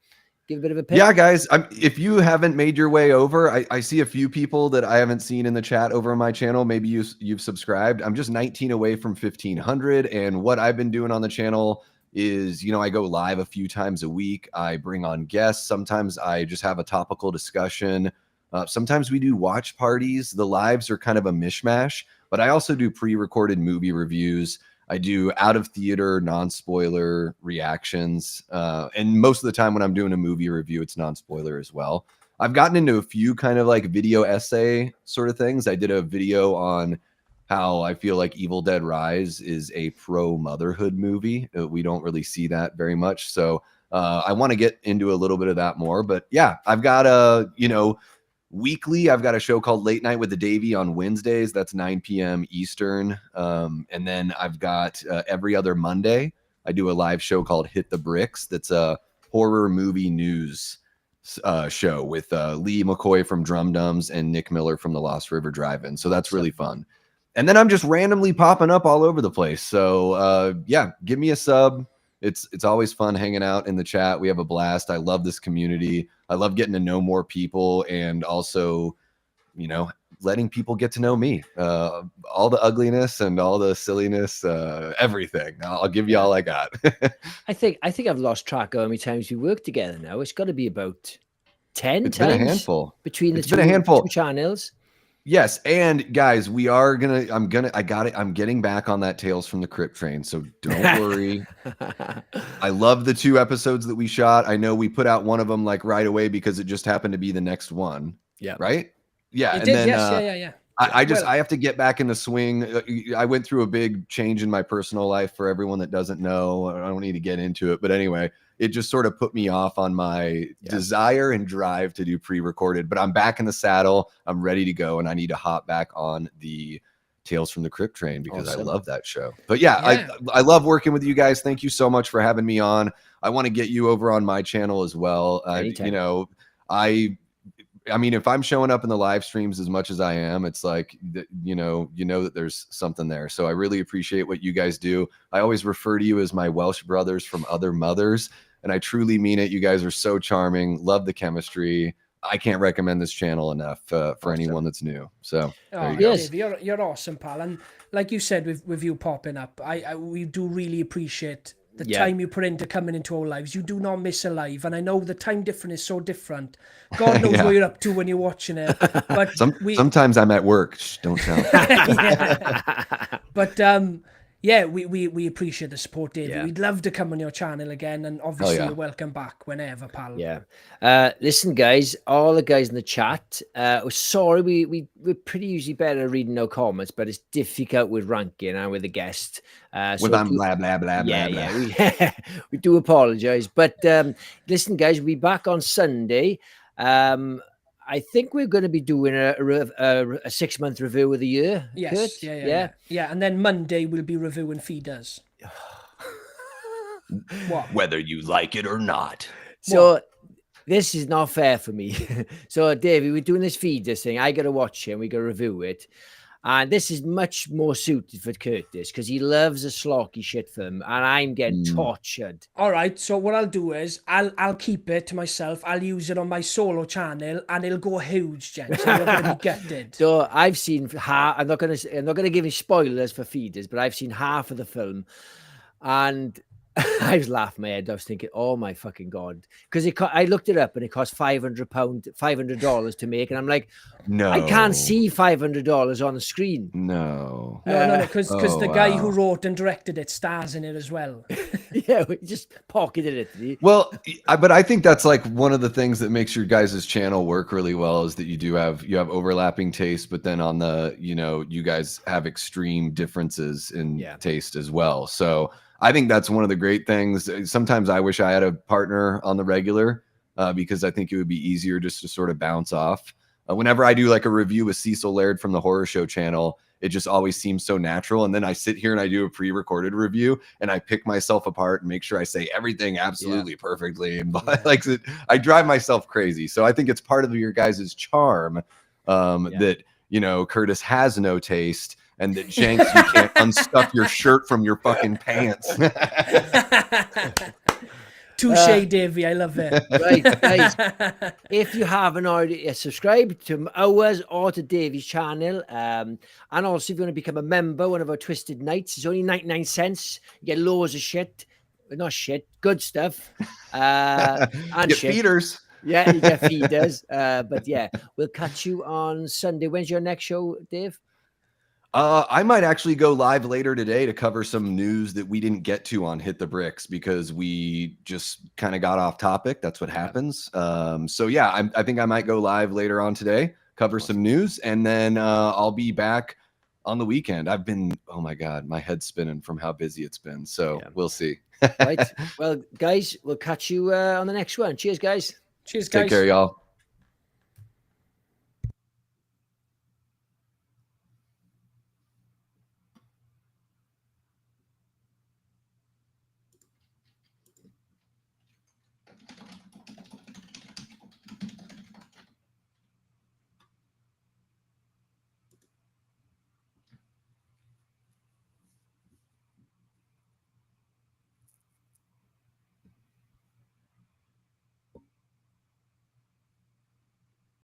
Give a bit of a pitch. Yeah, guys, if you haven't made your way over, I see a few people that I haven't seen in the chat over on my channel. Maybe you've subscribed. I'm just 19 away from 1,500, and what I've been doing on the channel is, I go live a few times a week. I bring on guests. Sometimes I just have a topical discussion. Sometimes we do watch parties. The lives are kind of a mishmash, but I also do pre-recorded movie reviews. I do out of theater, non-spoiler reactions. And most of the time when I'm doing a movie review, it's non-spoiler as well. I've gotten into a few kind of like video essay sort of things. I did a video on how I feel like Evil Dead Rise is a pro-motherhood movie. We don't really see that very much. So I want to get into a little bit of that more. But yeah, I've got weekly, I've got a show called Late Night with the Davey on Wednesdays. That's 9 p.m. Eastern. And then I've got every other Monday, I do a live show called Hit the Bricks. That's a horror movie news show with Lee McCoy from Drum Dums and Nick Miller from the Lost River Drive-In. So that's really fun. And then I'm just randomly popping up all over the place. So yeah, give me a sub. It's always fun hanging out in the chat. We have a blast. I love this community. I love getting to know more people and also, letting people get to know me. All the ugliness and all the silliness, everything. I'll give you all I got. I think I've lost track of how many times we work together now. It's got to be about 10 it's times. Been a handful Between the two channels. Yes, and guys, I'm getting back on that Tales from the Crypt train, so don't worry. I love the 2 episodes that we shot. I know we put out one of them like right away because it just happened to be the next one. Yeah. Right? Yeah, It and did, then yes, yeah. I have to get back in the swing. I went through a big change in my personal life. For everyone that doesn't know, I don't need to get into it, but anyway, it just sort of put me off on my desire and drive to do pre-recorded, but I'm back in the saddle. I'm ready to go, and I need to hop back on the Tales from the Crypt train because I love that show. But yeah. I love working with you guys. Thank you so much for having me on. I want to get you over on my channel as well. You know, I mean, if I'm showing up in the live streams as much as I am, it's like, you know that there's something there. So I really appreciate what you guys do. I always refer to you as my Welsh brothers from other mothers, and I truly mean it. You guys are so charming. Love the chemistry. I can't recommend this channel enough for anyone that's new. So there you go. Dave, you're awesome, pal. And like you said, with you popping up, we do really appreciate the time you put into coming into our lives. You do not miss a live, and I know the time difference is so different. God knows what you're up to when you're watching it. But sometimes I'm at work. Shh, don't tell. But we appreciate the support, David. Yeah. We'd love to come on your channel again, and obviously you're welcome back whenever, pal. Yeah. Listen, guys, all the guys in the chat, sorry, we're pretty usually better at reading no comments, but it's difficult with ranking and with the guest. With blah, blah, blah, blah, blah. We do apologize. But listen, guys, we'll be back on Sunday. I think we're going to be doing a 6-month review of the year. Yes, yeah. And then Monday we'll be reviewing feeders. What? Whether you like it or not. So this is not fair for me. So Davey, we're doing this feeders thing. I got to watch it and we got to review it. And this is much more suited for Curtis because he loves a slocky shit film, and I'm getting tortured. All right, so what I'll do is I'll keep it to myself. I'll use it on my solo channel, and it'll go huge, gents. I'm not going to be gutted. So I've seen half. I'm not going to give you spoilers for feeders, but I've seen half of the film, and I was laughing my head. I was thinking, oh my fucking God. Because I looked it up and it cost $500 to make. And I'm like, no, I can't see $500 on the screen. No. Because the guy who wrote and directed it stars in it as well. Yeah, we just pocketed it. Well, but I think that's like one of the things that makes your guys' channel work really well is that you have overlapping taste, but then on the, you guys have extreme differences in taste as well. So I think that's one of the great things. Sometimes I wish I had a partner on the regular because I think it would be easier just to sort of bounce off. Whenever I do like a review with Cecil Laird from the Horror Show channel, it just always seems so natural. And then I sit here and I do a pre-recorded review and I pick myself apart and make sure I say everything absolutely perfectly. And I drive myself crazy. So I think it's part of your guys' charm that, Curtis has no taste. And that Jenks, you can't unstuff your shirt from your fucking pants. Touche, Davey. I love it. Right, guys. If you haven't already subscribed to ours or to Davey's channel, and also if you want to become a member, one of our Twisted Nights, it's only 99 cents. You get loads of shit. Not shit, good stuff. And get feeders. Yeah, you get feeders. But yeah, we'll catch you on Sunday. When's your next show, Dave? I might actually go live later today to cover some news that we didn't get to on Hit the Bricks because we just kind of got off topic. That's what happens. So yeah, I think I might go live later on today, cover some news, and then I'll be back on the weekend. Oh my God, my head's spinning from how busy it's been. So we'll see. Right. Well, guys, we'll catch you on the next one. Cheers, guys. Cheers, guys. Take care, y'all.